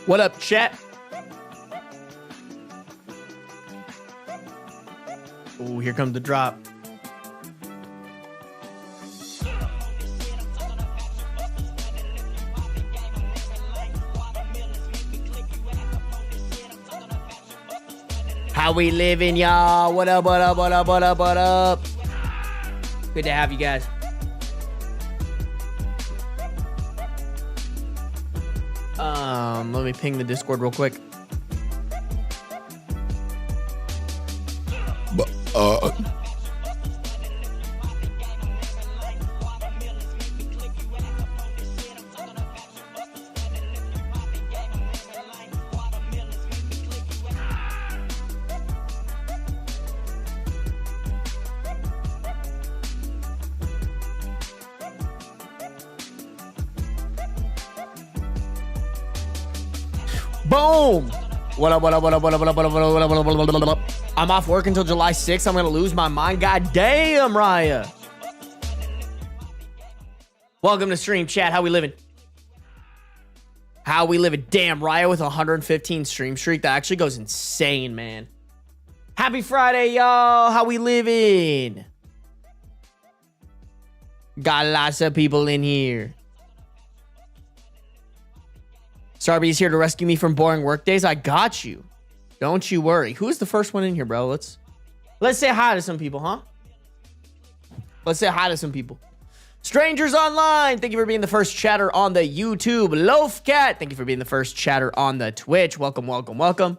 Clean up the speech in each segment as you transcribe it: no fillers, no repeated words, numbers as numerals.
What up, chat? Oh, here comes the drop. How we living, y'all? What up, what up, what up, what up, what up? Good to have you guys. Let me ping the Discord real quick. Boom! What up, what up, what up, what up, what up, what up, what up, what up, what up, what up, what up. I'm off work until July 6th. I'm gonna lose my mind. God damn, Raya. Welcome to stream chat. How we living? How we living? Damn, Raya with 115 stream streak. That actually goes insane, man. Happy Friday, y'all. How we living? Got lots of people in here. Sarby's here to rescue me from boring work days. I got you. Don't you worry. Who's the first one in here, bro? Let's say hi to some people, huh? Let's say hi to some people. Strangers online. Thank you for being the first chatter on the YouTube. Loafcat. Thank you for being the first chatter on the Twitch. Welcome, welcome, welcome.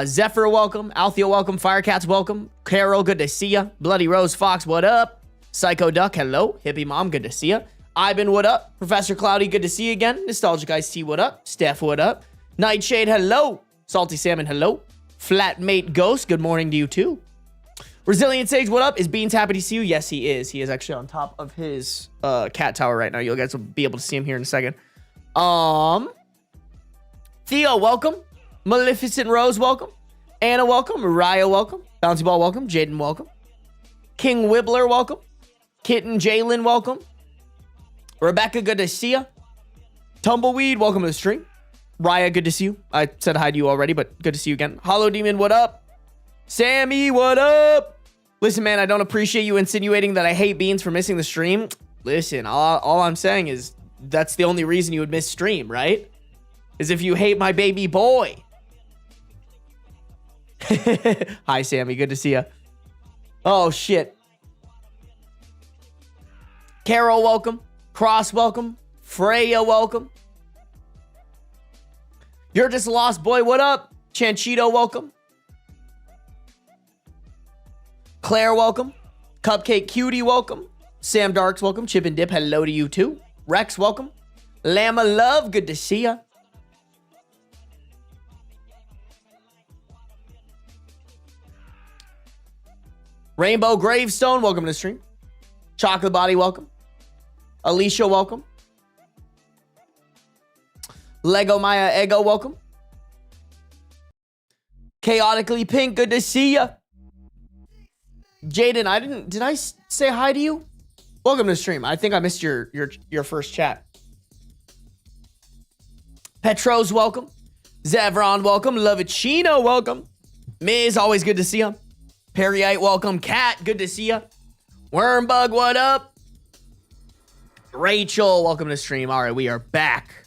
Zephyr, welcome. Althea, welcome. Firecats, welcome. Carol, good to see ya. Bloody Rose Fox, what up? Psycho Duck, hello. Hippie Mom, good to see ya. Ivan, what up? Professor Cloudy, good to see you again. Nostalgic Ice T, what up? Steph, what up? Nightshade, hello. Salty Salmon, hello. Flatmate Ghost, good morning to you too. Resilient Sage, what up? Is Beans happy to see you? Yes, he is. He is actually on top of his cat tower right now. You guys will be able to see him here in a second. Theo, welcome. Maleficent Rose, welcome. Anna, welcome. Raya, welcome. Bouncy Ball, welcome. Jaden, welcome. King Wibbler, welcome. Kitten Jalen, welcome. Rebecca, good to see ya. Tumbleweed, welcome to the stream. Raya, good to see you. I said hi to you already, but good to see you again. Hollow Demon, what up? Sammy, what up? Listen, man, I don't appreciate you insinuating that I hate Beans for missing the stream. Listen, all I'm saying is that's the only reason you would miss stream, right? Is if you hate my baby boy. Hi, Sammy, good to see ya. Oh, shit. Carol, welcome. Cross, welcome. Freya, welcome. You're just a lost boy. What up? Chanchito, welcome. Claire, welcome. Cupcake Cutie, welcome. Sam Darks, welcome. Chip and Dip, hello to you too. Rex, welcome. Llama Love, good to see ya. Rainbow Gravestone, welcome to the stream. Chocolate Body, welcome. Alicia, welcome. Lego Maya Ego, welcome. Chaotically Pink, good to see ya. Jaden, did I say hi to you? Welcome to the stream. I think I missed your first chat. Petros, welcome. Zavron, welcome. Lovicino, welcome. Miz, always good to see ya. Perryite, welcome. Cat, good to see ya. Wormbug, what up? Rachel, welcome to the stream. All right, we are back.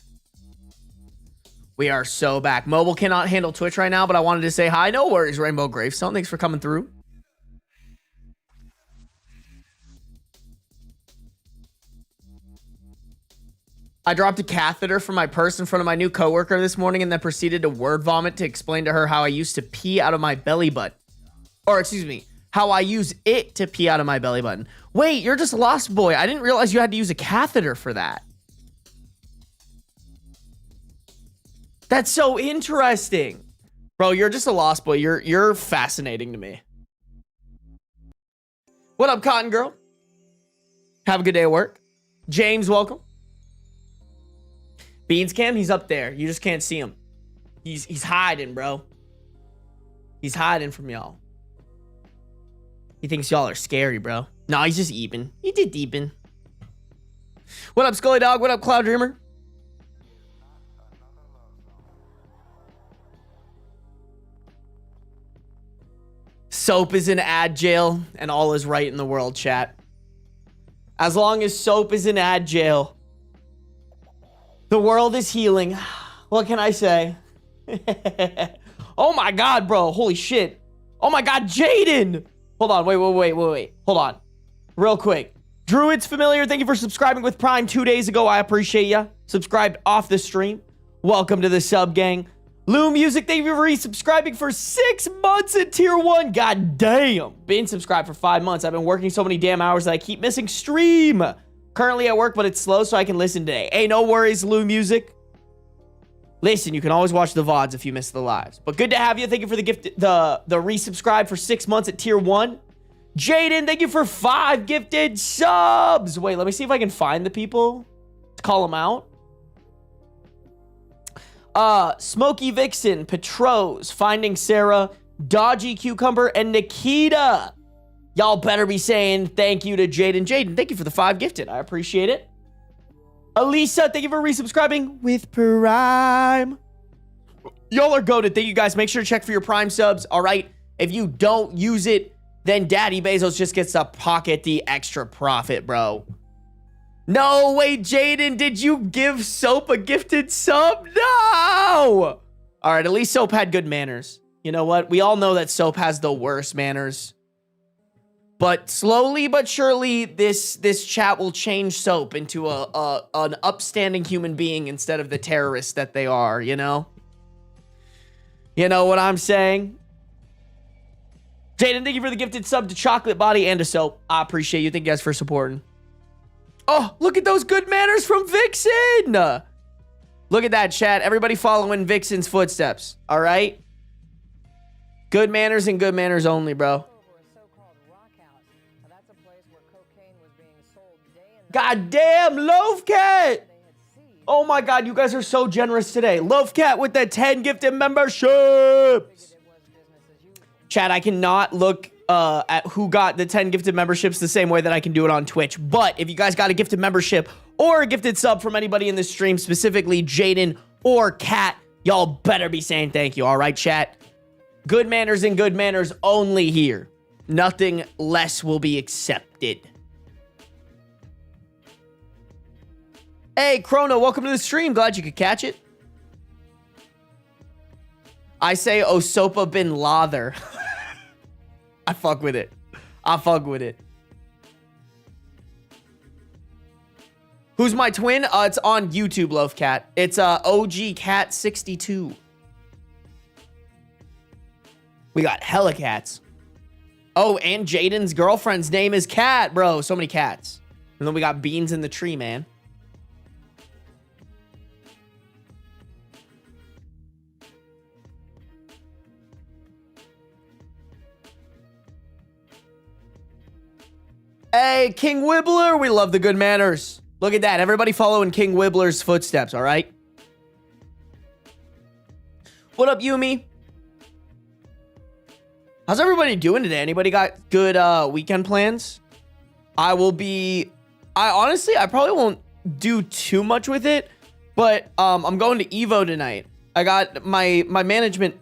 We are so back. Mobile cannot handle Twitch right now, but I wanted to say hi. No worries, Rainbow Gravestone. Thanks for coming through. I dropped a catheter from my purse in front of my new coworker this morning and then proceeded to word vomit to explain to her how I used to pee out of my belly button. Or, excuse me, how I use it to pee out of my belly button. Wait, you're just a lost boy. I didn't realize you had to use a catheter for that. That's so interesting. Bro, you're just a lost boy. You're fascinating to me. What up, Cotton Girl? Have a good day at work. James, welcome. Beans Cam, he's up there. You just can't see him. He's hiding, bro. He's hiding from y'all. He thinks y'all are scary, bro. No, he's just eeping. He did deepin. What up, Scully Dog? What up, Cloud Dreamer? Soap is in ad jail and all is right in the world, chat. As long as Soap is in ad jail, the world is healing. What can I say? Oh my God, bro. Holy shit. Oh my God, Jaden. Hold on. Wait. Hold on. Real quick. Druid's Familiar, thank you for subscribing with Prime 2 days ago. I appreciate ya. Subscribed off the stream. Welcome to the sub gang. Lou Music, thank you for resubscribing for 6 months in tier 1. God damn. Been subscribed for 5 months. I've been working so many damn hours that I keep missing stream. Currently at work, but it's slow, so I can listen today. Hey, no worries, Lou Music. Listen, you can always watch the VODs if you miss the lives. But good to have you. Thank you for the gift, the resubscribe for 6 months at tier 1. Jaden, thank you for 5 gifted subs. Wait, let me see if I can find the people to call them out. Smoky Vixen, Petros, Finding Sarah, Dodgy Cucumber, and Nikita. Y'all better be saying thank you to Jaden. Jaden, thank you for the 5 gifted. I appreciate it. Elisa, thank you for resubscribing with Prime. Y'all are goated. Thank you guys. Make sure to check for your Prime subs. All right. If you don't use it, then Daddy Bezos just gets to pocket the extra profit, bro. No, wait, Jaden, did you give Soap a gifted sub? No! All right, at least Soap had good manners. You know what? We all know that Soap has the worst manners. But slowly but surely, this chat will change Soap into an upstanding human being instead of the terrorists that they are, you know? You know what I'm saying? Jaden, thank you for the gifted sub to Chocolate Body and to Soap. I appreciate you. Thank you guys for supporting. Oh, look at those good manners from Vixen. Look at that, chat. Everybody following Vixen's footsteps. All right? Good manners and good manners only, bro. God damn, Loaf Cat. Oh my God, you guys are so generous today. Loaf Cat with the 10 gifted memberships. Chat, I cannot look at who got the 10 gifted memberships the same way that I can do it on Twitch. But if you guys got a gifted membership or a gifted sub from anybody in this stream, specifically Jaden or Kat, y'all better be saying thank you. All right, chat? Good manners and good manners only here. Nothing less will be accepted. Hey, Chrono, welcome to the stream. Glad you could catch it. I say Osopa bin Lather. I fuck with it. I fuck with it. Who's my twin? It's on YouTube, Loaf Cat. It's OG Cat 62. We got hella cats. Oh, and Jaden's girlfriend's name is Cat, bro. So many cats. And then we got beans in the tree, man. Hey, King Wibbler, we love the good manners. Look at that. Everybody following King Wibbler's footsteps, all right? What up, Yumi? How's everybody doing today? Anybody got good weekend plans? I honestly, I probably won't do too much with it, but I'm going to Evo tonight. I got my management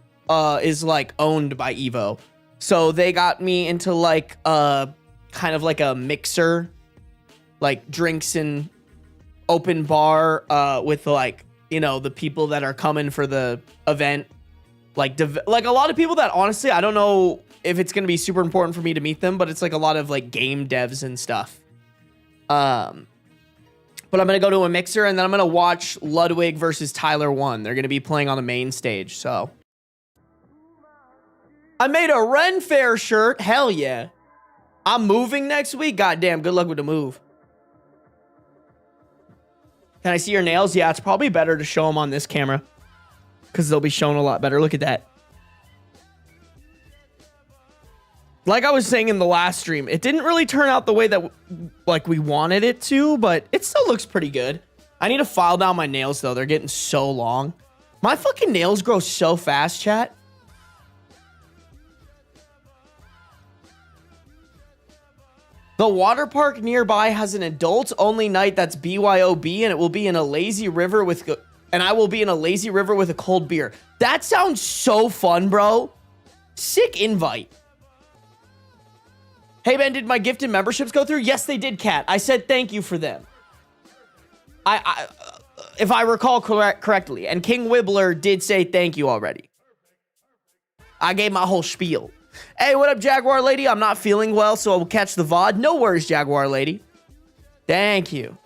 is like owned by Evo. So they got me into like kind of like a mixer, like drinks and open bar with like, you know, the people that are coming for the event. Like a lot of people that honestly, I don't know if it's going to be super important for me to meet them, but it's like a lot of like game devs and stuff. But I'm going to go to a mixer and then I'm going to watch Ludwig versus Tyler 1. They're going to be playing on the main stage. So I made a Ren Fair shirt. Hell yeah. I'm moving next week. Goddamn, good luck with the move. Can I see your nails? Yeah, it's probably better to show them on this camera because they'll be shown a lot better. Look at that. Like I was saying in the last stream, it didn't really turn out the way that like we wanted it to, but it still looks pretty good. I need to file down my nails though. They're getting so long. My fucking nails grow so fast, chat. The water park nearby has an adults only night that's BYOB and it will be in a lazy river with I will be in a lazy river with a cold beer. That sounds so fun, bro. Sick invite. Hey, man, did my gifted memberships go through? Yes, they did, Kat. I said thank you for them. If I recall correctly. And King Wibbler did say thank you already. I gave my whole spiel. Hey, what up, Jaguar Lady? I'm not feeling well, so I'll catch the VOD. No worries, Jaguar Lady. Thank you.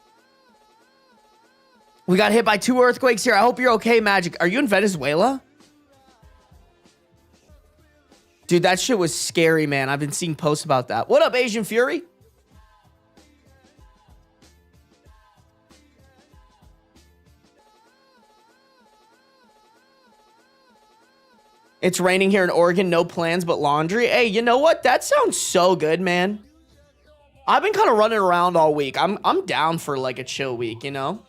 We got hit by 2 earthquakes here. I hope you're okay, Magic. Are you in Venezuela? Dude, that shit was scary, man. I've been seeing posts about that. What up, Asian Fury? It's raining here in Oregon. No plans but laundry. Hey, you know what? That sounds so good, man. I've been kind of running around all week. I'm down for like a chill week, you know?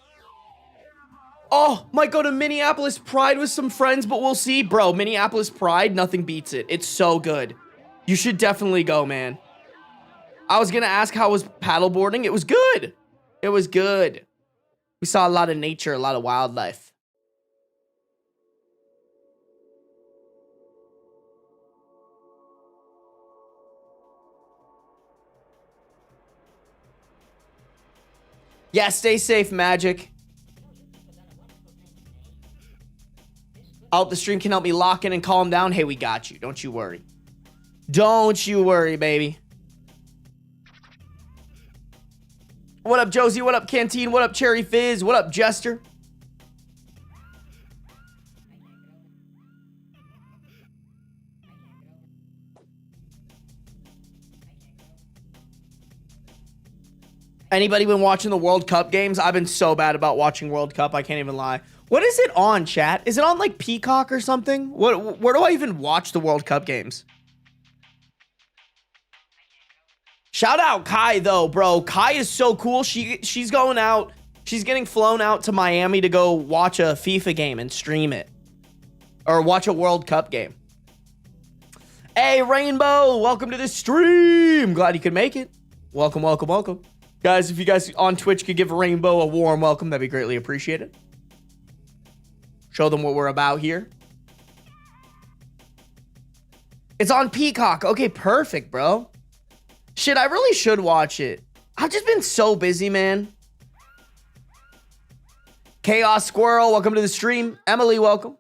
Oh, might go to Minneapolis Pride with some friends, but we'll see. Bro, Minneapolis Pride, nothing beats it. It's so good. You should definitely go, man. I was going to ask how was paddleboarding. It was good. It was good. We saw a lot of nature, a lot of wildlife. Yeah, stay safe, Magic. I hope the stream can help me lock in and calm down. Hey, we got you. Don't you worry. Don't you worry, baby. What up, Josie? What up, Canteen? What up, Cherry Fizz? What up, Jester? Anybody been watching the World Cup games? I've been so bad about watching World Cup. I can't even lie. What is it on, chat? Is it on like Peacock or something? Where do I even watch the World Cup games? Shout out Kai though, bro. Kai is so cool. She's going out. She's getting flown out to Miami to go watch a FIFA game and stream it. Or watch a World Cup game. Hey, Rainbow, welcome to the stream. Glad you could make it. Welcome, welcome, welcome. Guys, if you guys on Twitch could give Rainbow a warm welcome, that'd be greatly appreciated. Show them what we're about here. It's on Peacock. Okay, perfect, bro. Shit, I really should watch it. I've just been so busy, man. Chaos Squirrel, welcome to the stream. Emily, welcome.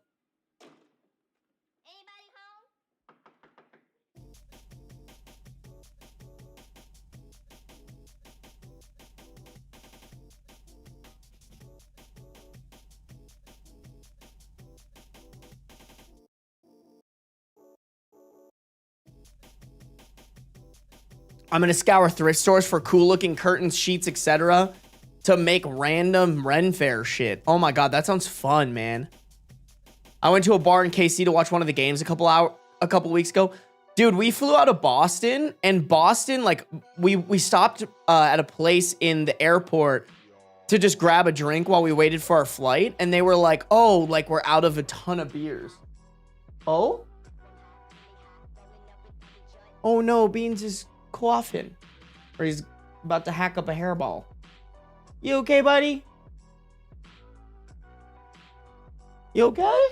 I'm gonna scour thrift stores for cool looking curtains, sheets, etc. to make random Ren Fair shit. Oh my god, that sounds fun, man. I went to a bar in KC to watch one of the games a couple weeks ago. Dude, we flew out of Boston, and Boston, like, we stopped at a place in the airport to just grab a drink while we waited for our flight, and they were like, oh, like, we're out of a ton of beers. Oh? Oh no, Beans is coughing. Or he's about to hack up a hairball. You okay, buddy? You okay?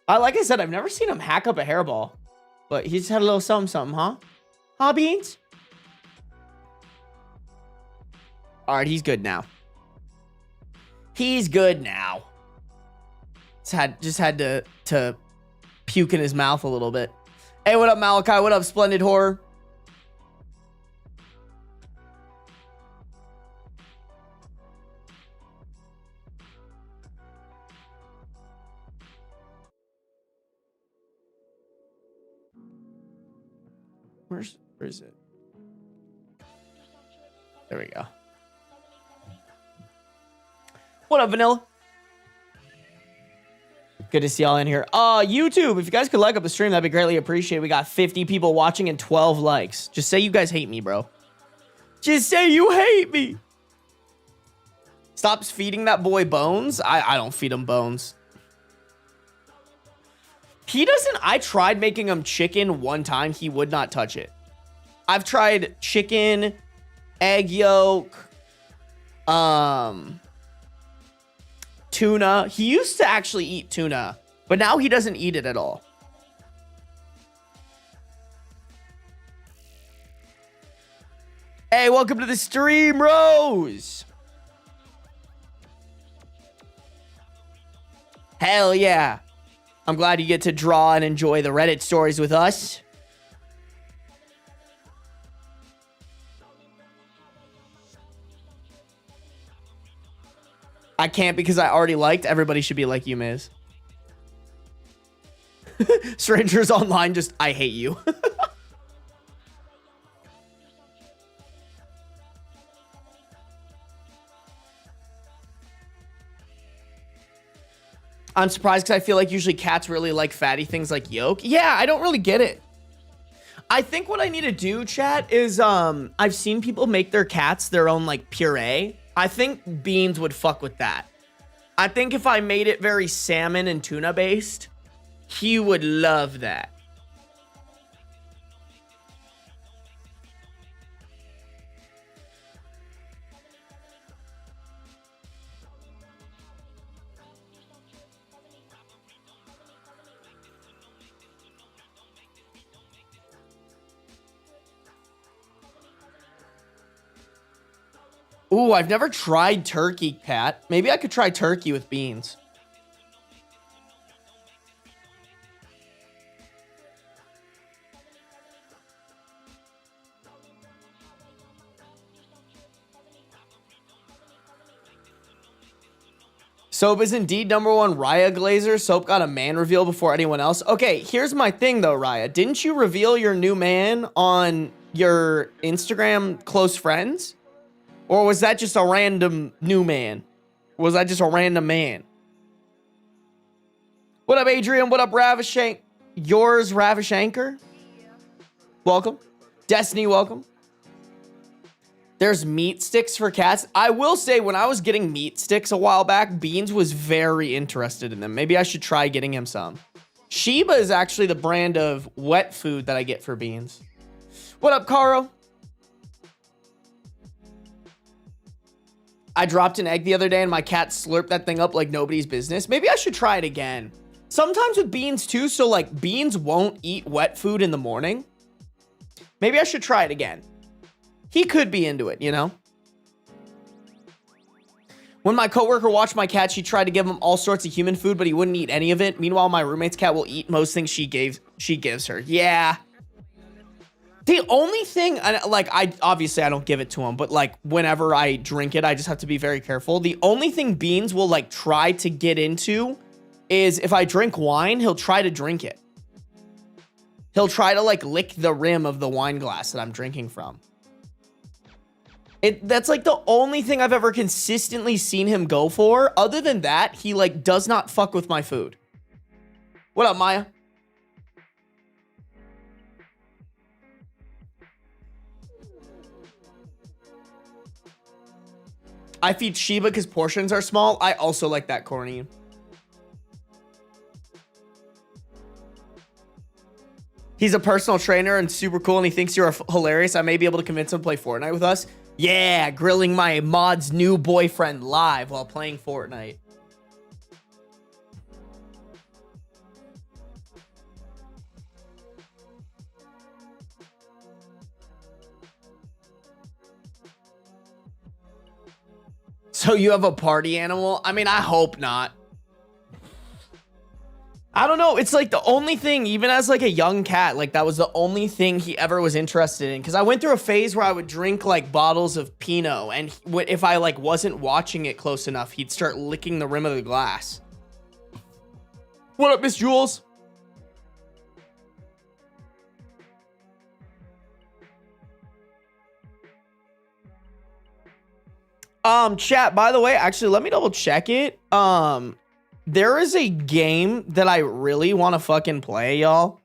Like I said, I've never seen him hack up a hairball. But he's had a little something, huh? Huh, Beans? Alright, he's good now. He's good now. Just had to puke in his mouth a little bit. Hey, what up, Malachi? What up, Splendid Horror? Where is it? There we go. What up, Vanilla? Good to see y'all in here. YouTube, if you guys could like up the stream, that'd be greatly appreciated. We got 50 people watching and 12 likes. Just say you guys hate me, bro. Just say you hate me. Stop feeding that boy bones. I don't feed him bones. He doesn't. I tried making him chicken one time. He would not touch it. I've tried chicken, egg yolk, tuna. He used to actually eat tuna But now he doesn't eat it at all. Hey, welcome to the stream, Rose. Hell yeah. I'm glad you get to draw and enjoy the Reddit stories with us. I can't because I already liked. Everybody should be like you, Miz. Strangers online just, I hate you. I'm surprised because I feel like usually cats really like fatty things like yolk. Yeah, I don't really get it. I think what I need to do, chat, is I've seen people make their cats their own like puree. I think Beans would fuck with that. I think if I made it very salmon and tuna based, he would love that. Ooh, I've never tried turkey, cat. Maybe I could try turkey with Beans. Soap is indeed #1 Raya Glazer. Soap got a man reveal before anyone else. Okay, here's my thing though, Raya. Didn't you reveal your new man on your Instagram close friends? Or was that just a random new man? Was that just a random man? What up, Adrian? What up, Ravishank? Yours, Ravishanker? Welcome. Destiny, welcome. There's meat sticks for cats. I will say, when I was getting meat sticks a while back, Beans was very interested in them. Maybe I should try getting him some. Sheba is actually the brand of wet food that I get for Beans. What up, Caro? I dropped an egg the other day and my cat slurped that thing up like nobody's business. Maybe I should try it again. Sometimes with Beans too, so like Beans won't eat wet food in the morning. Maybe I should try it again. He could be into it, you know? When my coworker watched my cat, she tried to give him all sorts of human food, but he wouldn't eat any of it. Meanwhile, my roommate's cat will eat most things she gives her. Yeah. The only thing, like, obviously I don't give it to him, but like whenever I drink it, I just have to be very careful. The only thing Beans will like try to get into is if I drink wine, he'll try to drink it. He'll try to like lick the rim of the wine glass that I'm drinking from. That's like the only thing I've ever consistently seen him go for. Other than that, he like does not fuck with my food. What up, Maya? I feed Sheba because portions are small. I also like that, Corny. He's a personal trainer and super cool, and he thinks you're hilarious. I may be able to convince him to play Fortnite with us. Yeah, grilling my mod's new boyfriend live while playing Fortnite. So you have a party animal? I mean, I hope not. I don't know. It's like the only thing, even as like a young cat, like that was the only thing he ever was interested in. Because I went through a phase where I would drink like bottles of Pinot, and if I like wasn't watching it close enough, he'd start licking the rim of the glass. What up, Miss Jules? Chat, by the way, actually, let me double check it. There is a game that I really want to fucking play, y'all.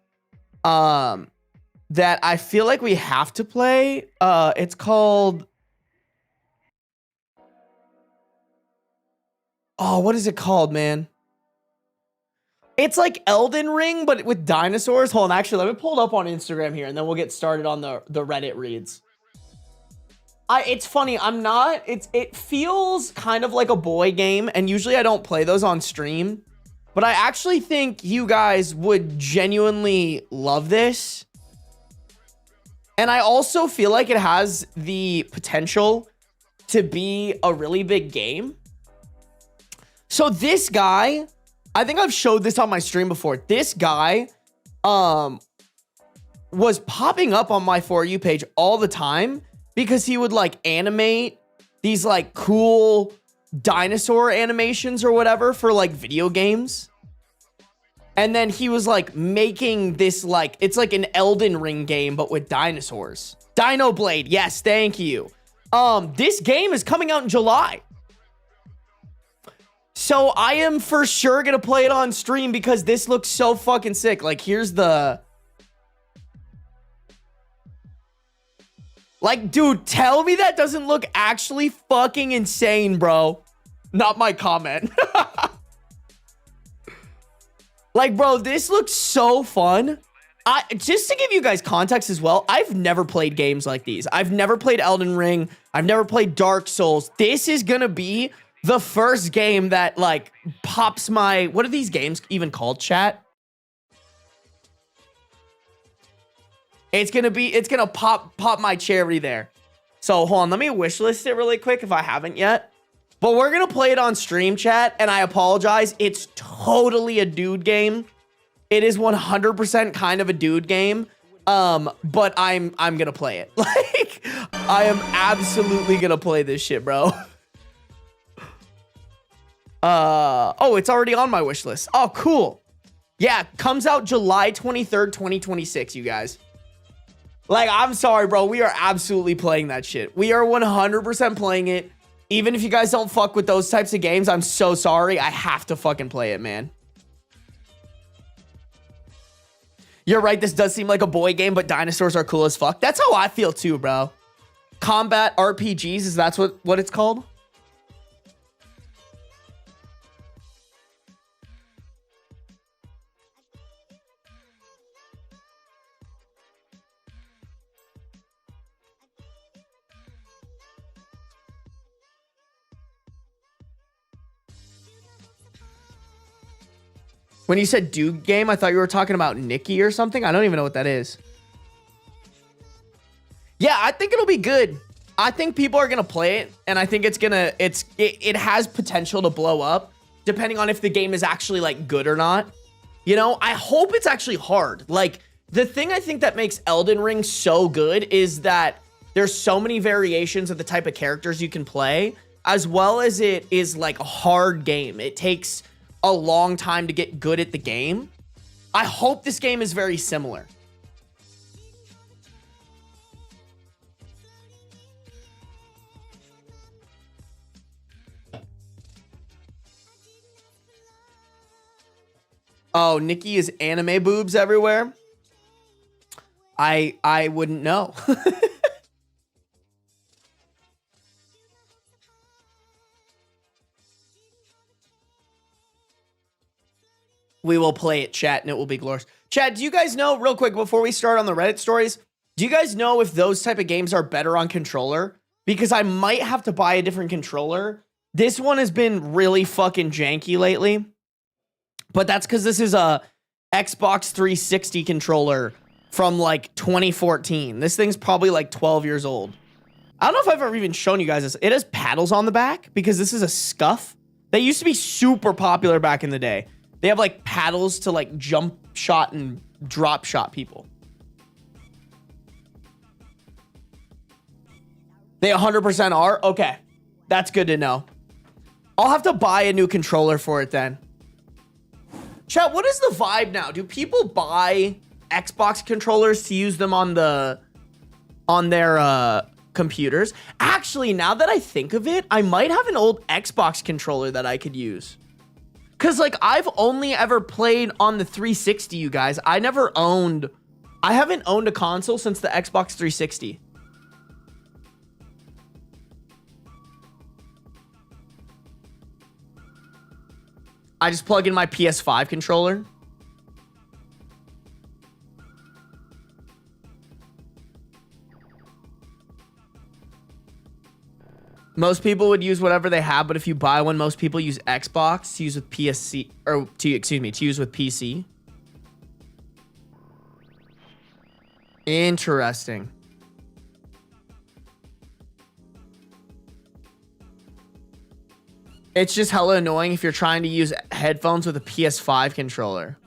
That I feel like we have to play. It's called... Oh, what is it called, man? It's like Elden Ring, but with dinosaurs. Hold on, actually, let me pull it up on Instagram here, and then we'll get started on the Reddit reads. It's funny, I'm not, it feels kind of like a boy game, and usually I don't play those on stream. but I actually think you guys would genuinely love this. And I also feel like it has the potential to be a really big game. So this guy, I think I've showed this on my stream before. This guy was popping up on my For You page all the time because he would like animate these like cool dinosaur animations or whatever for like video games. And then he was like making this like, it's like an Elden Ring game, but with dinosaurs. Dino Blade. Yes, thank you. This game is coming out in July. So I am for sure going to play it on stream because this looks so fucking sick. Like here's the... Like, dude, tell me that doesn't look actually fucking insane, bro. Not my comment. Like, bro, this looks so fun. Just to give you guys context as well, I've never played games like these. I've never played Elden Ring. I've never played Dark Souls. This is gonna be the first game that, like, pops my... What are these games even called, chat? It's gonna pop my cherry there. So, hold on. Let me wishlist it really quick if I haven't yet. But we're gonna play it on stream, chat, and I apologize. It's totally a dude game. It is 100% kind of a dude game. But I'm gonna play it. Like, I am absolutely gonna play this shit, bro. Oh, it's already on my wish list. Oh, cool. Yeah, comes out July 23rd, 2026, you guys. Like, I'm sorry, bro. We are absolutely playing that shit. We are 100% playing it. Even if you guys don't fuck with those types of games, I'm so sorry. I have to fucking play it, man. You're right. This does seem like a boy game, but dinosaurs are cool as fuck. That's how I feel too, bro. Combat RPGs, is that what it's called? When you said dude game, I thought you were talking about Nikki or something. I don't even know what that is. Yeah, I think it'll be good. I think people are gonna play it, and I think it has potential to blow up, depending on if the game is actually like good or not. You know, I hope it's actually hard. Like, the thing I think that makes Elden Ring so good is that there's so many variations of the type of characters you can play, as well as it is like a hard game. It takes a long time to get good at the game. I hope this game is very similar. Oh, Nikki is anime boobs everywhere. I wouldn't know. We will play it, chat, and it will be glorious. Chat, do you guys know, real quick, before we start on the Reddit stories, do you guys know if those type of games are better on controller? Because I might have to buy a different controller. This one has been really fucking janky lately. But that's because this is a Xbox 360 controller from like 2014. This thing's probably like 12 years old. I don't know if I've ever even shown you guys this. It has paddles on the back because this is a scuff. They used to be super popular back in the day. They have like paddles to like jump shot and drop shot people. They 100% are? Okay. That's good to know. I'll have to buy a new controller for it then. Chat, what is the vibe now? Do people buy Xbox controllers to use them on their computers? Actually, now that I think of it, I might have an old Xbox controller that I could use. Cause like I've only ever played on the 360, you guys. I haven't owned a console since the Xbox 360. I just plug in my PS5 controller. Most people would use whatever they have, but if you buy one, most people use Xbox to use with PSC or to use with PC. Interesting. It's just hella annoying if you're trying to use headphones with a PS5 controller.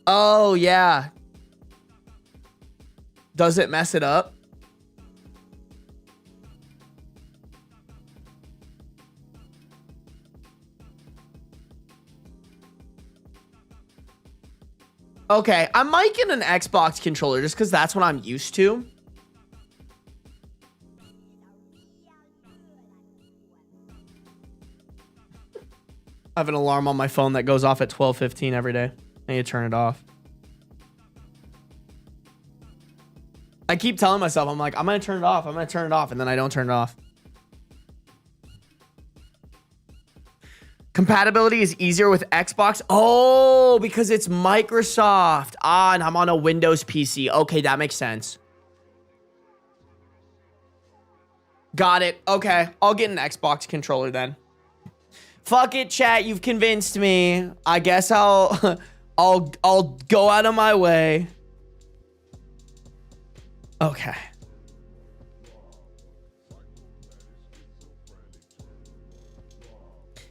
Oh, yeah. Does it mess it up? Okay, I might get an Xbox controller just because that's what I'm used to. I have an alarm on my phone that goes off at 12:15 every day. I need to turn it off. I keep telling myself, I'm like, I'm going to turn it off. I'm going to turn it off. And then I don't turn it off. Compatibility is easier with Xbox. Oh, because it's Microsoft. Ah, and I'm on a Windows PC. Okay, that makes sense. Got it. Okay, I'll get an Xbox controller then. Fuck it, chat. You've convinced me. I guess I'll go out of my way. Okay.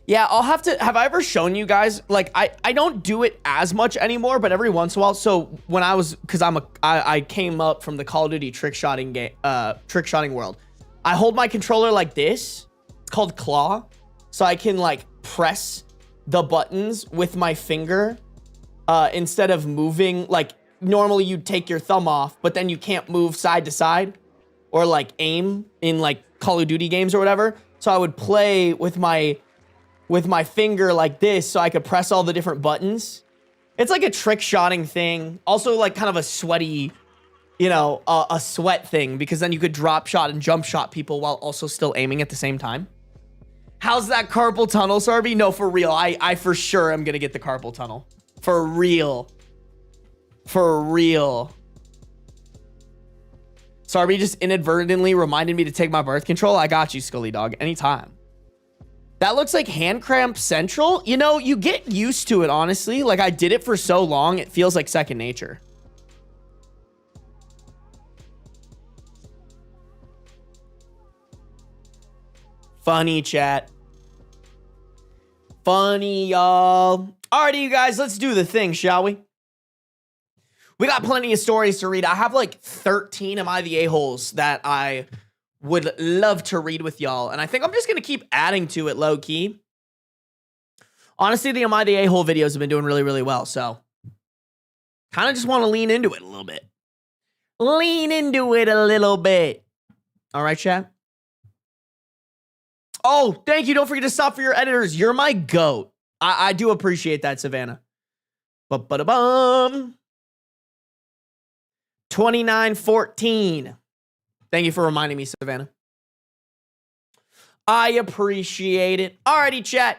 Yeah, I'll have to. Have I ever shown you guys? Like, I don't do it as much anymore, but every once in a while. So when I was, because I came up from the Call of Duty trick shotting world. I hold my controller like this. It's called claw, so I can like press the buttons with my finger instead of moving. Like normally you'd take your thumb off, but then you can't move side to side or like aim in like Call of Duty games or whatever. So I would play with my finger like this so I could press all the different buttons. It's like a trick shotting thing. Also like kind of a sweaty, you know, a sweat thing, because then you could drop shot and jump shot people while also still aiming at the same time. How's that carpal tunnel, Sarby? No, for real. I for sure am going to get the carpal tunnel. For real. For real. Sarby just inadvertently reminded me to take my birth control. I got you, Scully Dog. Anytime. That looks like hand cramp central. You know, you get used to it, honestly. Like, I did it for so long, it feels like second nature. Funny, chat. Funny, y'all. Alrighty, you guys, let's do the thing, shall we? We got plenty of stories to read. I have like 13 Am I the A-holes that I would love to read with y'all. And I think I'm just going to keep adding to it low key. Honestly, the Am I the A-hole videos have been doing really, really well. So kind of just want to lean into it a little bit. Lean into it a little bit. All right, chat. Oh, thank you. Don't forget to stop for your editors. You're my goat. I do appreciate that, Savannah. Ba-ba-da-bum. 2914. Thank you for reminding me, Savannah. I appreciate it. Alrighty, chat.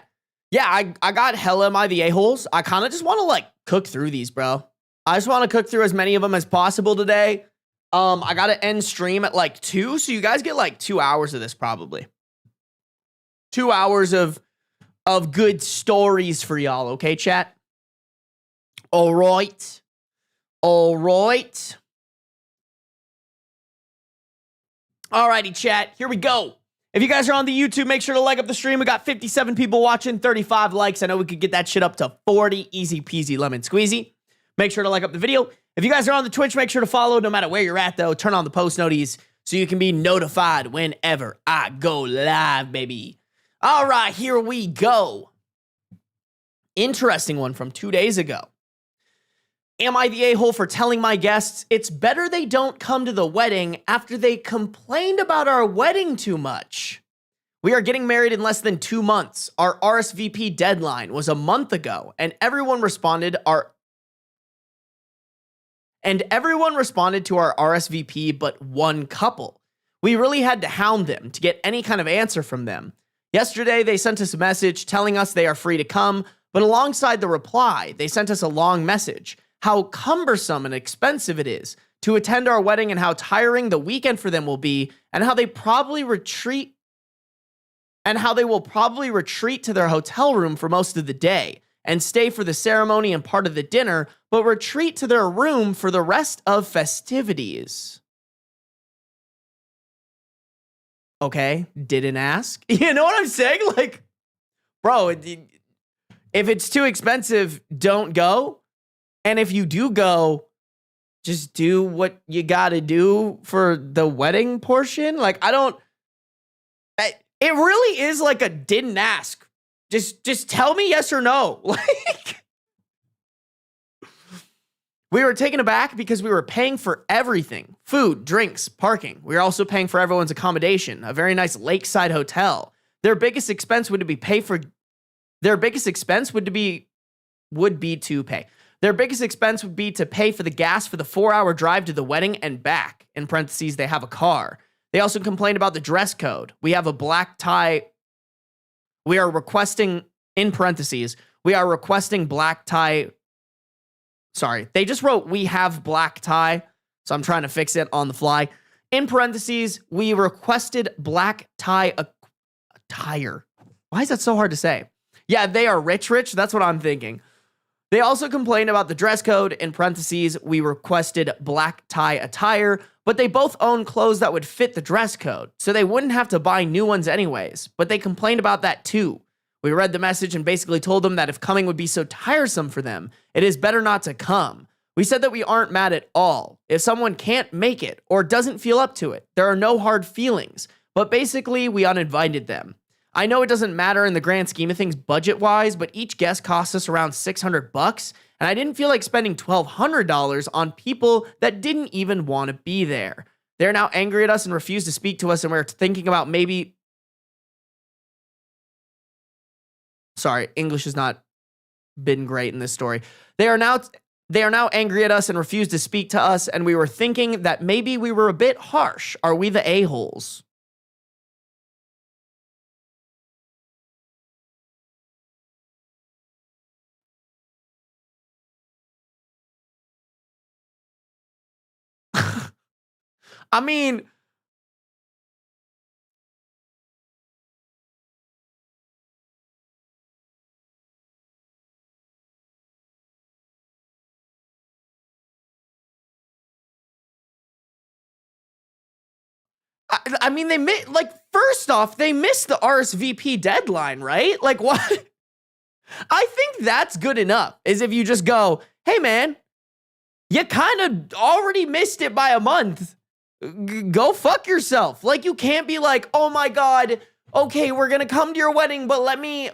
Yeah, I got hella Am I the A-holes. I kind of just want to like cook through these, bro. I just want to cook through as many of them as possible today. I got to end stream at like 2, so you guys get like 2 hours of this probably. 2 hours of good stories for y'all, okay, chat? All right. All right. Alrighty, chat. Here we go. If you guys are on the YouTube, make sure to like up the stream. We got 57 people watching, 35 likes. I know we could get that shit up to 40. Easy peasy lemon squeezy. Make sure to like up the video. If you guys are on the Twitch, make sure to follow no matter where you're at, though. Turn on the post noties so you can be notified whenever I go live, baby. All right, here we go. Interesting one from 2 days ago. Am I the a-hole for telling my guests it's better they don't come to the wedding after they complained about our wedding too much? We are getting married in less than 2 months. Our RSVP deadline was a month ago, and everyone responded to our RSVP but one couple. We really had to hound them to get any kind of answer from them. Yesterday, they sent us a message telling us they are free to come, but alongside the reply, they sent us a long message. How cumbersome and expensive it is to attend our wedding and how tiring the weekend for them will be and how they probably retreat and how they will probably retreat to their hotel room for most of the day and stay for the ceremony and part of the dinner, but retreat to their room for the rest of festivities. Okay, didn't ask. You know what I'm saying? Like, bro, if it's too expensive, don't go. And if you do go, just do what you gotta do for the wedding portion. Like, it really is like a didn't ask. Just tell me yes or no. Like, we were taken aback because we were paying for everything: food, drinks, parking. We were also paying for everyone's accommodation, a very nice lakeside hotel. Their biggest expense would be to pay. Their biggest expense would be to pay for the gas for the 4-hour drive to the wedding and back. In parentheses, they have a car. They also complained about the dress code. We have a black tie. We are requesting, in parentheses, we are requesting black tie. Sorry, they just wrote, we have black tie. So I'm trying to fix it on the fly. In parentheses, we requested black tie attire. Why is that so hard to say? Yeah, they are rich. That's what I'm thinking. They also complained about the dress code. In parentheses, we requested black tie attire, but they both own clothes that would fit the dress code, so they wouldn't have to buy new ones anyways. But they complained about that too. We read the message and basically told them that if coming would be so tiresome for them, it is better not to come. We said that we aren't mad at all. If someone can't make it or doesn't feel up to it, there are no hard feelings. But basically, we uninvited them. I know it doesn't matter in the grand scheme of things budget-wise, but each guest cost us around $600, and I didn't feel like spending $1,200 on people that didn't even want to be there. They're now angry at us and refuse to speak to us, and we're thinking about maybe... Sorry, English has not been great in this story. They are now angry at us and refuse to speak to us, and we were thinking that maybe we were a bit harsh. Are we the a-holes? I mean, I mean, first off, they missed the RSVP deadline, right? Like, what? I think that's good enough, is if you just go, hey, man, you kind of already missed it by a month. Go fuck yourself. Like, you can't be like, oh my God, okay, we're gonna come to your wedding, but let me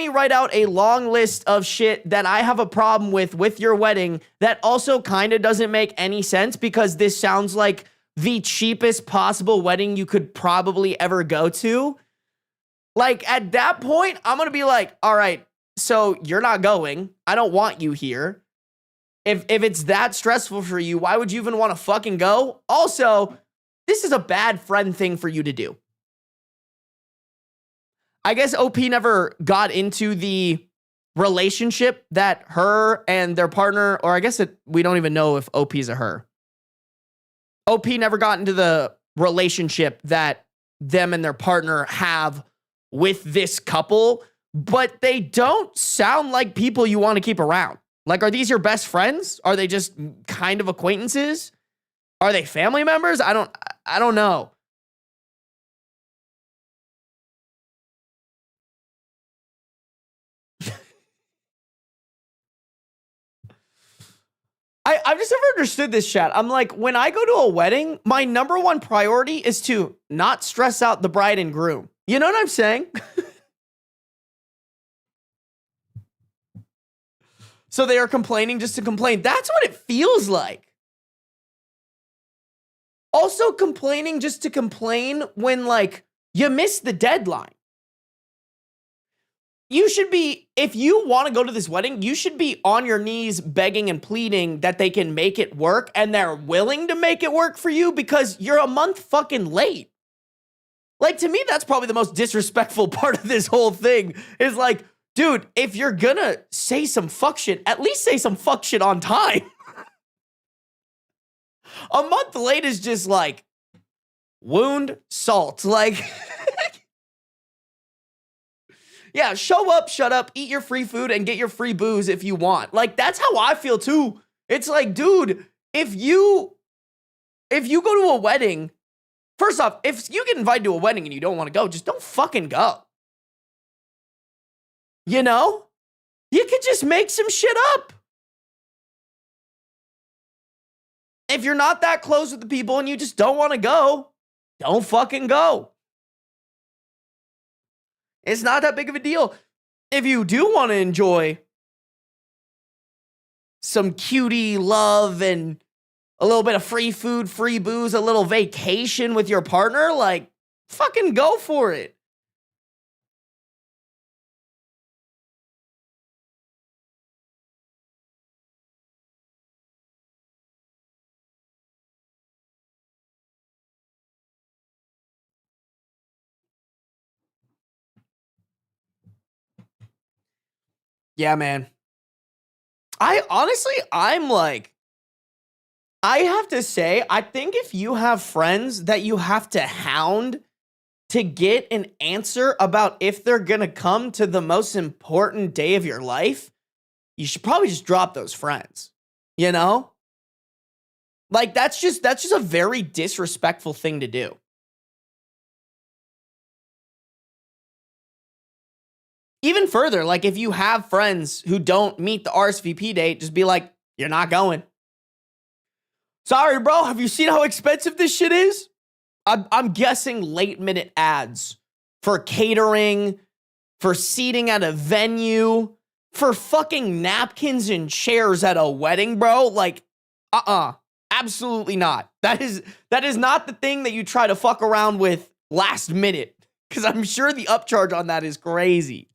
write out a long list of shit that I have a problem with your wedding that also kind of doesn't make any sense, because this sounds like the cheapest possible wedding you could probably ever go to. Like, at that point, I'm gonna be like, all right, so you're not going. I don't want you here. If it's that stressful for you, why would you even want to fucking go? Also, this is a bad friend thing for you to do. I guess OP never got into the relationship that her and their partner, or I guess we don't even know if OP's a her. OP never got into the relationship that them and their partner have with this couple, but they don't sound like people you want to keep around. Like, are these your best friends? Are they just kind of acquaintances? Are they family members? I don't know. I've just never understood this, chat. I'm like, when I go to a wedding, my number one priority is to not stress out the bride and groom. You know what I'm saying? So they are complaining just to complain. That's what it feels like. Also complaining just to complain when, like, you missed the deadline. You should be, if you want to go to this wedding, you should be on your knees begging and pleading that they can make it work, and they're willing to make it work for you because you're a month fucking late. Like, to me, that's probably the most disrespectful part of this whole thing is like, dude, if you're gonna say some fuck shit, at least say some fuck shit on time. A month late is just like wound salt. Like, Yeah, show up, shut up, eat your free food, and get your free booze if you want. Like, that's how I feel too. It's like, dude, if you go to a wedding, first off, if you get invited to a wedding and you don't want to go, just don't fucking go. You know? You could just make some shit up. If you're not that close with the people and you just don't want to go, don't fucking go. It's not that big of a deal. If you do want to enjoy some cutie love and a little bit of free food, free booze, a little vacation with your partner, like, fucking go for it. Yeah, man. I'm like, I have to say, I think if you have friends that you have to hound to get an answer about if they're gonna come to the most important day of your life, you should probably just drop those friends. You know? Like, that's just a very disrespectful thing to do. Even further, like, if you have friends who don't meet the RSVP date, just be like, you're not going. Sorry, bro. Have you seen how expensive this shit is? I'm guessing late minute ads for catering, for seating at a venue, for fucking napkins and chairs at a wedding, bro. Like, absolutely not. That is not the thing that you try to fuck around with last minute, because I'm sure the upcharge on that is crazy.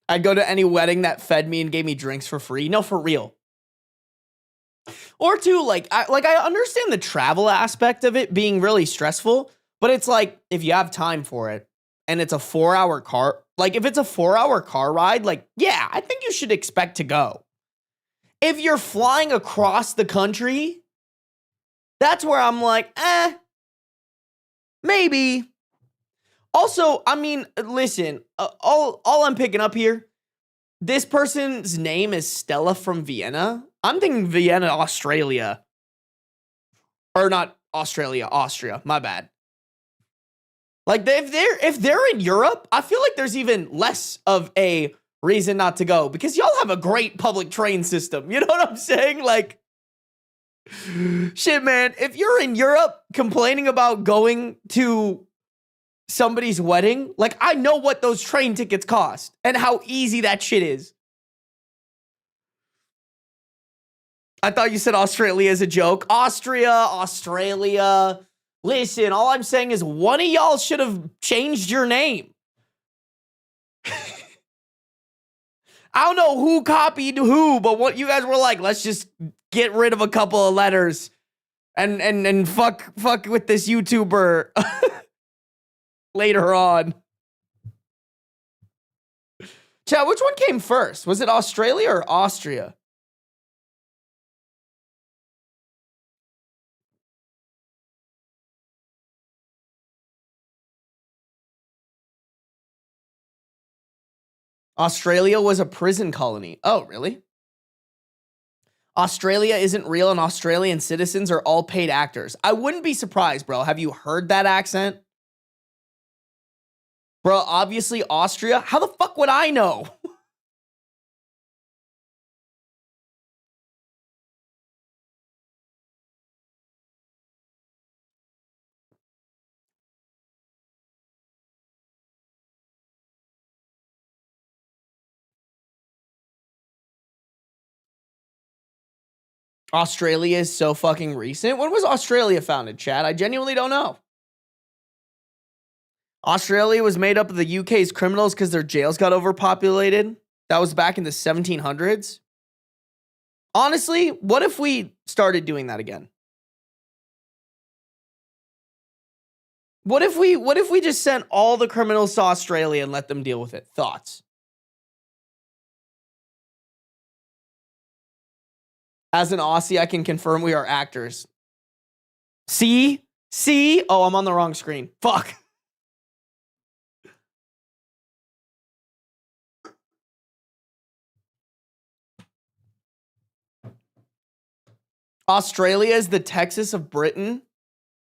I'd go to any wedding that fed me and gave me drinks for free. No, for real. Or two, like I understand the travel aspect of it being really stressful, but it's like, if you have time for it and it's a 4-hour car, like if it's a 4-hour car ride, like, yeah, I think you should expect to go. If you're flying across the country, that's where I'm like, maybe. Also, I mean, listen, all I'm picking up here, this person's name is Stella from Vienna. I'm thinking Vienna, Australia. Or not Australia, Austria. My bad. Like, if they're in Europe, I feel like there's even less of a reason not to go, because y'all have a great public train system. You know what I'm saying? Like, shit, man. If you're in Europe complaining about going to somebody's wedding, like, I know what those train tickets cost and how easy that shit is. I thought you said Australia as a joke. Austria, Australia. Listen, all I'm saying is one of y'all should have changed your name. I don't know who copied who, but what you guys were like, let's just get rid of a couple of letters and fuck with this YouTuber later on. Chat, which one came first? Was it Australia or Austria? Australia was a prison colony. Oh, really? Australia isn't real and Australian citizens are all paid actors. I wouldn't be surprised, bro. Have you heard that accent? Bro, obviously Austria. How the fuck would I know? Australia is so fucking recent. When was Australia founded, Chad? I genuinely don't know. Australia was made up of the UK's criminals because their jails got overpopulated. That was back in the 1700s. Honestly, what if we started doing that again? What if we just sent all the criminals to Australia and let them deal with it? Thoughts? As an Aussie, I can confirm we are actors. See? Oh, I'm on the wrong screen. Fuck. Australia is the Texas of Britain.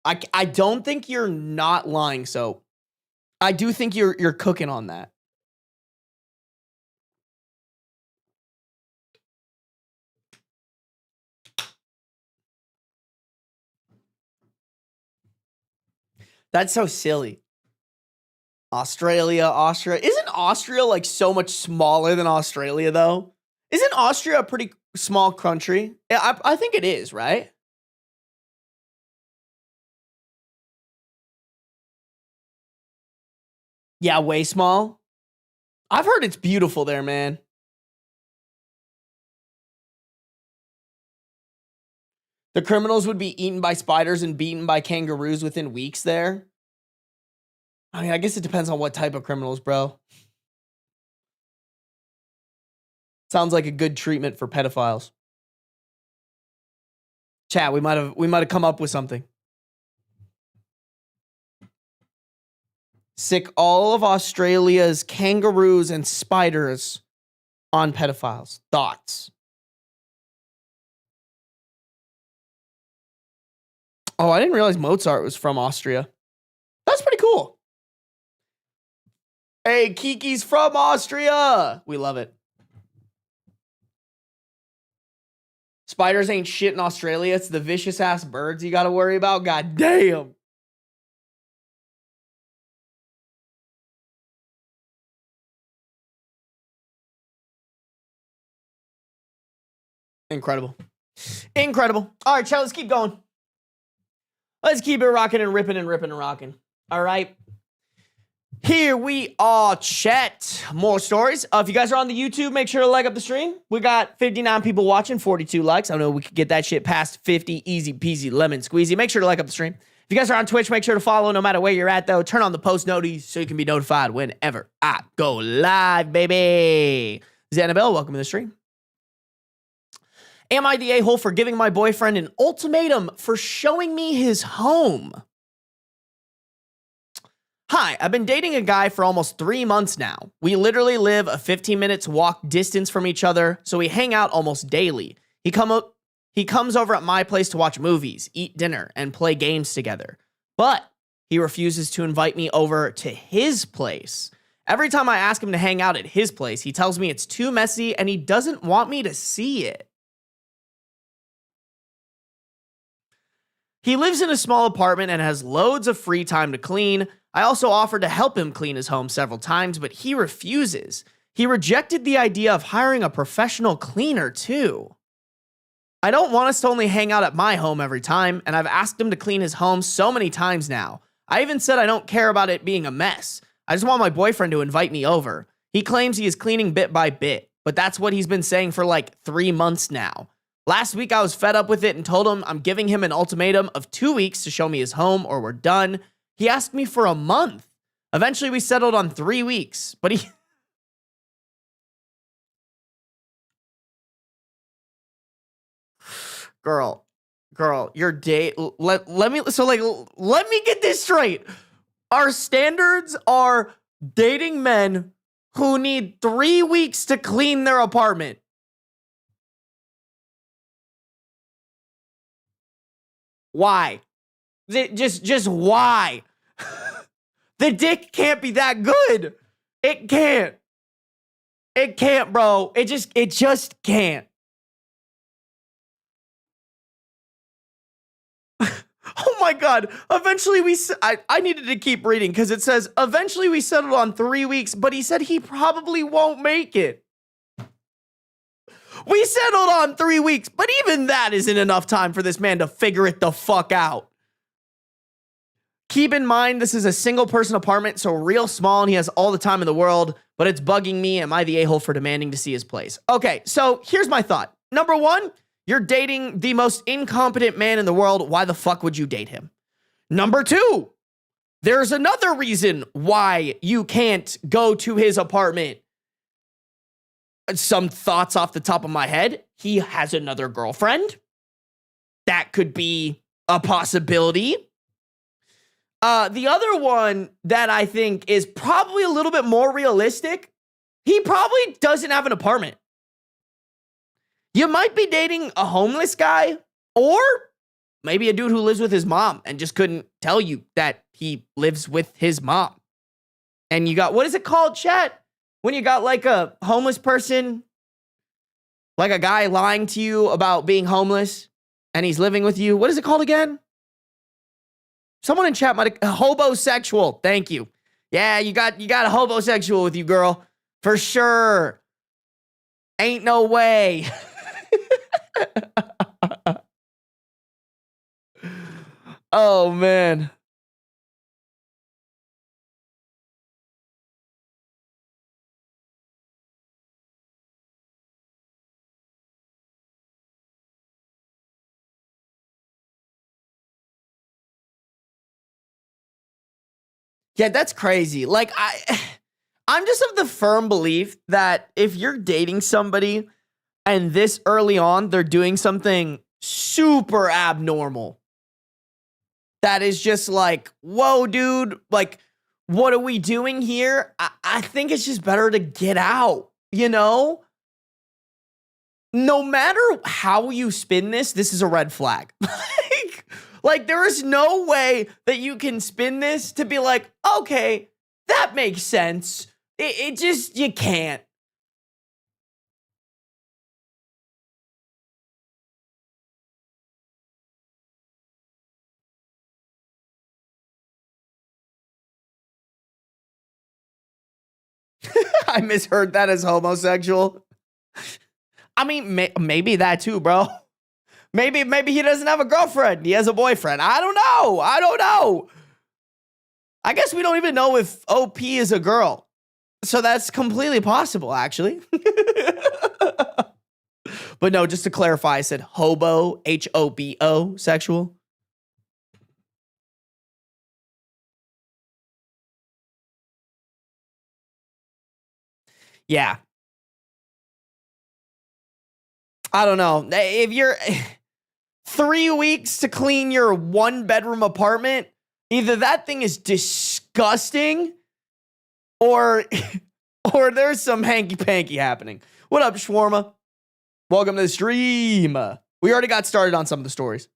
I don't think you're not lying, so I do think you're cooking on that. That's so silly. Austria. Isn't Austria like so much smaller than Australia though? Isn't Austria a pretty small country? Yeah, I think it is, right? Yeah, way small. I've heard it's beautiful there, man. The criminals would be eaten by spiders and beaten by kangaroos within weeks there. I mean, I guess it depends on what type of criminals, bro. Sounds like a good treatment for pedophiles. Chat, we might have come up with something. Sick all of Australia's kangaroos and spiders on pedophiles. Thoughts? Oh, I didn't realize Mozart was from Austria. That's pretty cool. Hey, Kiki's from Austria. We love it. Spiders ain't shit in Australia. It's the vicious ass birds you got to worry about. God damn. Incredible. All right, chat, let's keep going. Let's keep it rocking and ripping and ripping and rocking. All right. Here we are, chat. More stories. If you guys are on the YouTube, make sure to like up the stream. We got 59 people watching, 42 likes. I know we could get that shit past 50. Easy peasy, lemon squeezy. Make sure to like up the stream. If you guys are on Twitch, make sure to follow no matter where you're at, though. Turn on the post noties so you can be notified whenever I go live, baby. Annabelle, welcome to the stream. Am I the a-hole for giving my boyfriend an ultimatum for showing me his home? Hi, I've been dating a guy for almost 3 months now. We literally live a 15 minutes walk distance from each other, so we hang out almost daily. He comes over at my place to watch movies, eat dinner, and play games together. But he refuses to invite me over to his place. Every time I ask him to hang out at his place, he tells me it's too messy and he doesn't want me to see it. He lives in a small apartment and has loads of free time to clean. I also offered to help him clean his home several times, but he refuses. He rejected the idea of hiring a professional cleaner, too. I don't want us to only hang out at my home every time, and I've asked him to clean his home so many times now. I even said I don't care about it being a mess. I just want my boyfriend to invite me over. He claims he is cleaning bit by bit, but that's what he's been saying for like 3 months now. Last week, I was fed up with it and told him I'm giving him an ultimatum of 2 weeks to show me his home or we're done. He asked me for a month. Eventually, we settled on 3 weeks, but he... Girl, your date... Let me get this straight. Our standards are dating men who need 3 weeks to clean their apartment. Why? Just why? The dick can't be that good. It can't. It can't, bro. It just can't. Oh my God. Eventually I needed to keep reading because it says, eventually we settled on 3 weeks, but he said he probably won't make it. We settled on 3 weeks, but even that isn't enough time for this man to figure it the fuck out. Keep in mind, this is a single person apartment, so real small, and he has all the time in the world, but it's bugging me. Am I the a-hole for demanding to see his place? Okay, so here's my thought. Number one, you're dating the most incompetent man in the world. Why the fuck would you date him? Number two, there's another reason why you can't go to his apartment. Some thoughts off the top of my head. He has another girlfriend. That could be a possibility. The other one that I think is probably a little bit more realistic, he probably doesn't have an apartment. You might be dating a homeless guy, or maybe a dude who lives with his mom and just couldn't tell you that he lives with his mom. And you got, what is it called, chat? When you got like a homeless person, like a guy lying to you about being homeless and he's living with you. What is it called again? Someone in chat might have, hobosexual. Thank you. Yeah, you got a hobosexual with you, girl. For sure. Ain't no way. Oh, man. Yeah, that's crazy. Like, I'm just of the firm belief that if you're dating somebody and this early on, they're doing something super abnormal, that is just like, whoa, dude, like, what are we doing here? I think it's just better to get out, you know? No matter how you spin this is a red flag. Like, there is no way that you can spin this to be like, okay, that makes sense. It just, you can't. I misheard that as homosexual. I mean, maybe that too, bro. Maybe he doesn't have a girlfriend. He has a boyfriend. I don't know. I guess we don't even know if OP is a girl. So that's completely possible, actually. But no, just to clarify, I said hobo, H-O-B-O, sexual. Yeah. I don't know. If you're 3 weeks to clean your 1-bedroom apartment, either that thing is disgusting or there's some hanky-panky happening. What up, Shawarma? Welcome to the stream. We already got started on some of the stories.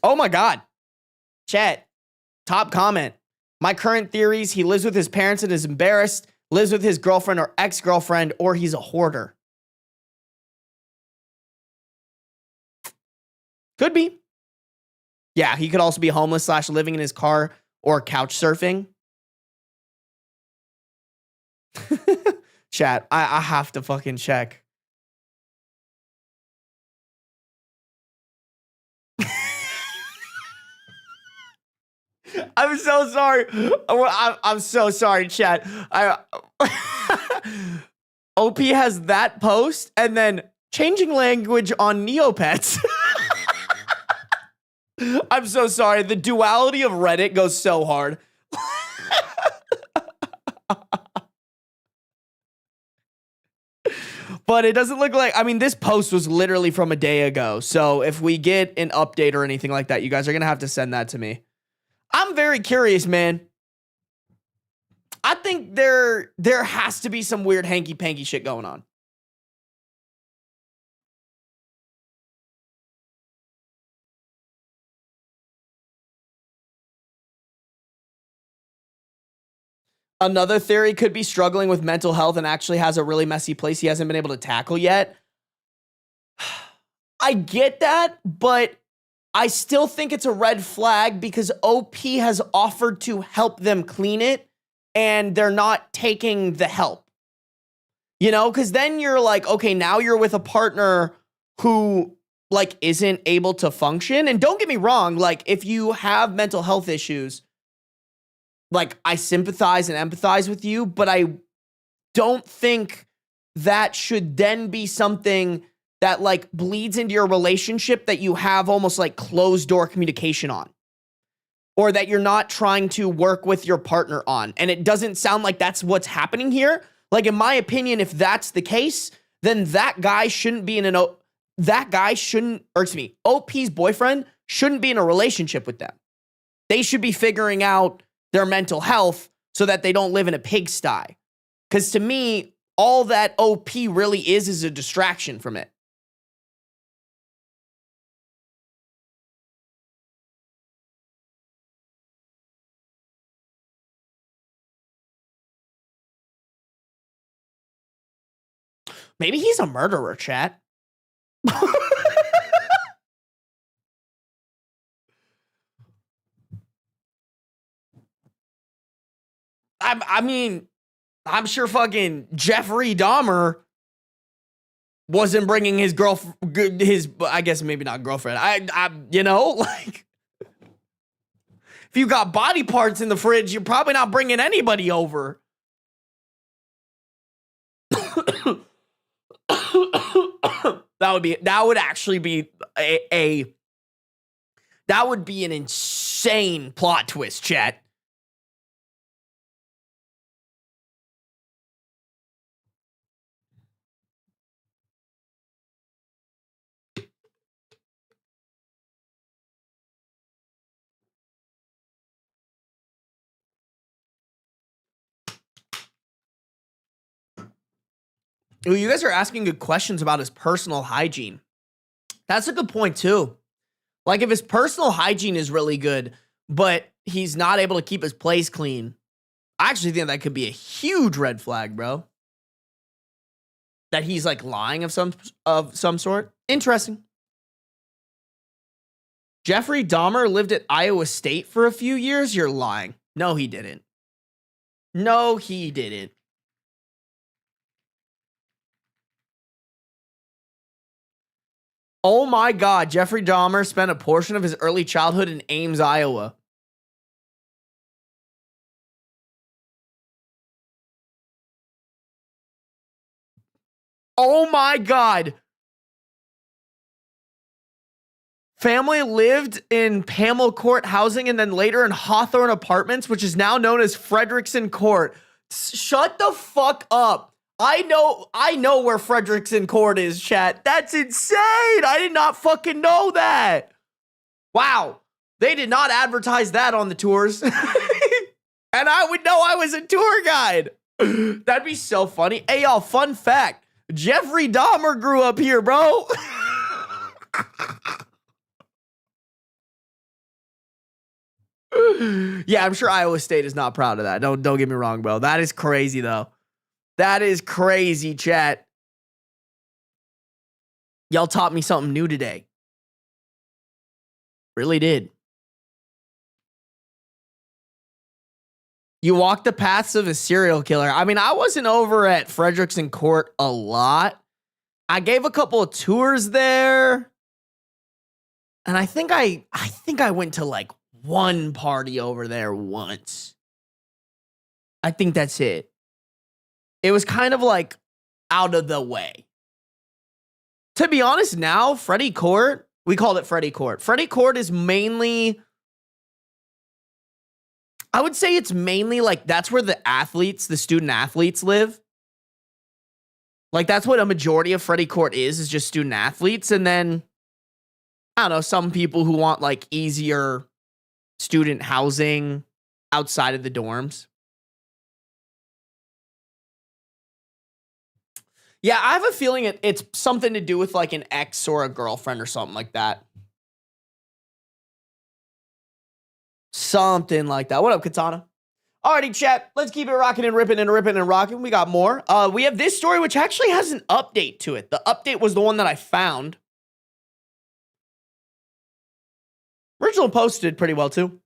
Oh my God. Chat. Top comment. My current theories, he lives with his parents and is embarrassed, lives with his girlfriend or ex-girlfriend, or he's a hoarder. Could be. Yeah, he could also be homeless / living in his car or couch surfing. Chat, I have to fucking check. I'm so sorry. I'm so sorry, chat. OP has that post and then changing language on Neopets. I'm so sorry. The duality of Reddit goes so hard. But it doesn't look like, I mean, this post was literally from a day ago. So if we get an update or anything like that, you guys are going to have to send that to me. I'm very curious, man. I think there has to be some weird hanky-panky shit going on. Another theory could be struggling with mental health and actually has a really messy place he hasn't been able to tackle yet. I get that, but I still think it's a red flag because OP has offered to help them clean it and they're not taking the help. You know, because then you're like, okay, now you're with a partner who like isn't able to function. And don't get me wrong, like if you have mental health issues, like I sympathize and empathize with you, but I don't think that should then be something that like bleeds into your relationship that you have almost like closed door communication on, or that you're not trying to work with your partner on. And it doesn't sound like that's what's happening here. Like, in my opinion, if that's the case, then that guy shouldn't be in OP's boyfriend shouldn't be in a relationship with them. They should be figuring out their mental health so that they don't live in a pigsty. Because to me, all that OP really is a distraction from it. Maybe he's a murderer, chat. I mean, I'm sure fucking Jeffrey Dahmer wasn't bringing his girlfriend, I guess maybe not girlfriend. You know, like, if you got body parts in the fridge, you're probably not bringing anybody over. That would actually be that would be an insane plot twist, chat. Ooh, you guys are asking good questions about his personal hygiene. That's a good point too. Like if his personal hygiene is really good, but he's not able to keep his place clean, I actually think that could be a huge red flag, bro. That he's like lying of some sort. Interesting. Jeffrey Dahmer lived at Iowa State for a few years? You're lying. No, he didn't. No, he didn't. Oh my God, Jeffrey Dahmer spent a portion of his early childhood in Ames, Iowa. Oh my God. Family lived in Pamela Court housing and then later in Hawthorne Apartments, which is now known as Frederickson Court. Shut the fuck up. I know where Frederickson Court is, chat. That's insane. I did not fucking know that. Wow. They did not advertise that on the tours. And I would know I was a tour guide. That'd be so funny. Hey, y'all, fun fact. Jeffrey Dahmer grew up here, bro. Yeah, I'm sure Iowa State is not proud of that. Don't get me wrong, bro. That is crazy, though. That is crazy, chat. Y'all taught me something new today. Really did. You walked the paths of a serial killer. I mean, I wasn't over at Frederickson Court a lot. I gave a couple of tours there. And I think I went to like one party over there once. I think that's it. It was kind of like out of the way. To be honest, now, Freddy Court, we called it Freddy Court. Freddy Court is mainly, I would say it's mainly like that's where the student athletes live. Like that's what a majority of Freddy Court is just student athletes. And then, I don't know, some people who want like easier student housing outside of the dorms. Yeah, I have a feeling it's something to do with like an ex or a girlfriend or something like that. Something like that. What up, Katana? Alrighty, chat. Let's keep it rocking and ripping and ripping and rocking. We got more. We have this story, which actually has an update to it. The update was the one that I found. original post did pretty well too.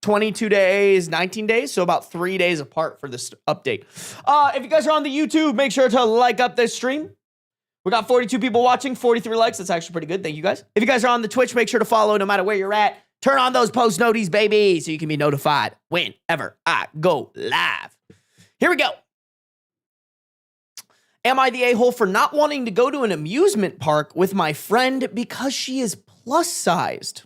22 days, 19 days, so about 3 days apart for this update. If you guys are on the YouTube, make sure to like up this stream. We got 42 people watching, 43 likes. That's actually pretty good. Thank you guys. If you guys are on the Twitch, make sure to follow no matter where you're at. Turn on those post noties, baby, so you can be notified whenever I go live. Here we go. Am I the a-hole for not wanting to go to an amusement park with my friend because she is plus-sized?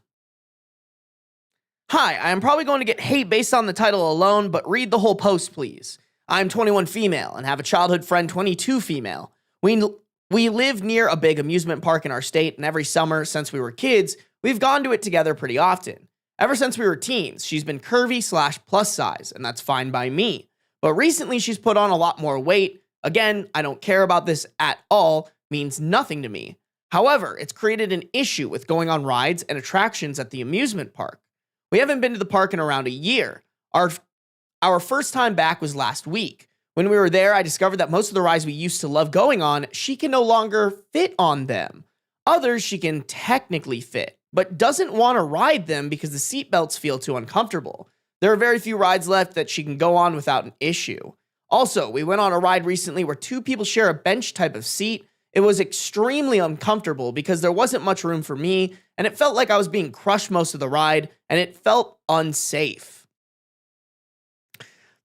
Hi, I am probably going to get hate based on the title alone, but read the whole post, please. I'm 21 female and have a childhood friend 22 female. We live near a big amusement park in our state, and every summer since we were kids, we've gone to it together pretty often. Ever since we were teens, she's been curvy/plus size, and that's fine by me. But recently, she's put on a lot more weight. Again, I don't care about this at all, means nothing to me. However, it's created an issue with going on rides and attractions at the amusement park. We haven't been to the park in around a year. Our first time back was last week. When we were there, I discovered that most of the rides we used to love going on, she can no longer fit on them. Others she can technically fit, but doesn't want to ride them because the seatbelts feel too uncomfortable. There are very few rides left that she can go on without an issue. Also, we went on a ride recently where two people share a bench type of seat. It was extremely uncomfortable because there wasn't much room for me, and it felt like I was being crushed most of the ride, and it felt unsafe.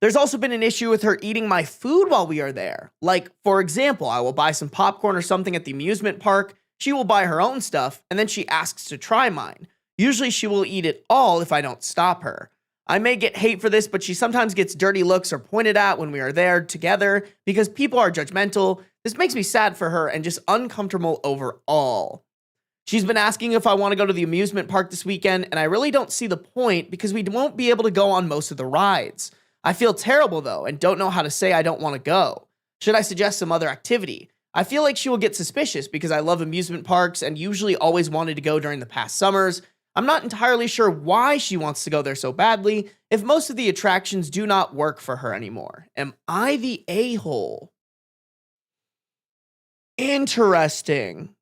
There's also been an issue with her eating my food while we are there. Like, for example, I will buy some popcorn or something at the amusement park. She will buy her own stuff, and then she asks to try mine. Usually she will eat it all if I don't stop her. I may get hate for this, but she sometimes gets dirty looks or pointed at when we are there together because people are judgmental. This makes me sad for her and just uncomfortable overall. She's been asking if I want to go to the amusement park this weekend, and I really don't see the point because we won't be able to go on most of the rides. I feel terrible, though, and don't know how to say I don't want to go. Should I suggest some other activity? I feel like she will get suspicious because I love amusement parks and usually always wanted to go during the past summers. I'm not entirely sure why she wants to go there so badly if most of the attractions do not work for her anymore. Am I the a-hole? Interesting.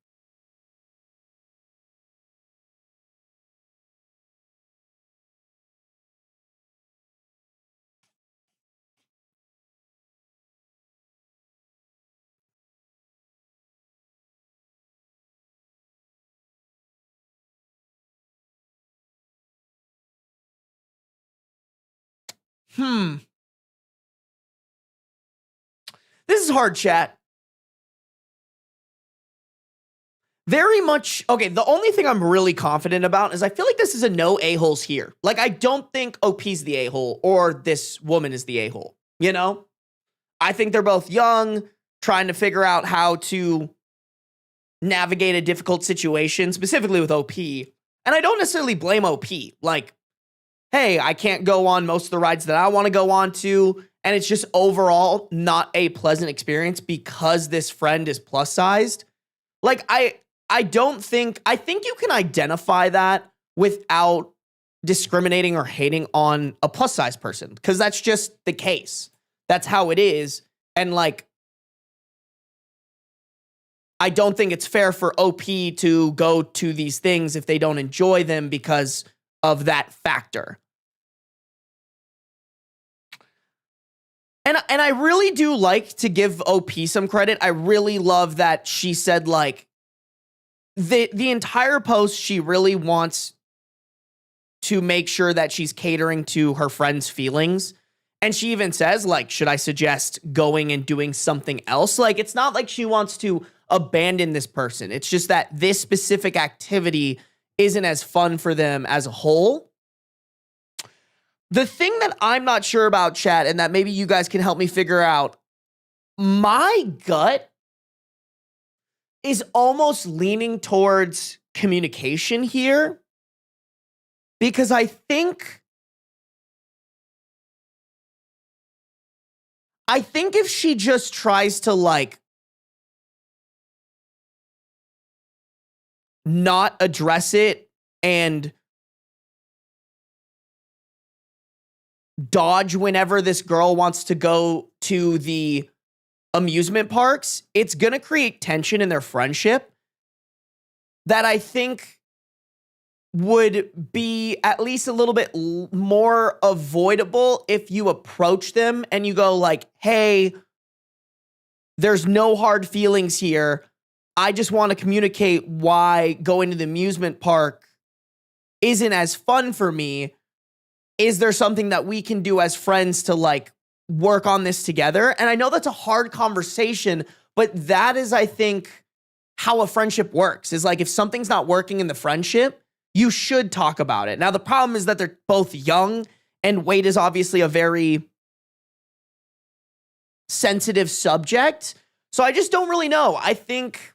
This is hard, chat. Very much, okay, the only thing I'm really confident about is I feel like this is a no a-holes here. Like, I don't think OP's the a-hole or this woman is the a-hole, you know? I think they're both young, trying to figure out how to navigate a difficult situation, specifically with OP. And I don't necessarily blame OP. Like, hey, I can't go on most of the rides that I want to go on to, and it's just overall not a pleasant experience because this friend is plus sized. Like, I think you can identify that without discriminating or hating on a plus size person, because that's just the case. That's how it is. And like, I don't think it's fair for OP to go to these things if they don't enjoy them because of that factor. And I really do like to give OP some credit. I really love that she said, like, the entire post, she really wants to make sure that she's catering to her friend's feelings. And she even says, like, should I suggest going and doing something else? Like, it's not like she wants to abandon this person. It's just that this specific activity isn't as fun for them as a whole. The thing that I'm not sure about, chat, and that maybe you guys can help me figure out, my gut is almost leaning towards communication here, because I think if she just tries to, like, not address it and dodge whenever this girl wants to go to the amusement parks, it's going to create tension in their friendship that I think would be at least a little bit more avoidable if you approach them and you go like, hey, there's no hard feelings here. I just want to communicate why going to the amusement park isn't as fun for me. Is there something that we can do as friends to like work on this together? And I know that's a hard conversation, but that is, I think, how a friendship works. Is like if something's not working in the friendship, you should talk about it. Now, the problem is that they're both young and weight is obviously a very sensitive subject. So I just don't really know. I think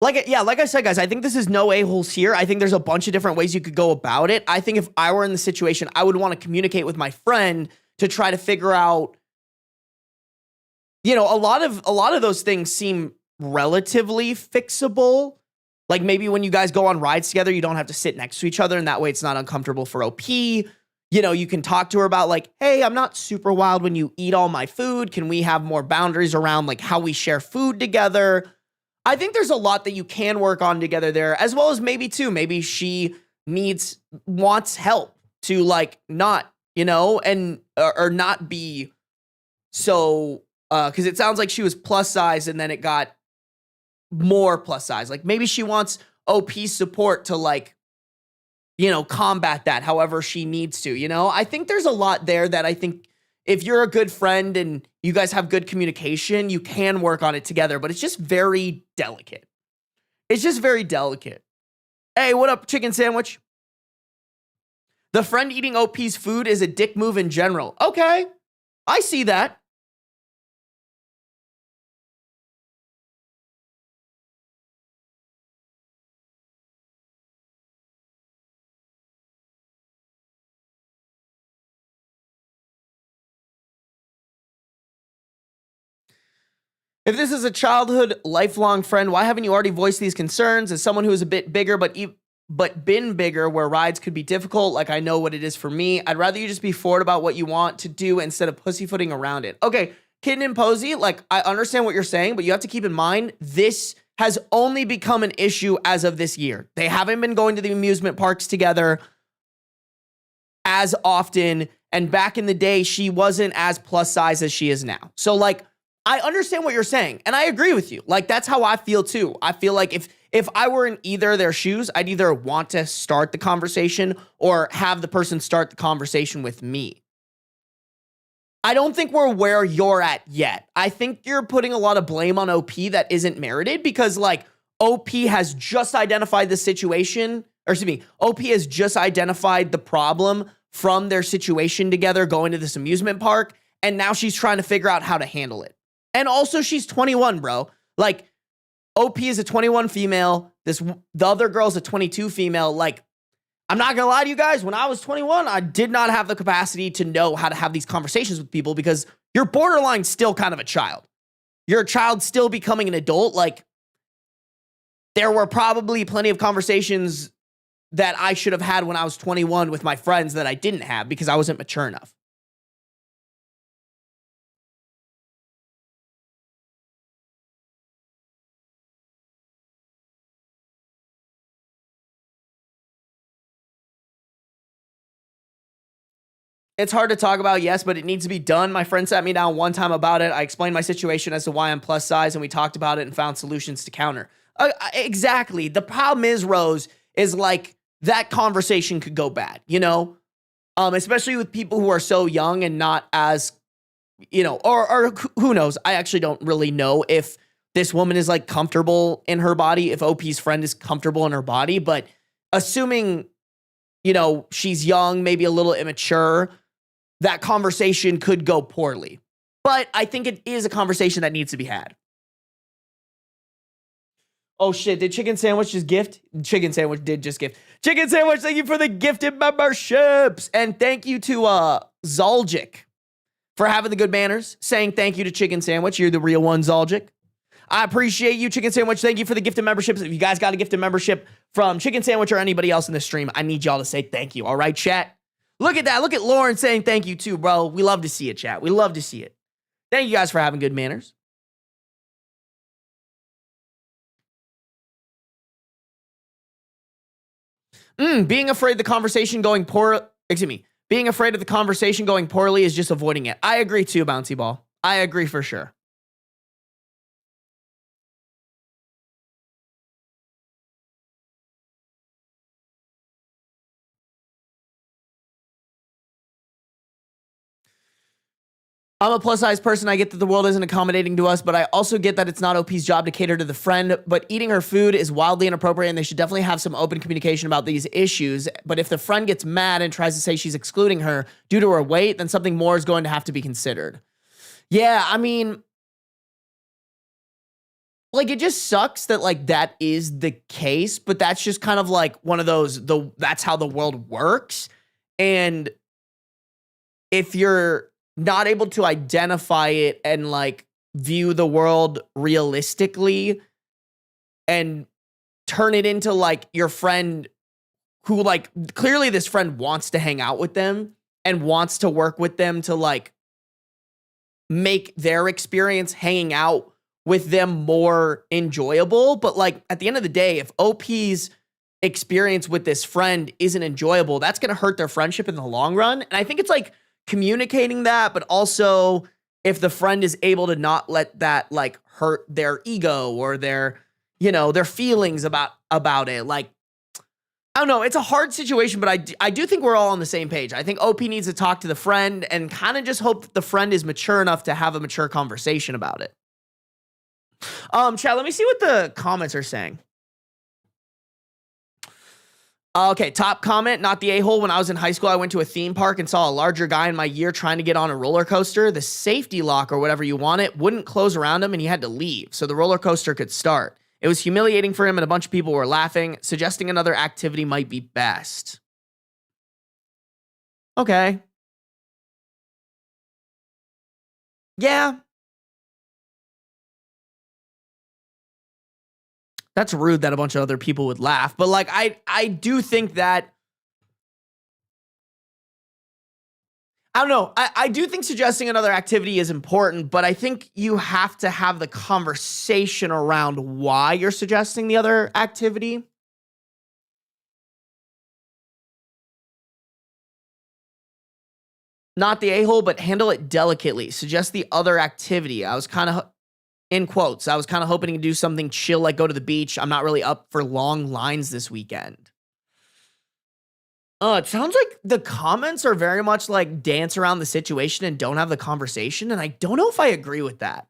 like I said, guys, I think this is no a-holes here. I think there's a bunch of different ways you could go about it. I think if I were in the situation, I would want to communicate with my friend to try to figure out, you know, a lot of those things seem relatively fixable. Like maybe when you guys go on rides together, you don't have to sit next to each other, and that way it's not uncomfortable for OP. You know, you can talk to her about like, hey, I'm not super wild when you eat all my food. Can we have more boundaries around like how we share food together? I think there's a lot that you can work on together there, as well as maybe she wants help to like not, you know, and or not be so, because it sounds like she was plus size and then it got more plus size. Like maybe she wants OP's support to like, you know, combat that however she needs to, you know? I think there's a lot there that I think if you're a good friend and you guys have good communication, you can work on it together, but it's just very delicate. It's just very delicate. Hey, what up, chicken sandwich? The friend eating OP's food is a dick move in general. Okay, I see that. If this is a childhood, lifelong friend, why haven't you already voiced these concerns? As someone who is a bit bigger, but been bigger, where rides could be difficult, like I know what it is for me, I'd rather you just be forward about what you want to do instead of pussyfooting around it. Okay, Kitten and Posey, like I understand what you're saying, but you have to keep in mind, this has only become an issue as of this year. They haven't been going to the amusement parks together as often, and back in the day, she wasn't as plus size as she is now. So like, I understand what you're saying, and I agree with you. Like, that's how I feel too. I feel like if I were in either of their shoes, I'd either want to start the conversation or have the person start the conversation with me. I don't think we're where you're at yet. I think you're putting a lot of blame on OP that isn't merited because, like, OP has just identified the situation, or excuse me, OP has just identified the problem from their situation together going to this amusement park, and now she's trying to figure out how to handle it. And also, she's 21, bro. Like, OP is a 21 female. The other girl's a 22 female. Like, I'm not gonna lie to you guys. When I was 21, I did not have the capacity to know how to have these conversations with people because you're borderline still kind of a child. You're a child still becoming an adult. Like, there were probably plenty of conversations that I should have had when I was 21 with my friends that I didn't have because I wasn't mature enough. It's hard to talk about, yes, but it needs to be done. My friend sat me down one time about it. I explained my situation as to why I'm plus size, and we talked about it and found solutions to counter. Exactly. The problem is, Rose, is like that conversation could go bad, you know? Especially with people who are so young and not as, you know, or who knows? I actually don't really know if this woman is like comfortable in her body, if OP's friend is comfortable in her body, but assuming, you know, she's young, maybe a little immature, that conversation could go poorly. But I think it is a conversation that needs to be had. Oh shit, did Chicken Sandwich just gift? Chicken Sandwich did just gift. Chicken Sandwich, thank you for the gifted memberships. And thank you to Zaljic for having the good manners, saying thank you to Chicken Sandwich. You're the real one, Zaljic. I appreciate you, Chicken Sandwich. Thank you for the gifted memberships. If you guys got a gifted membership from Chicken Sandwich or anybody else in the stream, I need y'all to say thank you. All right, chat? Look at that. Look at Lauren saying thank you too, bro. We love to see it, chat. We love to see it. Thank you guys for having good manners. Being afraid the conversation going poor, excuse me, being afraid of the conversation going poorly is just avoiding it. I agree too, Bouncy Ball. I agree for sure. I'm a plus size person. I get that the world isn't accommodating to us, but I also get that it's not OP's job to cater to the friend. But eating her food is wildly inappropriate, and they should definitely have some open communication about these issues. But if the friend gets mad and tries to say she's excluding her due to her weight, then something more is going to have to be considered. Yeah, I mean, like, it just sucks that, like, that is the case, but that's just kind of like one of those, that's how the world works. And if you're not able to identify it and like view the world realistically and turn it into like your friend who, like, clearly this friend wants to hang out with them and wants to work with them to like make their experience hanging out with them more enjoyable. But like at the end of the day, if OP's experience with this friend isn't enjoyable, that's going to hurt their friendship in the long run. And I think it's like communicating that, but also if the friend is able to not let that like hurt their ego or their, you know, their feelings about it. Like, I don't know. It's a hard situation, but I do think we're all on the same page. I think OP needs to talk to the friend and kind of just hope that the friend is mature enough to have a mature conversation about it. Chat, let me see what the comments are saying. Okay, top comment, not the a-hole. When I was in high school, I went to a theme park and saw a larger guy in my year trying to get on a roller coaster. The safety lock or whatever you want it wouldn't close around him and he had to leave so the roller coaster could start. It was humiliating for him and a bunch of people were laughing. Suggesting another activity might be best. Okay. Yeah. That's rude that a bunch of other people would laugh. But like, I do think that, I don't know. I do think suggesting another activity is important, but I think you have to have the conversation around why you're suggesting the other activity. Not the a-hole, but handle it delicately. Suggest the other activity. I was kind of, in quotes, I was kind of hoping to do something chill, like go to the beach. I'm not really up for long lines this weekend. It sounds like the comments are very much like dance around the situation and don't have the conversation. And I don't know if I agree with that.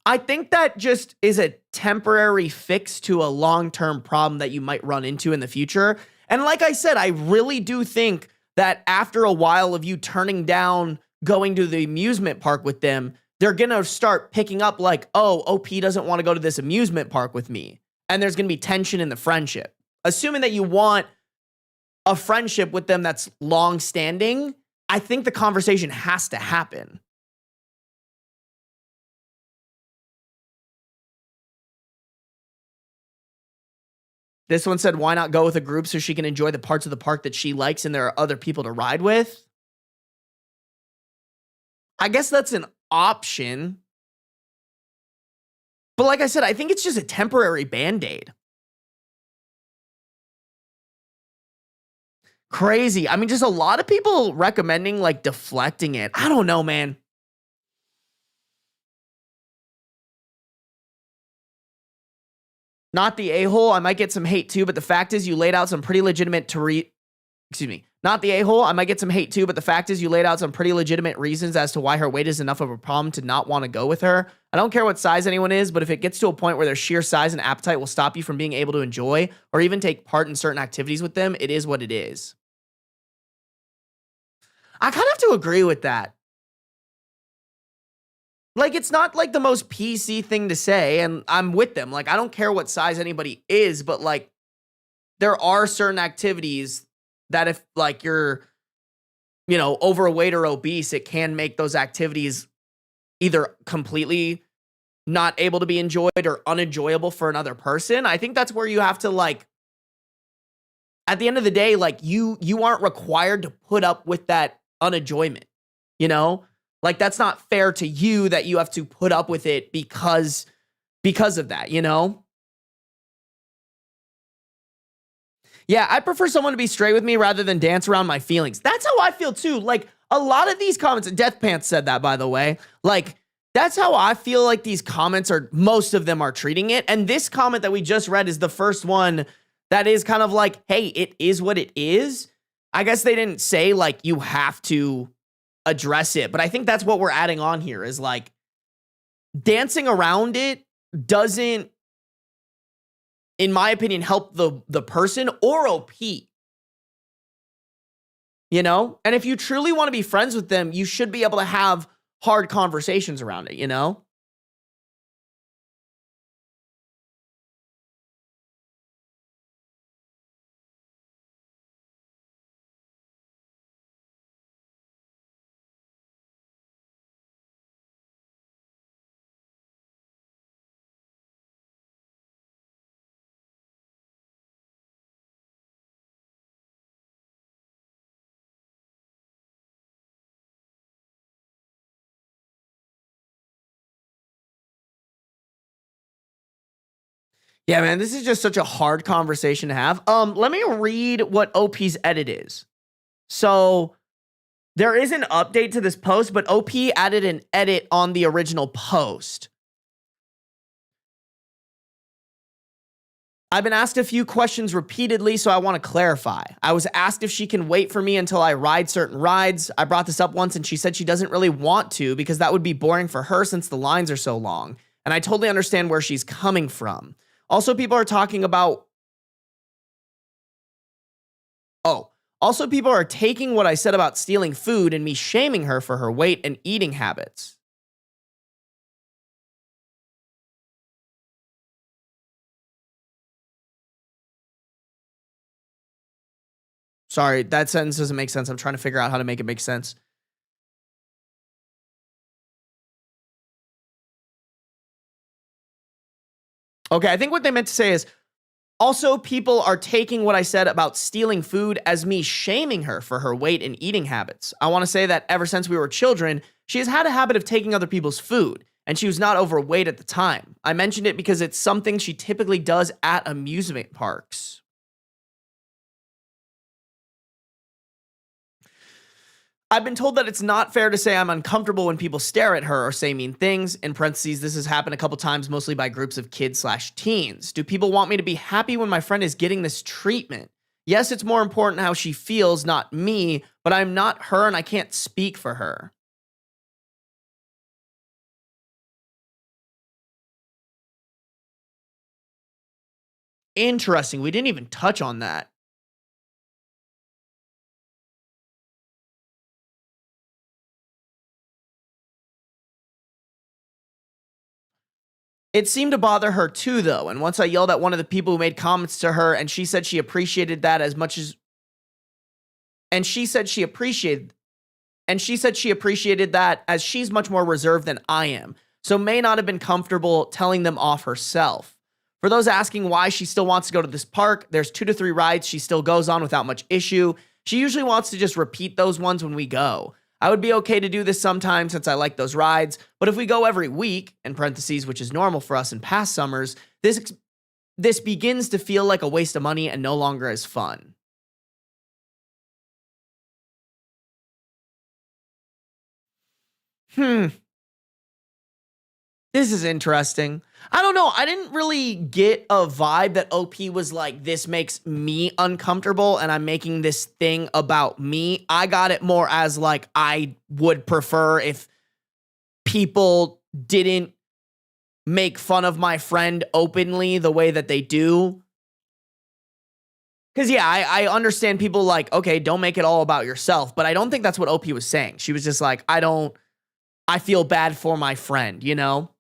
I think that just is a temporary fix to a long-term problem that you might run into in the future. And like I said, I really do think that after a while of you turning down going to the amusement park with them, they're going to start picking up like, oh, OP doesn't want to go to this amusement park with me. And there's going to be tension in the friendship. Assuming that you want a friendship with them that's long-standing, I think the conversation has to happen. This one said, why not go with a group so she can enjoy the parts of the park that she likes and there are other people to ride with? I guess that's an option. But like I said, I think it's just a temporary Band-Aid. Crazy. I mean, just a lot of people recommending like deflecting it. I don't know, man. Not the a-hole. I might get some hate too, but the fact is you laid out some pretty legitimate Not the a-hole. I might get some hate too, but the fact is you laid out some pretty legitimate reasons as to why her weight is enough of a problem to not want to go with her. I don't care what size anyone is, but if it gets to a point where their sheer size and appetite will stop you from being able to enjoy or even take part in certain activities with them, it is what it is. I kind of have to agree with that. Like, it's not like the most PC thing to say, and I'm with them. Like, I don't care what size anybody is, but like, there are certain activities that if like you're, you know, overweight or obese, it can make those activities either completely not able to be enjoyed or unenjoyable for another person. I think that's where you have to like, at the end of the day, like you aren't required to put up with that unenjoyment, you know? Like, that's not fair to you that you have to put up with it because of that, you know? Yeah, I prefer someone to be straight with me rather than dance around my feelings. That's how I feel too. Like a lot of these comments, Death Pants said that, by the way. Like that's how I feel like these comments are, most of them are treating it. And this comment that we just read is the first one that is kind of like, hey, it is what it is. I guess they didn't say like you have to address it, but I think that's what we're adding on here is like dancing around it doesn't, in my opinion, help the person or OP. You know? And if you truly want to be friends with them, you should be able to have hard conversations around it, you know? Yeah, man, this is just such a hard conversation to have. Let me read what OP's edit is. So there is an update to this post, but OP added an edit on the original post. I've been asked a few questions repeatedly, so I want to clarify. I was asked if she can wait for me until I ride certain rides. I brought this up once and she said she doesn't really want to because that would be boring for her since the lines are so long. And I totally understand where she's coming from. Also, people are talking about... Also, people are taking what I said about stealing food and me shaming her for her weight and eating habits. Sorry, that sentence doesn't make sense. I'm trying to figure out how to make it make sense. Okay, I think what they meant to say is, also, people are taking what I said about stealing food as me shaming her for her weight and eating habits. I want to say that ever since we were children, she has had a habit of taking other people's food, and she was not overweight at the time. I mentioned it because it's something she typically does at amusement parks. I've been told that it's not fair to say I'm uncomfortable when people stare at her or say mean things. In parentheses, this has happened a couple times, mostly by groups of kids/teens. Do people want me to be happy when my friend is getting this treatment? Yes, it's more important how she feels, not me, but I'm not her and I can't speak for her. Interesting. We didn't even touch on that. It seemed to bother her too, though, and once I yelled at one of the people who made comments to her, and she said she appreciated that as much as... And she said she appreciated... And she said she appreciated that as she's much more reserved than I am, so may not have been comfortable telling them off herself. For those asking why she still wants to go to this park, there's 2 to 3 rides she still goes on without much issue. She usually wants to just repeat those ones when we go. I would be okay to do this sometime since I like those rides, but if we go every week, in parentheses, which is normal for us in past summers, this begins to feel like a waste of money and no longer as fun. This is interesting. I don't know. I didn't really get a vibe that OP was like, this makes me uncomfortable and I'm making this thing about me. I got it more as like, I would prefer if people didn't make fun of my friend openly the way that they do. Because, yeah, I understand people like, okay, don't make it all about yourself. But I don't think that's what OP was saying. She was just like, I feel bad for my friend, you know?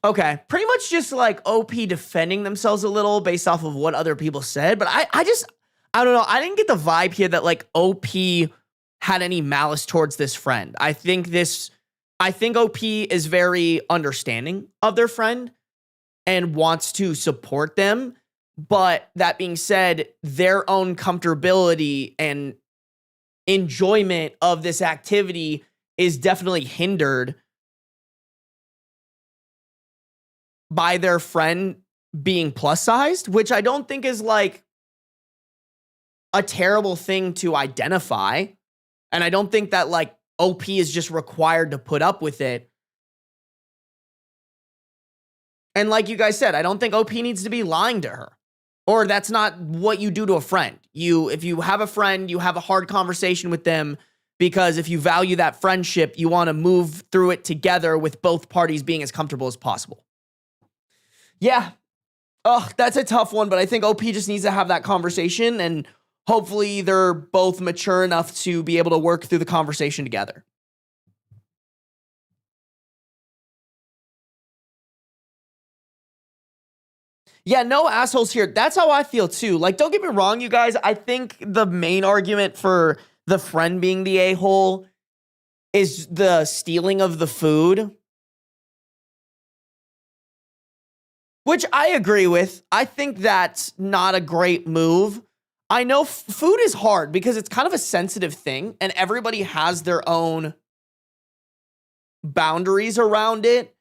Okay. Pretty much just like OP defending themselves a little based off of what other people said. But I don't know. I didn't get the vibe here that like OP had any malice towards this friend. I think OP is very understanding of their friend and wants to support them. But that being said, their own comfortability and enjoyment of this activity is definitely hindered by their friend being plus sized, which I don't think is like a terrible thing to identify. And I don't think that like OP is just required to put up with it. And like you guys said, I don't think OP needs to be lying to her. Or that's not what you do to a friend. If you have a friend, you have a hard conversation with them, because if you value that friendship, you want to move through it together with both parties being as comfortable as possible. Yeah. Oh, that's a tough one, but I think OP just needs to have that conversation, and hopefully they're both mature enough to be able to work through the conversation together. Yeah, no assholes here. That's how I feel too. Like, don't get me wrong, you guys. I think the main argument for the friend being the a-hole is the stealing of the food, which I agree with. I think that's not a great move. I know food is hard because it's kind of a sensitive thing, and everybody has their own boundaries around it.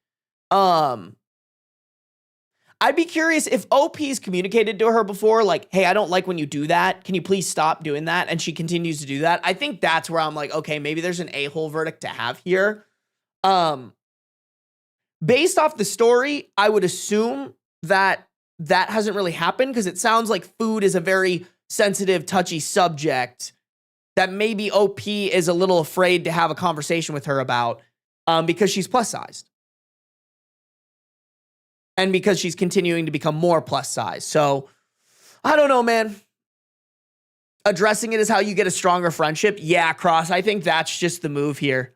I'd be curious if OP's communicated to her before, like, hey, I don't like when you do that. Can you please stop doing that? And she continues to do that. I think that's where I'm like, okay, maybe there's an a-hole verdict to have here. Based off the story, I would assume that that hasn't really happened, because it sounds like food is a very sensitive, touchy subject that maybe OP is a little afraid to have a conversation with her about, because she's plus sized. And because she's continuing to become more plus size. So, I don't know, man. Addressing it is how you get a stronger friendship. Yeah, Cross, I think that's just the move here.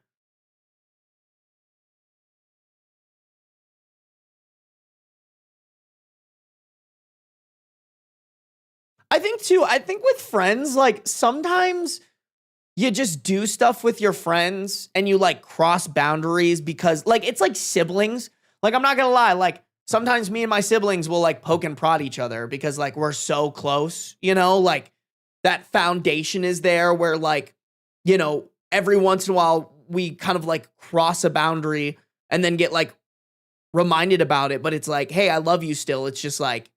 I think with friends, like, sometimes you just do stuff with your friends and you, like, cross boundaries because, like, it's like siblings. Like, I'm not gonna lie, like, sometimes me and my siblings will like poke and prod each other because like we're so close, you know, like that foundation is there where like, you know, every once in a while we kind of like cross a boundary and then get like reminded about it. But it's like, hey, I love you still. It's just like,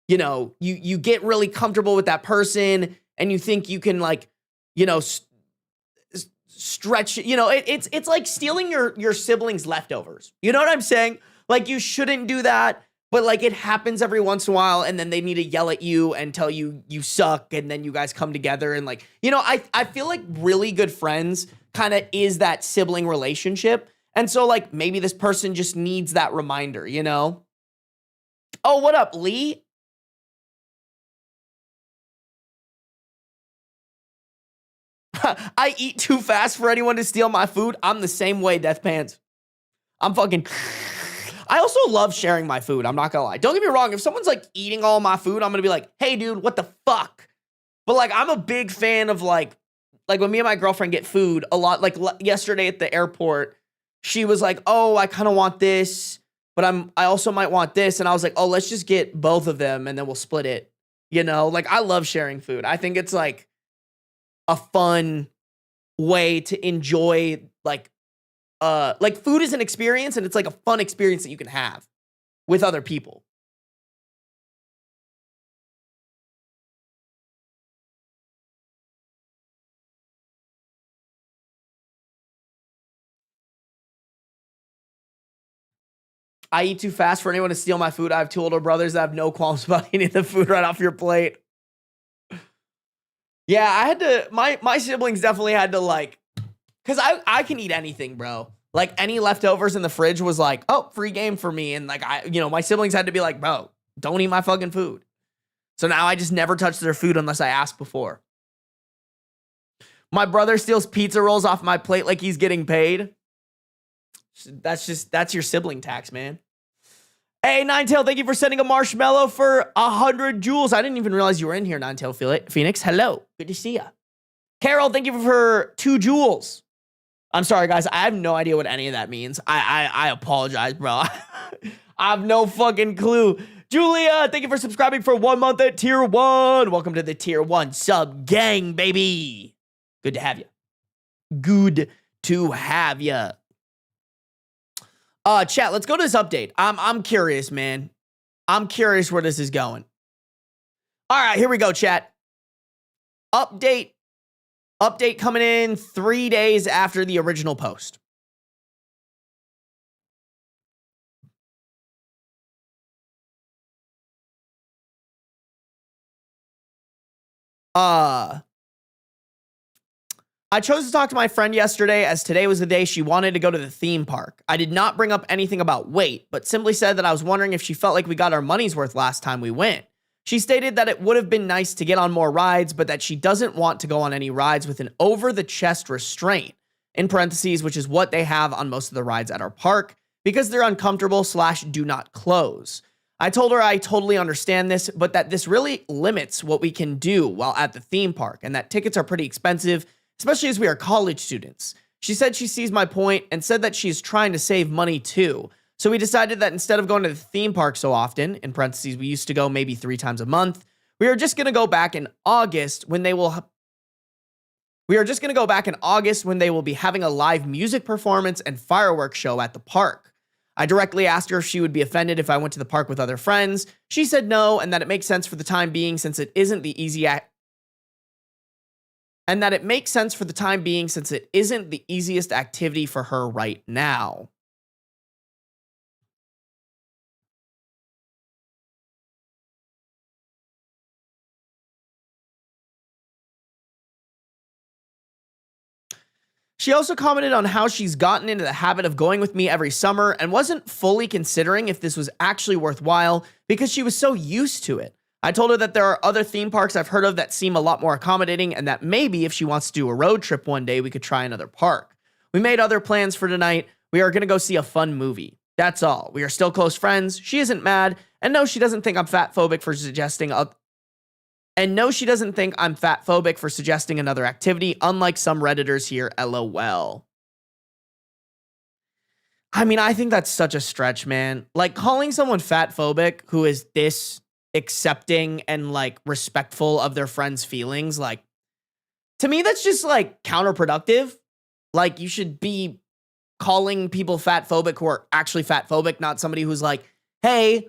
you know, you get really comfortable with that person and you think you can like, you know, stretch, you know, it's like stealing your siblings' leftovers. You know what I'm saying? Like, you shouldn't do that, but like it happens every once in a while, and then they need to yell at you and tell you you suck, and then you guys come together and like, you know, I feel like really good friends kind of is that sibling relationship. And so like maybe this person just needs that reminder, you know? Oh, what up, Lee? I eat too fast for anyone to steal my food. I'm the same way, Death Pants. I'm fucking... I also love sharing my food. I'm not gonna lie. Don't get me wrong. If someone's like eating all my food, I'm gonna be like, hey, dude, what the fuck? But like, I'm a big fan of like when me and my girlfriend get food a lot, like yesterday at the airport, she was like, oh, I kind of want this, but I also might want this. And I was like, oh, let's just get both of them and then we'll split it. You know, like I love sharing food. I think it's like a fun way to enjoy like food is an experience, and it's like a fun experience that you can have with other people. I eat too fast for anyone to steal my food. I have two older brothers that have no qualms about eating the food right off your plate. Yeah, I had to, my siblings definitely had to like, because I can eat anything, bro. Like any leftovers in the fridge was like, oh, free game for me. And like, my siblings had to be like, bro, don't eat my fucking food. So now I just never touch their food unless I ask before. My brother steals pizza rolls off my plate like he's getting paid. That's your sibling tax, man. Hey, Ninetail, thank you for sending a marshmallow for 100 jewels. I didn't even realize you were in here, Ninetail Phoenix. Hello. Good to see ya. Carol, thank you for 2 jewels. I'm sorry, guys. I have no idea what any of that means. I apologize, bro. I have no fucking clue. Julia, thank you for subscribing for 1 month at Tier 1. Welcome to the Tier 1 sub gang, baby. Good to have you. Good to have ya. Chat, let's go to this update. I'm curious, man. I'm curious where this is going. All right, here we go, chat. Update coming in 3 days after the original post. I chose to talk to my friend yesterday as today was the day she wanted to go to the theme park. I did not bring up anything about weight, but simply said that I was wondering if she felt like we got our money's worth last time we went. She stated that it would have been nice to get on more rides, but that she doesn't want to go on any rides with an over-the-chest restraint, in parentheses, which is what they have on most of the rides at our park, because they're uncomfortable / do not close. I told her I totally understand this, but that this really limits what we can do while at the theme park, and that tickets are pretty expensive, especially as we are college students. She said she sees my point and said that she's trying to save money too. So we decided that instead of going to the theme park so often, in parentheses, we used to go maybe 3 times a month, we are just going to go back in August when they will be having a live music performance and fireworks show at the park. I directly asked her if she would be offended if I went to the park with other friends. She said no, and that it makes sense for the time being since it isn't the easiest activity for her right now. She also commented on how she's gotten into the habit of going with me every summer and wasn't fully considering if this was actually worthwhile because she was so used to it. I told her that there are other theme parks I've heard of that seem a lot more accommodating and that maybe if she wants to do a road trip one day, we could try another park. We made other plans for tonight. We are going to go see a fun movie. That's all. We are still close friends. She isn't mad. And no, she doesn't think I'm fatphobic for suggesting another activity, unlike some Redditors here, LOL. I mean, I think that's such a stretch, man. Like, calling someone fatphobic who is this accepting and, like, respectful of their friends' feelings, like, to me, that's just, like, counterproductive. Like, you should be calling people fatphobic who are actually fatphobic, not somebody who's like, hey,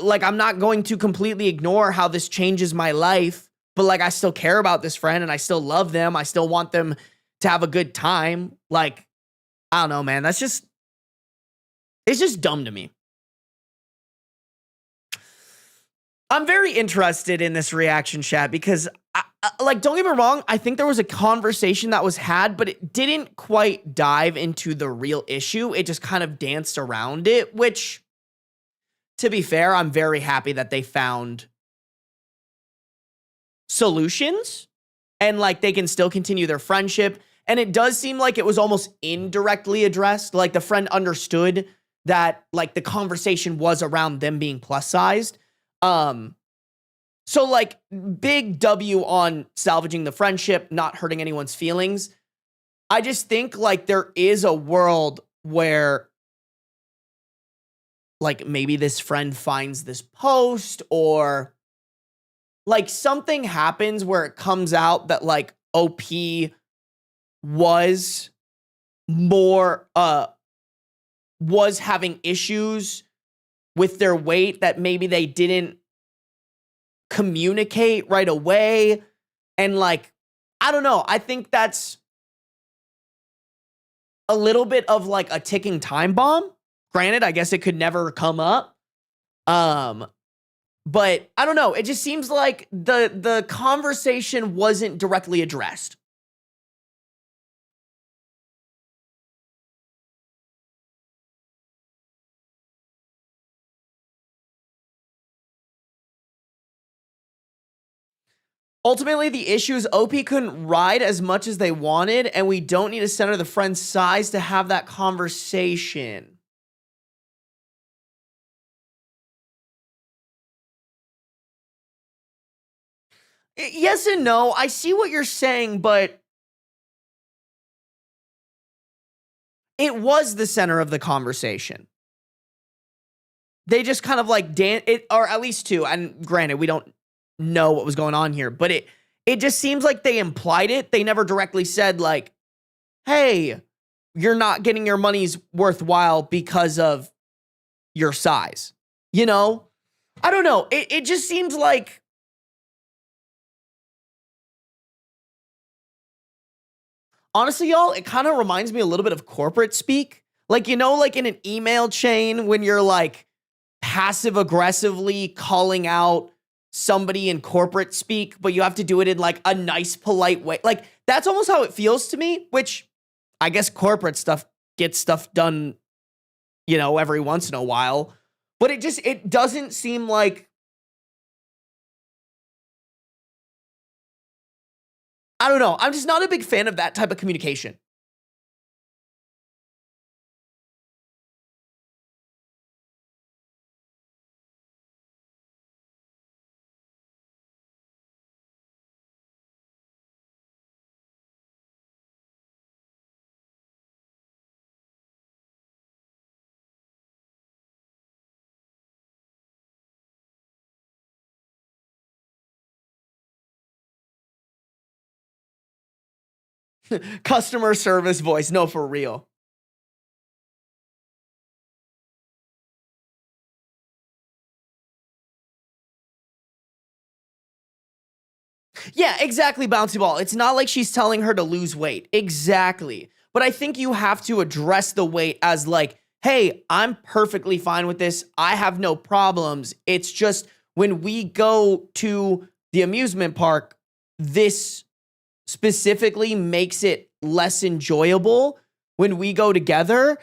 like, I'm not going to completely ignore how this changes my life, but, like, I still care about this friend and I still love them. I still want them to have a good time. Like, I don't know, man. It's just dumb to me. I'm very interested in this reaction chat because, like, don't get me wrong, I think there was a conversation that was had, but it didn't quite dive into the real issue. It just kind of danced around it, which, to be fair, I'm very happy that they found solutions and, like, they can still continue their friendship. And it does seem like it was almost indirectly addressed. Like, the friend understood that, like, the conversation was around them being plus sized. So, like, big W on salvaging the friendship, not hurting anyone's feelings. I just think, like, there is a world where, like, maybe this friend finds this post or, like, something happens where it comes out that, like, OP was having issues with their weight that maybe they didn't communicate right away. And, like, I don't know. I think that's a little bit of, like, a ticking time bomb. Granted, I guess it could never come up. But I don't know. It just seems like the conversation wasn't directly addressed. Ultimately, the issue is OP couldn't ride as much as they wanted, and we don't need to center the friend's size to have that conversation. Yes and no. I see what you're saying, but it was the center of the conversation. They just kind of, like, or at least two, and granted, we don't know what was going on here, but it just seems like they implied it. They never directly said, like, hey, you're not getting your money's worthwhile because of your size. You know? I don't know. It just seems like honestly, y'all, it kind of reminds me a little bit of corporate speak. Like, you know, like in an email chain when you're like passive aggressively calling out somebody in corporate speak, but you have to do it in like a nice, polite way. Like, that's almost how it feels to me, which I guess corporate stuff gets stuff done, you know, every once in a while. But it doesn't seem like, I don't know. I'm just not a big fan of that type of communication. Customer service voice. No, for real. Yeah, exactly, bouncy ball. It's not like she's telling her to lose weight. Exactly. But I think you have to address the weight as like, hey, I'm perfectly fine with this. I have no problems. It's just when we go to the amusement park, this specifically makes it less enjoyable when we go together.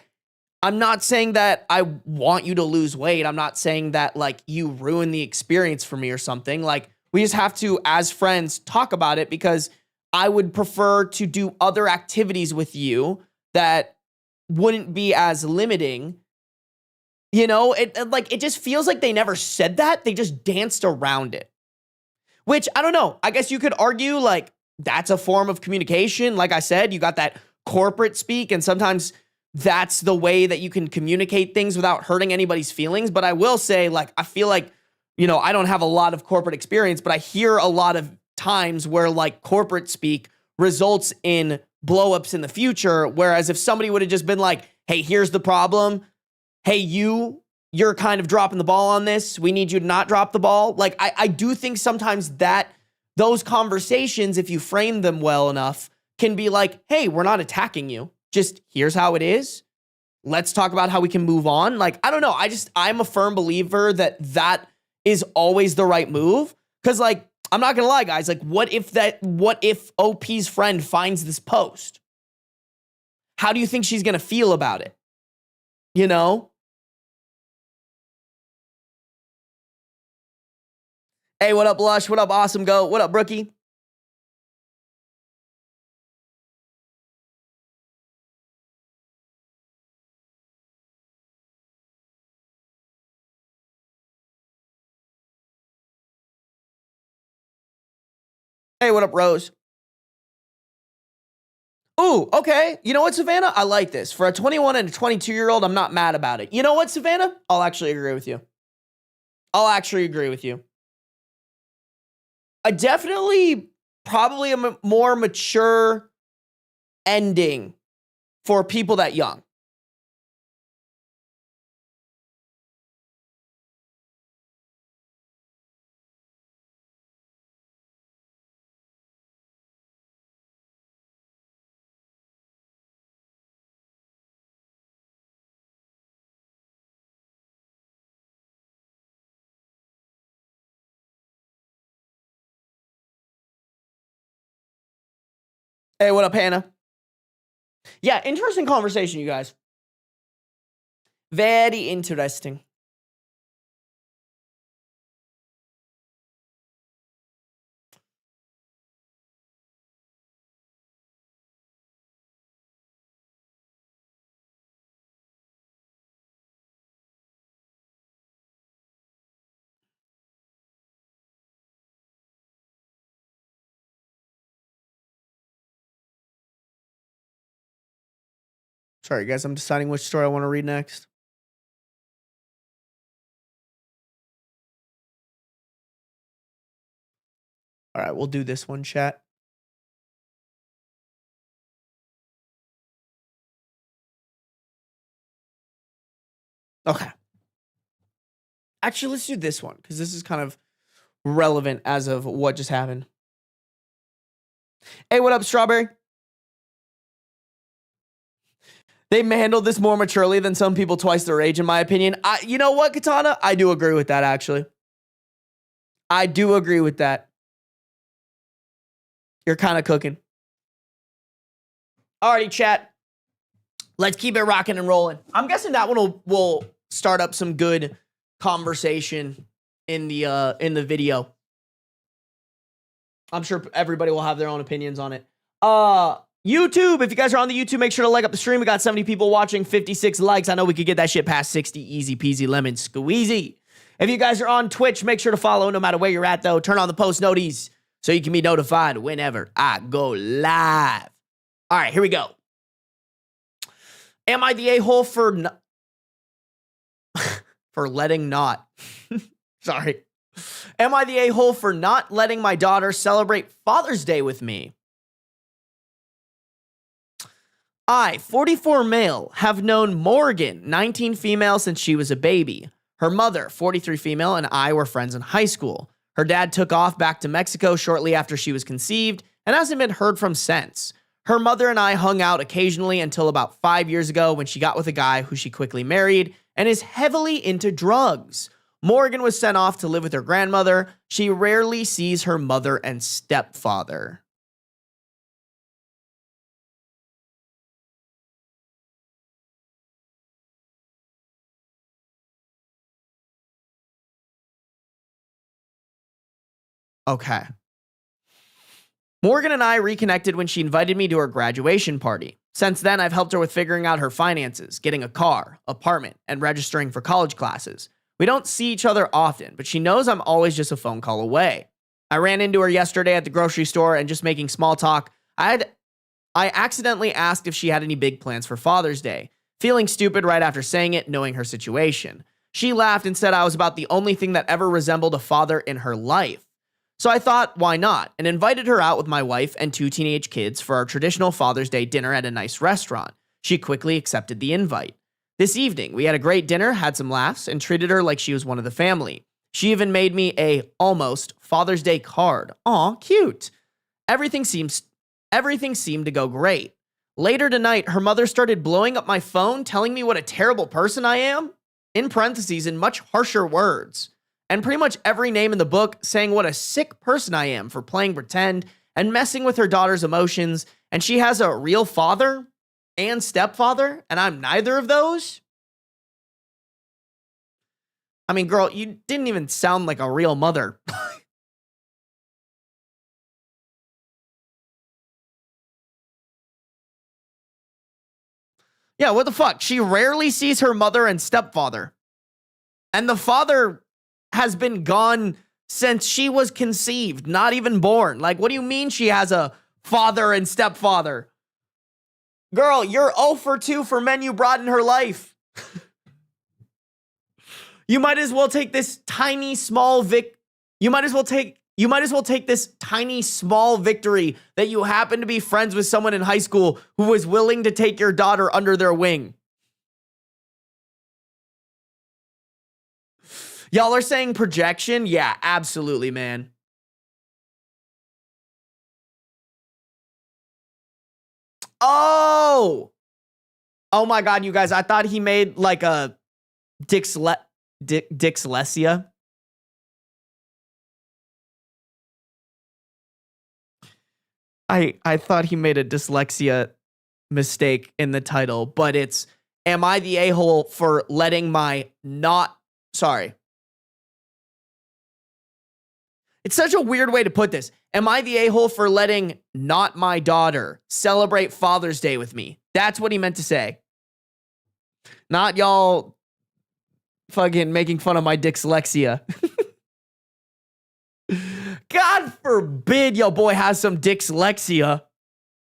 I'm not saying that I want you to lose weight. I'm not saying that like you ruin the experience for me or something. Like we just have to, as friends, talk about it because I would prefer to do other activities with you that wouldn't be as limiting. You know, it just feels like they never said that. They just danced around it. Which I don't know. I guess you could argue like that's a form of communication. Like I said, you got that corporate speak, and sometimes that's the way that you can communicate things without hurting anybody's feelings. But I will say, like, I feel like, you know, I don't have a lot of corporate experience, but I hear a lot of times where like corporate speak results in blowups in the future. Whereas if somebody would have just been like, hey, here's the problem. Hey, you're kind of dropping the ball on this. We need you to not drop the ball. Like, I do think sometimes that those conversations, if you frame them well enough, can be like, hey, we're not attacking you. Just here's how it is. Let's talk about how we can move on. Like, I don't know. I'm a firm believer that that is always the right move. Cause like, I'm not gonna lie, guys. Like, what if OP's friend finds this post? How do you think she's gonna feel about it? You know? Hey, what up, Lush? What up, Awesome Go? What up, Brookie? Hey, what up, Rose? Ooh, okay. You know what, Savannah? I like this. For a 21 and a 22-year-old, I'm not mad about it. You know what, Savannah? I'll actually agree with you. I'll actually agree with you. I definitely probably a more mature ending for people that young. Hey, what up, Hannah? Yeah, interesting conversation, you guys. Very interesting. Sorry, guys. I'm deciding which story I want to read next. All right, we'll do this one, chat. Okay. Actually, let's do this one because this is kind of relevant as of what just happened. Hey, what up, Strawberry? They handled this more maturely than some people twice their age, in my opinion. You know what, Katana? I do agree with that, actually. I do agree with that. You're kind of cooking. Alrighty, chat. Let's keep it rocking and rolling. I'm guessing that one will start up some good conversation in the video. I'm sure everybody will have their own opinions on it. YouTube, if you guys are on the YouTube, make sure to like up the stream. We got 70 people watching, 56 likes. I know we could get that shit past 60. Easy peasy lemon squeezy. If you guys are on Twitch, make sure to follow no matter where you're at, though. Turn on the post noties so you can be notified whenever I go live. All right, here we go. Am I the a-hole for letting not? Sorry. Am I the a-hole for not letting my daughter celebrate Father's Day with me? I, 44 male, have known Morgan, 19 female, since she was a baby. Her mother, 43 female, and I were friends in high school. Her dad took off back to Mexico shortly after she was conceived and hasn't been heard from since. Her mother and I hung out occasionally until about 5 years ago when she got with a guy who she quickly married and is heavily into drugs. Morgan was sent off to live with her grandmother. She rarely sees her mother and stepfather. Okay. Morgan and I reconnected when she invited me to her graduation party. Since then, I've helped her with figuring out her finances, getting a car, apartment, and registering for college classes. We don't see each other often, but she knows I'm always just a phone call away. I ran into her yesterday at the grocery store and just making small talk, I accidentally asked if she had any big plans for Father's Day, feeling stupid right after saying it, knowing her situation. She laughed and said I was about the only thing that ever resembled a father in her life. So I thought, why not? And invited her out with my wife and 2 teenage kids for our traditional Father's Day dinner at a nice restaurant. She quickly accepted the invite. This evening, we had a great dinner, had some laughs, and treated her like she was one of the family. She even made me a almost Father's Day card. Aw, cute. Everything seemed to go great. Later tonight, her mother started blowing up my phone, telling me what a terrible person I am, in parentheses, in much harsher words. And pretty much every name in the book saying what a sick person I am for playing pretend and messing with her daughter's emotions. And she has a real father and stepfather, and I'm neither of those. I mean, girl, you didn't even sound like a real mother. Yeah, what the fuck? She rarely sees her mother and stepfather. And the father has been gone since she was conceived, not even born. Like, what do you mean she has a father and stepfather? Girl, you're 0 for 2 for men you brought in her life. You might as well take this tiny small You might as well take this tiny small victory that you happen to be friends with someone in high school who was willing to take your daughter under their wing. Y'all are saying projection? Yeah, absolutely, man. Oh my God, you guys, I thought he made like a dyslexia. I thought he made a dyslexia mistake in the title, but it's, am I the a-hole for letting my sorry. It's such a weird way to put this. Am I the a-hole for letting not my daughter celebrate Father's Day with me? That's what he meant to say. Not y'all fucking making fun of my dyslexia. God forbid your boy has some dyslexia.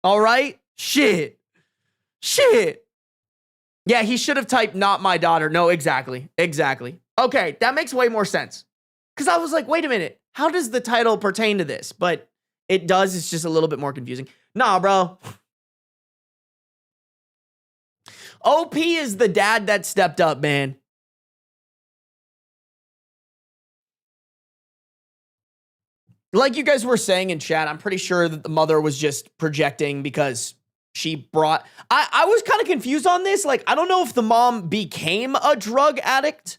All right? Shit. Yeah, he should have typed not my daughter. No, exactly. Okay, that makes way more sense. Because I was like, wait a minute. How does the title pertain to this? But it does. It's just a little bit more confusing. Nah, bro. OP is the dad that stepped up, man. like you guys were saying in chat, I'm pretty sure that the mother was just projecting because she brought. I was kind of confused on this. Like, I don't know if the mom became a drug addict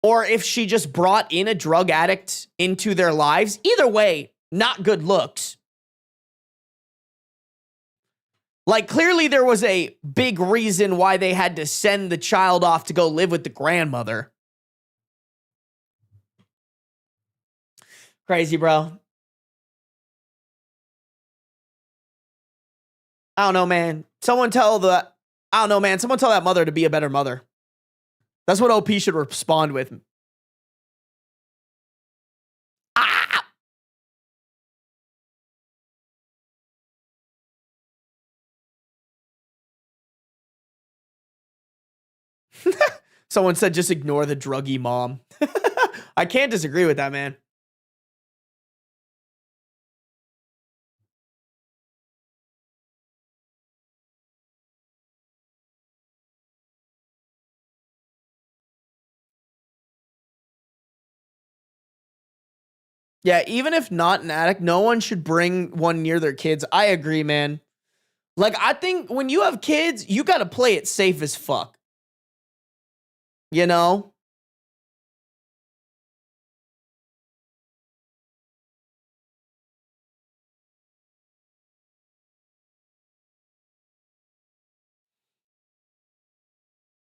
or if she just brought in a drug addict into their lives. Either way, not good looks. Like, clearly there was a big reason why they had to send the child off to go live with the grandmother. Crazy, bro. I don't know, man. Someone tell that mother to be a better mother. That's what OP should respond with. Ah! Someone said just ignore the druggy mom. I can't disagree with that, man. Yeah, even if not an addict, no one should bring one near their kids. I agree, man. Like, I think when you have kids, you got to play it safe as fuck. You know?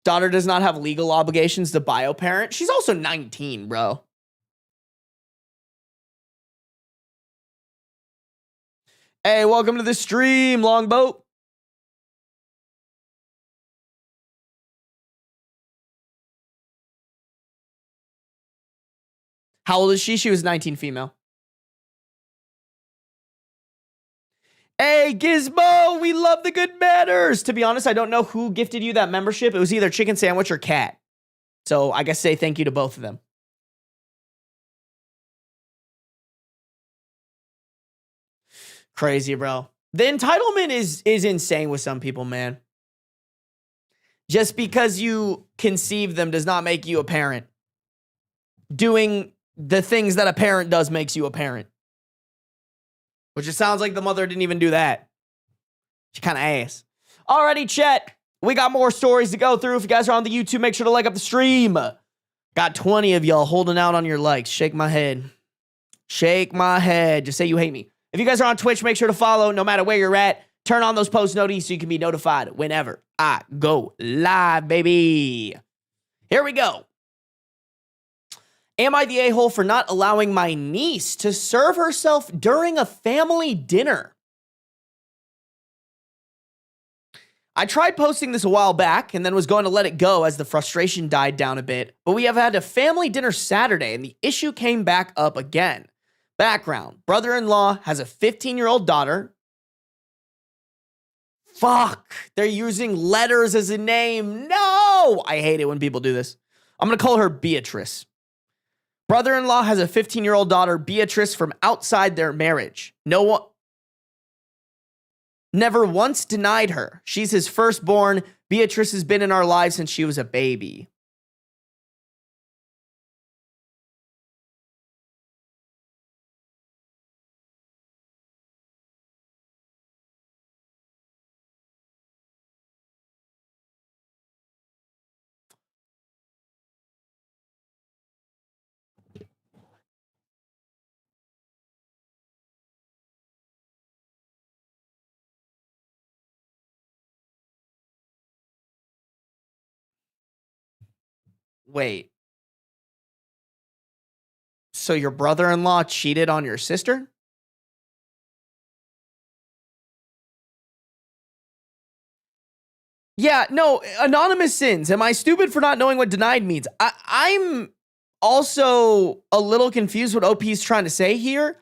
Daughter does not have legal obligations to bio parent. She's also 19, bro. Hey, welcome to the stream, Longboat. How old is she? She was 19, female. Hey, Gizmo, we love the good manners. To be honest, I don't know who gifted you that membership. It was either Chicken Sandwich or Cat. So I guess say thank you to both of them. Crazy, bro. The entitlement is insane with some people, man. Just because you conceive them does not make you a parent. Doing the things that a parent does makes you a parent. Which it sounds like the mother didn't even do that. She kind of ass. Alrighty, chat. We got more stories to go through. If you guys are on the YouTube, make sure to like up the stream. Got 20 of y'all holding out on your likes. Shake my head. Shake my head. Just say you hate me. If you guys are on Twitch, make sure to follow no matter where you're at. Turn on those post notifications so you can be notified whenever I go live, baby. Here we go. Am I the a-hole for not allowing my niece to serve herself during a family dinner? I tried posting this a while back and then was going to let it go as the frustration died down a bit, but we have had a family dinner Saturday and the issue came back up again. Background, brother-in-law has a 15-year-old daughter. Fuck, they're using letters as a name. No, I hate it when people do this. I'm going to call her Beatrice. Brother-in-law has a 15-year-old daughter, Beatrice, from outside their marriage. No one never once denied her. She's his firstborn. Beatrice has been in our lives since she was a baby. Wait. So your brother-in-law cheated on your sister? Yeah, no, anonymous sins. Am I stupid for not knowing what denied means? I'm also a little confused what OP is trying to say here.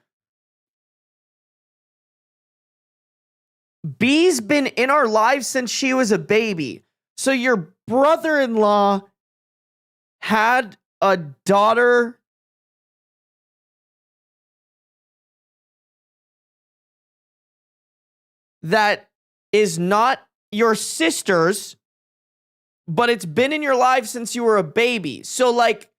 B's been in our lives since she was a baby. So your brother-in-law had a daughter that is not your sister's, but it's been in your life since you were a baby. So, like,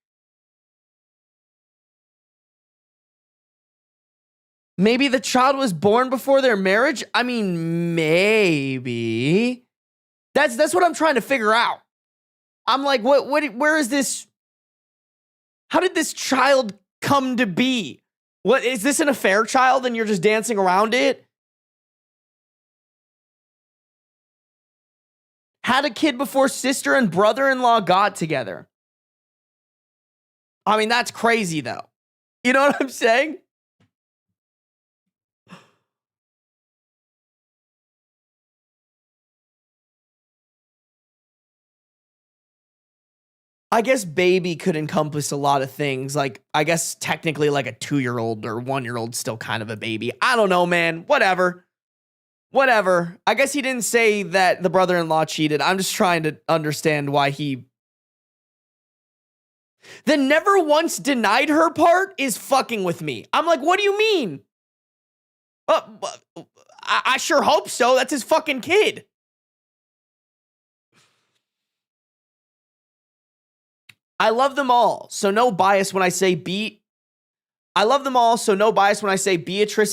Maybe the child was born before their marriage? I mean, maybe. That's what I'm trying to figure out. I'm like, where is this? How did this child come to be? What is this, an affair child and you're just dancing around it? Had a kid before sister and brother-in-law got together. I mean, that's crazy though. You know what I'm saying? I guess baby could encompass a lot of things. Like, I guess technically like a 2-year-old or 1-year-old still kind of a baby. I don't know, man. Whatever. I guess he didn't say that the brother-in-law cheated. I'm just trying to understand why he... The never once denied her part is fucking with me. I'm like, what do you mean? I sure hope so. That's his fucking kid. I love them all, so no bias when I say Beatrice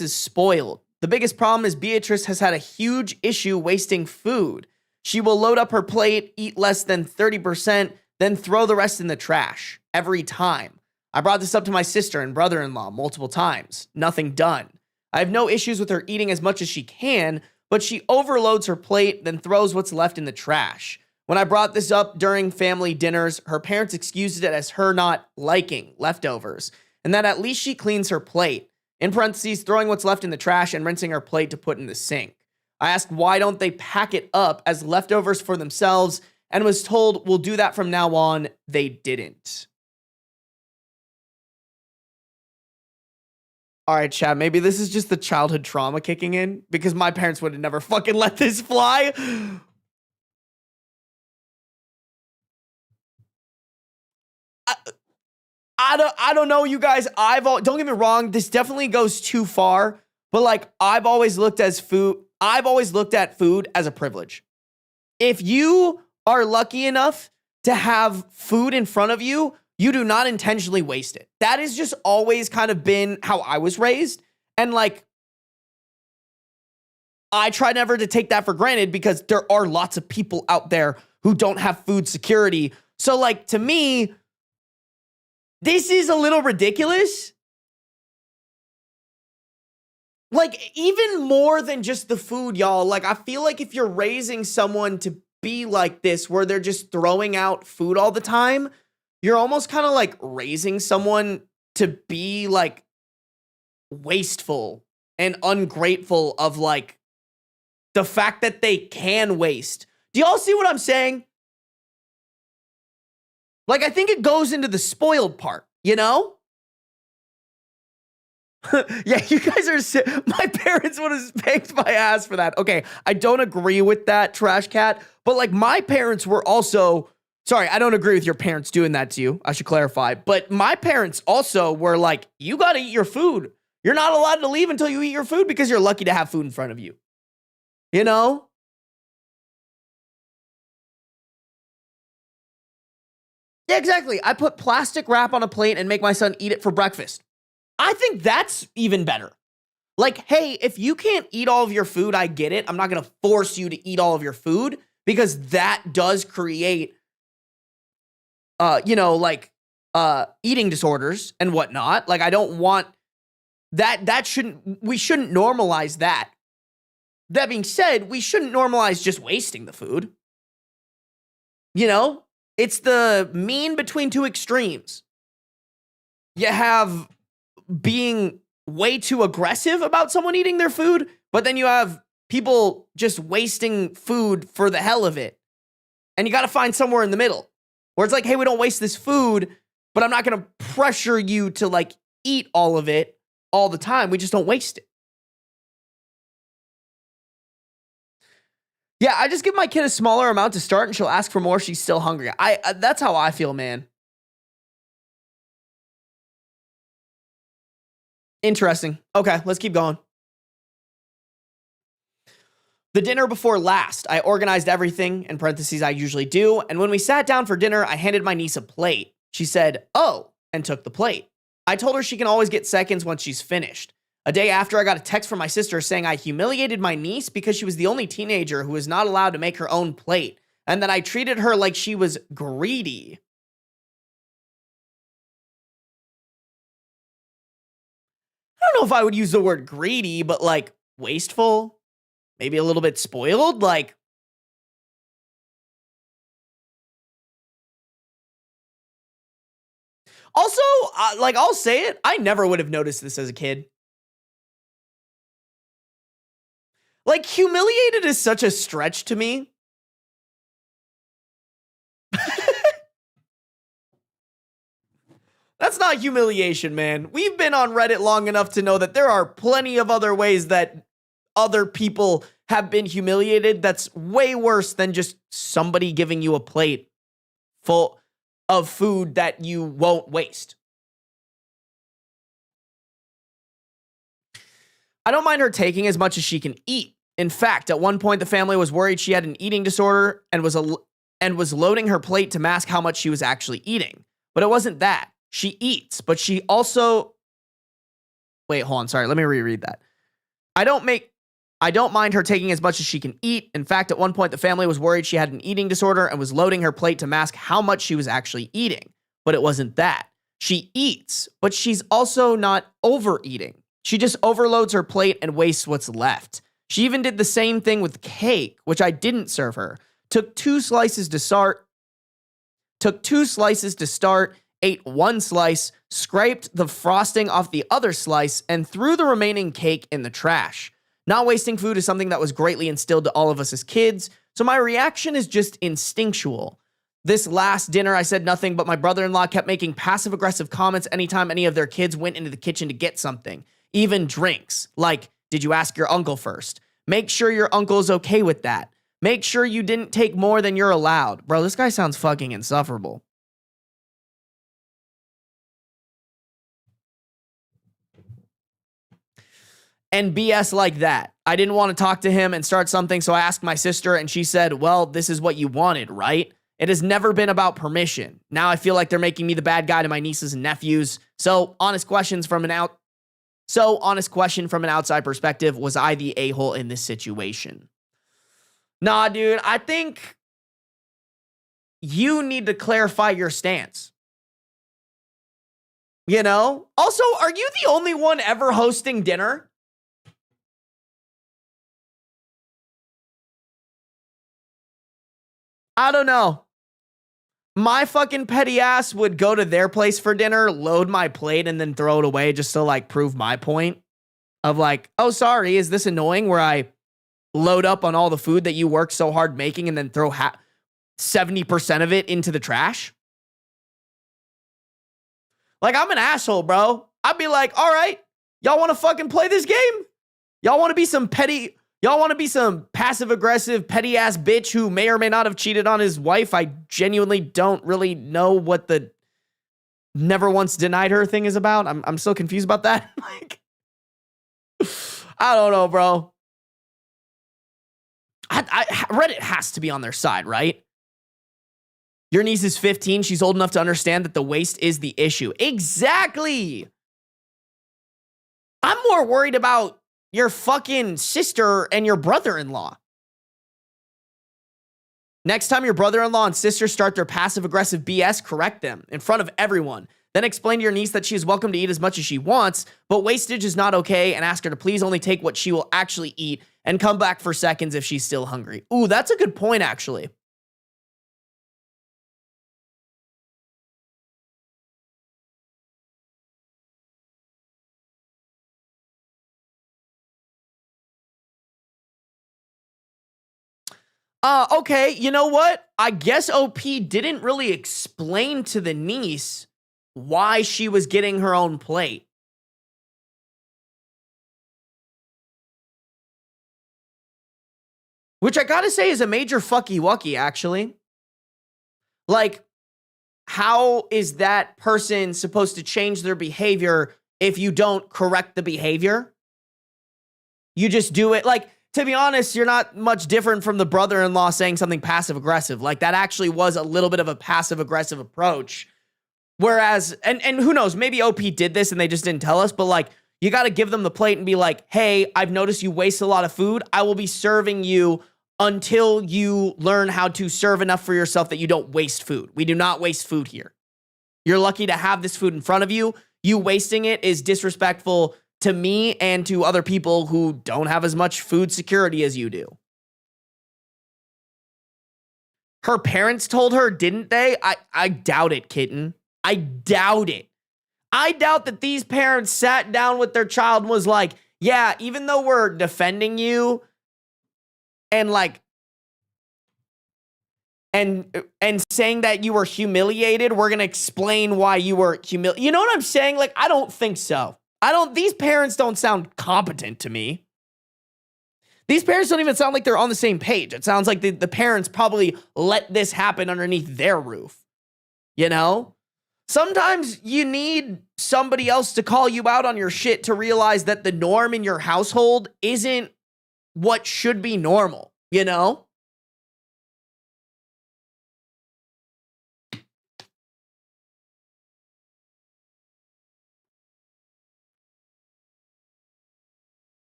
is spoiled. The biggest problem is Beatrice has had a huge issue wasting food. She will load up her plate, eat less than 30%, then throw the rest in the trash every time. I brought this up to my sister and brother-in-law multiple times. Nothing done. I have no issues with her eating as much as she can, but she overloads her plate, then throws what's left in the trash. When I brought this up during family dinners, her parents excused it as her not liking leftovers, and that at least she cleans her plate. In parentheses, throwing what's left in the trash and rinsing her plate to put in the sink. I asked why don't they pack it up as leftovers for themselves, and was told we'll do that from now on. They didn't. All right, chat, maybe this is just the childhood trauma kicking in, because my parents would have never fucking let this fly. I don't know, you guys. Don't get me wrong, this definitely goes too far, but like I've always looked at food as a privilege. If you are lucky enough to have food in front of you, you do not intentionally waste it. That has just always kind of been how I was raised. And like, I try never to take that for granted because there are lots of people out there who don't have food security. So like, to me, this is a little ridiculous. Like, even more than just the food, y'all. Like, I feel like if you're raising someone to be like this, where they're just throwing out food all the time, you're almost kind of like raising someone to be like wasteful and ungrateful of like the fact that they can waste. Do y'all see what I'm saying? Like, I think it goes into the spoiled part, you know? Yeah, you guys are... My parents would have spanked my ass for that. Okay, I don't agree with that, Trash Cat. But, like, my parents were also... Sorry, I don't agree with your parents doing that to you. I should clarify. But my parents also were like, you got to eat your food. You're not allowed to leave until you eat your food because you're lucky to have food in front of you. You know? Yeah, exactly. I put plastic wrap on a plate and make my son eat it for breakfast. I think that's even better. Like, hey, if you can't eat all of your food, I get it. I'm not going to force you to eat all of your food because that does create, eating disorders and whatnot. Like, I don't want that. We shouldn't normalize that. That being said, we shouldn't normalize just wasting the food. You know? It's the mean between two extremes. You have being way too aggressive about someone eating their food, but then you have people just wasting food for the hell of it. And you got to find somewhere in the middle where it's like, hey, we don't waste this food, but I'm not going to pressure you to like eat all of it all the time. We just don't waste it. Yeah, I just give my kid a smaller amount to start and she'll ask for more. She's still hungry. That's how I feel, man. Interesting. Okay, let's keep going. The dinner before last, I organized everything, in parentheses I usually do, and when we sat down for dinner, I handed my niece a plate. She said, oh, and took the plate. I told her she can always get seconds once she's finished. A day after, I got a text from my sister saying I humiliated my niece because she was the only teenager who was not allowed to make her own plate, and that I treated her like she was greedy. I don't know if I would use the word greedy, but like wasteful, maybe a little bit spoiled. Like, also, like, I'll say it, I never would have noticed this as a kid. Like, humiliated is such a stretch to me. That's not humiliation, man. We've been on Reddit long enough to know that there are plenty of other ways that other people have been humiliated that's way worse than just somebody giving you a plate full of food that you won't waste. I don't mind her taking as much as she can eat. In fact, at one point, the family was worried she had an eating disorder and was loading her plate to mask how much she was actually eating. But it wasn't that. She eats, but she also... Wait, hold on. Sorry, let me reread that. I don't mind her taking as much as she can eat. In fact, at one point, the family was worried she had an eating disorder and was loading her plate to mask how much she was actually eating. But it wasn't that. She eats, but she's also not overeating. She just overloads her plate and wastes what's left. She even did the same thing with cake, which I didn't serve her. Took two slices to start, ate one slice, scraped the frosting off the other slice, and threw the remaining cake in the trash. Not wasting food is something that was greatly instilled to all of us as kids, so my reaction is just instinctual. This last dinner, I said nothing, but my brother-in-law kept making passive-aggressive comments anytime any of their kids went into the kitchen to get something. Even drinks. Like, did you ask your uncle first? Make sure your uncle's okay with that. Make sure you didn't take more than you're allowed. Bro, this guy sounds fucking insufferable. And BS like that. I didn't want to talk to him and start something, so I asked my sister, and she said, well, this is what you wanted, right? It has never been about permission. Now I feel like they're making me the bad guy to my nieces and nephews. So, honest question from an outside perspective, was I the a-hole in this situation? Nah, dude, I think you need to clarify your stance. You know? Also, are you the only one ever hosting dinner? I don't know. My fucking petty ass would go to their place for dinner, load my plate, and then throw it away just to, like, prove my point of, like, oh, sorry, is this annoying where I load up on all the food that you worked so hard making and then throw 70% of it into the trash? Like, I'm an asshole, bro. I'd be like, all right, y'all want to fucking play this game? Y'all want to be some passive-aggressive, petty-ass bitch who may or may not have cheated on his wife? I genuinely don't really know what the never once denied her thing is about. I'm so confused about that. Like, I don't know, bro. Reddit has to be on their side, right? Your niece is 15. She's old enough to understand that the waste is the issue. Exactly. I'm more worried about your fucking sister and your brother-in-law. Next time your brother-in-law and sister start their passive-aggressive BS, correct them in front of everyone. Then explain to your niece that she is welcome to eat as much as she wants, but wastage is not okay, and ask her to please only take what she will actually eat and come back for seconds if she's still hungry. Ooh, that's a good point, actually. Okay, you know what? I guess OP didn't really explain to the niece why she was getting her own plate. Which I gotta say is a major fucky-wucky, actually. Like, how is that person supposed to change their behavior if you don't correct the behavior? You just do it. Like, to be honest, you're not much different from the brother-in-law saying something passive-aggressive. Like, that actually was a little bit of a passive-aggressive approach. Whereas, and who knows, maybe OP did this and they just didn't tell us, but like, You got to give them the plate and be like, hey, I've noticed you waste a lot of food. I will be serving you until you learn how to serve enough for yourself that you don't waste food. We do not waste food here. You're lucky to have this food in front of you. You wasting it is disrespectful to me and to other people who don't have as much food security as you do. Her parents told her, didn't they? I doubt it, kitten. I doubt it. I doubt that these parents sat down with their child and was like, yeah, even though we're defending you and like, and saying that you were humiliated, we're going to explain why you were humiliated. You know what I'm saying? Like, I don't think so. These parents don't sound competent to me. These parents don't even sound like they're on the same page. It sounds like the parents probably let this happen underneath their roof. You know? Sometimes you need somebody else to call you out on your shit to realize that the norm in your household isn't what should be normal, you know?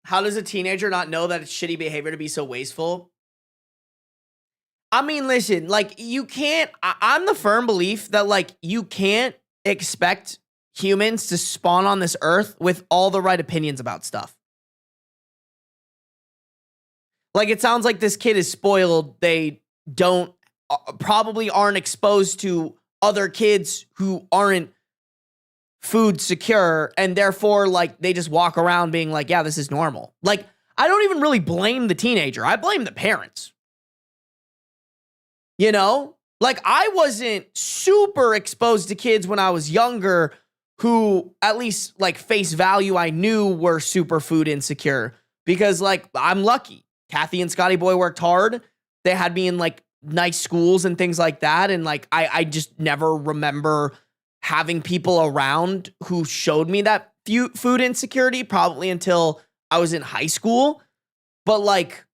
How does a teenager not know that it's shitty behavior to be so wasteful? I mean, listen, like, you can't, I'm the firm belief that, like, you can't expect humans to spawn on this earth with all the right opinions about stuff. Like, it sounds like this kid is spoiled. They don't, probably aren't exposed to other kids who aren't food secure, and therefore, like, they just walk around being like, yeah, this is normal. Like, I don't even really blame the teenager. I blame the parents. You know? Like, I wasn't super exposed to kids when I was younger who, at least, like, face value, I knew were super food insecure. Because, like, I'm lucky. Kathy and Scotty Boy worked hard. They had me in, like, nice schools and things like that. And, like, I just never remember having people around who showed me that food insecurity, probably until I was in high school. But like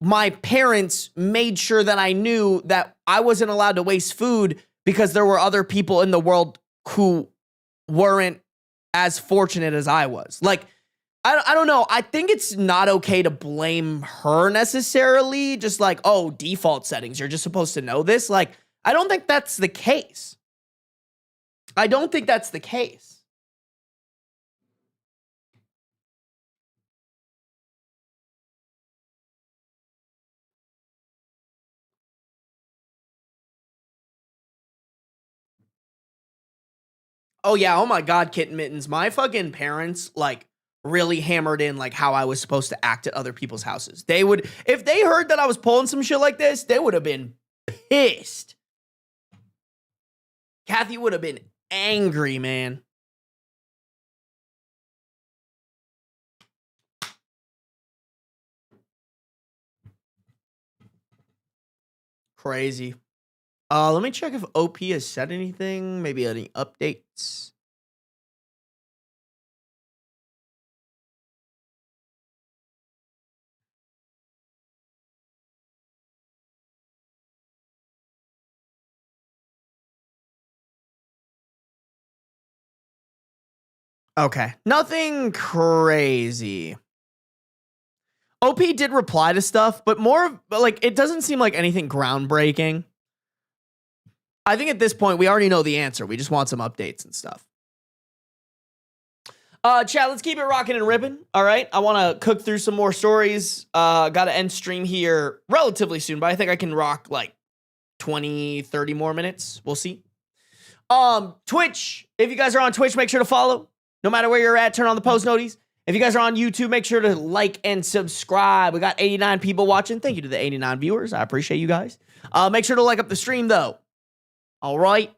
my parents made sure that I knew that I wasn't allowed to waste food because there were other people in the world who weren't as fortunate as I was. Like, I don't know. I think it's not okay to blame her necessarily. Just like, oh, default settings. You're just supposed to know this. Like, I don't think that's the case. I don't think that's the case. Oh yeah, oh my god, Kitten Mittens. My fucking parents, like, really hammered in, like, how I was supposed to act at other people's houses. They would, if they heard that I was pulling some shit like this, they would have been pissed. Kathy would have been angry, man. Crazy. Let me check if OP has said anything. Maybe any updates. Okay. Nothing crazy. OP did reply to stuff, but like, it doesn't seem like anything groundbreaking. I think at this point, we already know the answer. We just want some updates and stuff. Chat, let's keep it rocking and ripping. All right. I want to cook through some more stories. Got to end stream here relatively soon, but I think I can rock like 20, 30 more minutes. We'll see. Twitch. If you guys are on Twitch, make sure to follow. No matter where you're at, turn on the post noties. If you guys are on YouTube, make sure to like and subscribe. We got 89 people watching. Thank you to the 89 viewers. I appreciate you guys. Make sure to like up the stream, though. All right.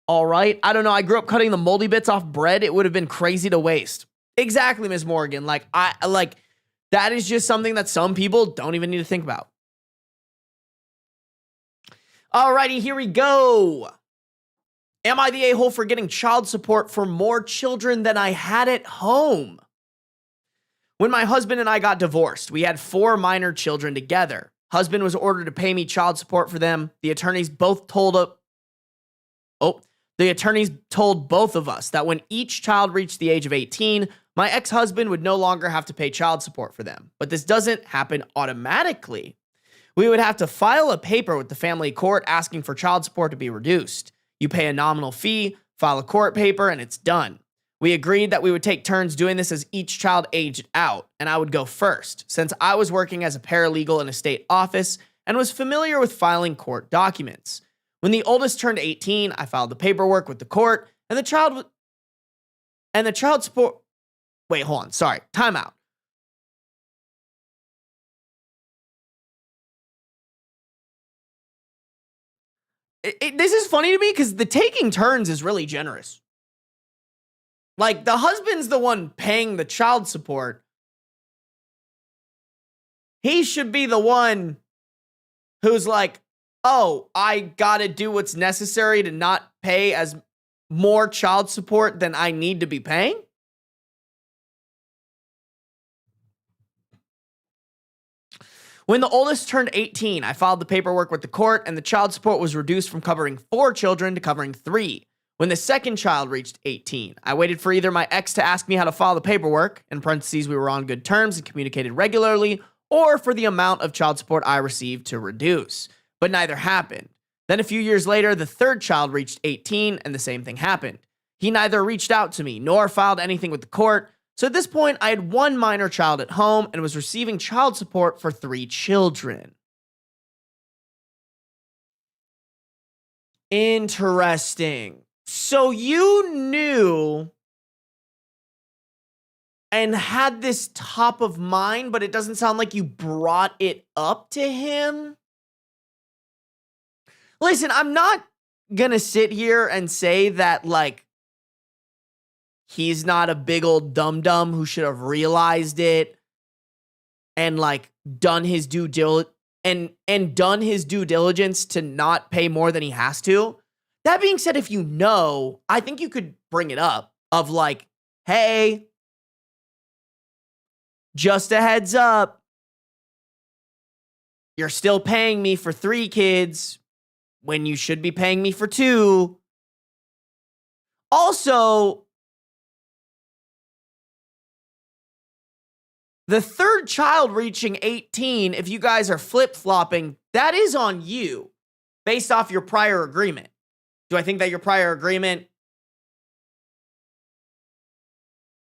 All right. I don't know. I grew up cutting the moldy bits off bread. It would have been crazy to waste. Exactly, Ms. Morgan. Like, that is just something that some people don't even need to think about. Alrighty, here we go. Am I the a-hole for getting child support for more children than I had at home? When my husband and I got divorced, we had 4 minor children together. Husband was ordered to pay me child support for them. The attorneys told both of us that when each child reached the age of 18, my ex-husband would no longer have to pay child support for them. But this doesn't happen automatically. We would have to file a paper with the family court asking for child support to be reduced. You pay a nominal fee, file a court paper, and it's done. We agreed that we would take turns doing this as each child aged out, and I would go first, since I was working as a paralegal in a state office and was familiar with filing court documents. When the oldest turned 18, I filed the paperwork with the court, and the child support. Wait, hold on. Sorry. Time out. This is funny to me because the taking turns is really generous. Like, the husband's the one paying the child support. He should be the one who's like, oh, I gotta do what's necessary to not pay as more child support than I need to be paying. When the oldest turned 18, I filed the paperwork with the court, and the child support was reduced from covering 4 children to covering 3. When the second child reached 18, I waited for either my ex to ask me how to file the paperwork, in parentheses, we were on good terms and communicated regularly, or for the amount of child support I received to reduce. But neither happened. Then a few years later, the third child reached 18, and the same thing happened. He neither reached out to me nor filed anything with the court. So at this point, I had 1 minor child at home and was receiving child support for 3 children. Interesting. So you knew and had this top of mind, but it doesn't sound like you brought it up to him. Listen, I'm not gonna sit here and say that, like, he's not a big old dum-dum who should have realized it and, like, done his due diligence to not pay more than he has to. That being said, if you know, I think you could bring it up of like, hey, just a heads up, you're still paying me for 3 kids when you should be paying me for 2. Also, the third child reaching 18, if you guys are flip-flopping, that is on you based off your prior agreement. Do I think that your prior agreement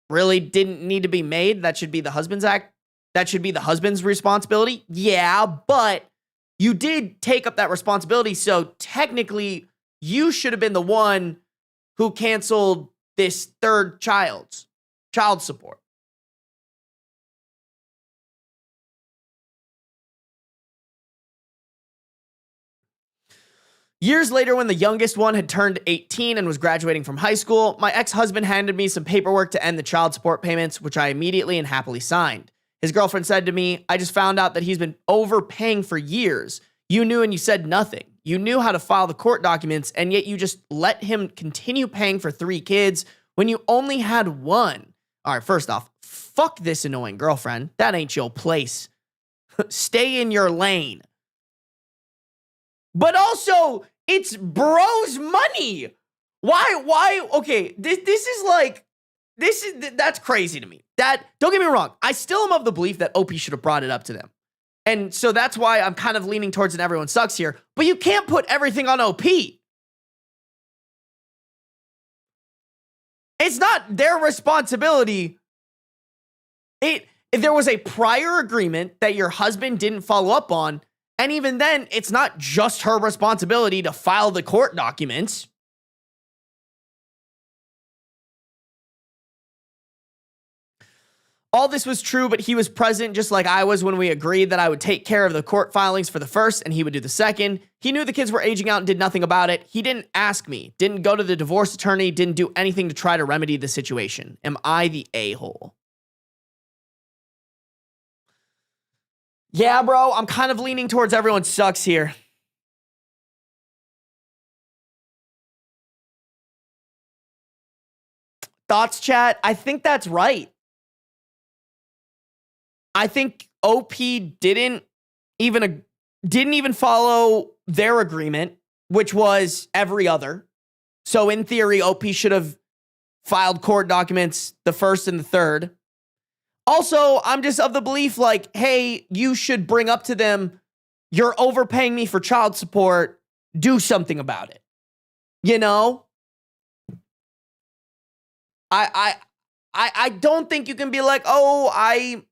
really didn't need to be made? That should be the husband's act. That should be the husband's responsibility. Yeah, but you did take up that responsibility. So technically, you should have been the one who canceled this third child's child support. Years later, when the youngest one had turned 18 and was graduating from high school, my ex-husband handed me some paperwork to end the child support payments, which I immediately and happily signed. His girlfriend said to me, I just found out that he's been overpaying for years. You knew and you said nothing. You knew how to file the court documents, and yet you just let him continue paying for 3 kids when you only had 1. All right, first off, fuck this annoying girlfriend. That ain't your place. Stay in your lane. But also, it's bro's money. Why? Okay, that's crazy to me. Don't get me wrong. I still am of the belief that OP should have brought it up to them. And so that's why I'm kind of leaning towards an everyone sucks here. But you can't put everything on OP. It's not their responsibility. If there was a prior agreement that your husband didn't follow up on, and even then, it's not just her responsibility to file the court documents. All this was true, but he was present just like I was when we agreed that I would take care of the court filings for the first and he would do the second. He knew the kids were aging out and did nothing about it. He didn't ask me, didn't go to the divorce attorney, didn't do anything to try to remedy the situation. Am I the a-hole? Yeah, bro, I'm kind of leaning towards everyone sucks here. Thoughts, chat? I think that's right. I think OP didn't even follow their agreement, which was every other. So in theory, OP should have filed court documents the first and the third. Also, I'm just of the belief like, hey, you should bring up to them, you're overpaying me for child support. Do something about it. You know? I don't think you can be like, oh,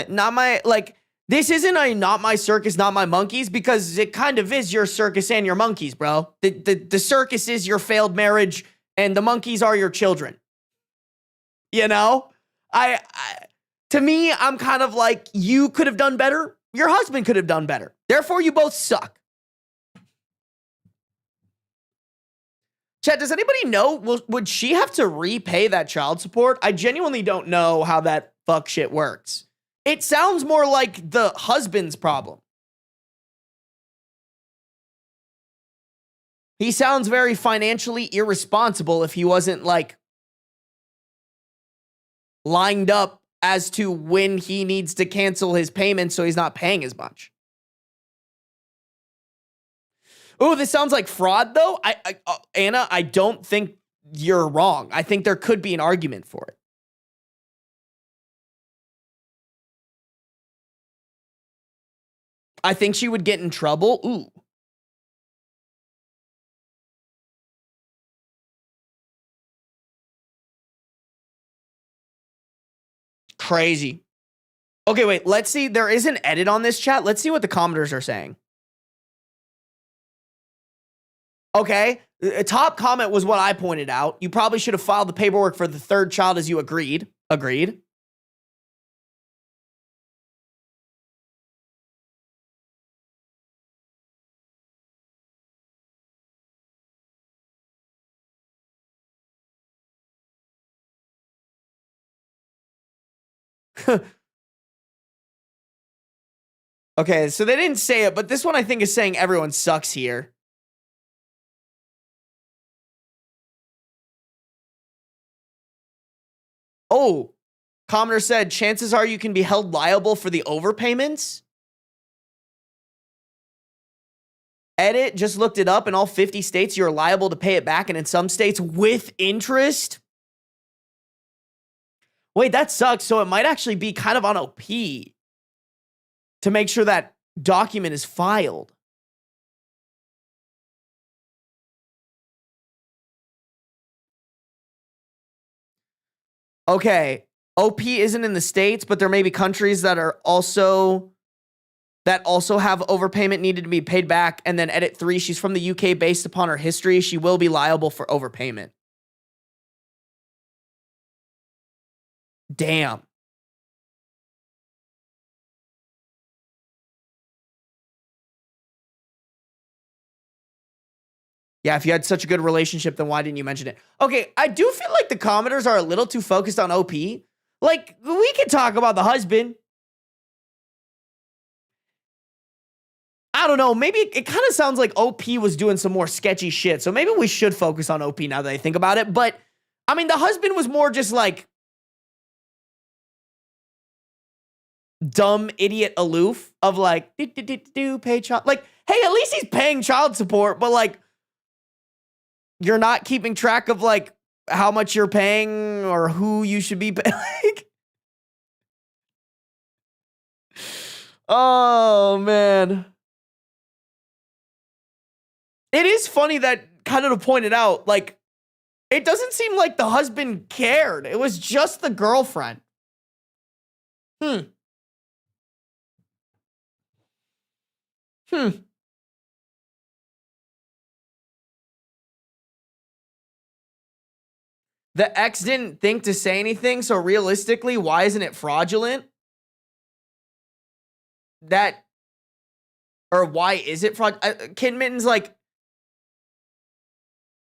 not my, like, this isn't a not my circus, not my monkeys, because it kind of is your circus and your monkeys, bro. The circus is your failed marriage and the monkeys are your children. You know? To me, I'm kind of like, you could have done better. Your husband could have done better. Therefore, you both suck. Chat, does anybody know, would she have to repay that child support? I genuinely don't know how that fuck shit works. It sounds more like the husband's problem. He sounds very financially irresponsible if he wasn't like lined up as to when he needs to cancel his payments so he's not paying as much. Oh, this sounds like fraud though. Anna, I don't think you're wrong. I think there could be an argument for it. I think she would get in trouble. Ooh. Crazy. Okay, wait. Let's see. There is an edit on this chat. Let's see what the commenters are saying. Okay. A top comment was what I pointed out. You probably should have filed the paperwork for the third child as you agreed. Agreed. Okay, so they didn't say it, but this one I think is saying everyone sucks here. Oh, commenter said, chances are you can be held liable for the overpayments. Edit, just looked it up. In all 50 states, you're liable to pay it back, and in some states with interest. Wait, that sucks. So it might actually be kind of on OP to make sure that document is filed. Okay, OP isn't in the States, but there may be countries that are also have overpayment needed to be paid back. And then edit 3, she's from the UK based upon her history. She will be liable for overpayment. Damn. Yeah, if you had such a good relationship, then why didn't you mention it? Okay, I do feel like the commenters are a little too focused on OP. Like, we can talk about the husband. I don't know. Maybe it kind of sounds like OP was doing some more sketchy shit. So maybe we should focus on OP now that I think about it. But, I mean, the husband was more just like dumb, idiot, aloof of like, pay child. Like, hey, at least he's paying child support, but like, you're not keeping track of like how much you're paying or who you should be paying. Like, oh man. It is funny that kind of to point it out, like, it doesn't seem like the husband cared. It was just the girlfriend. The ex didn't think to say anything, so realistically, why isn't it fraudulent? Or why is it fraud? Kid Mitten's like,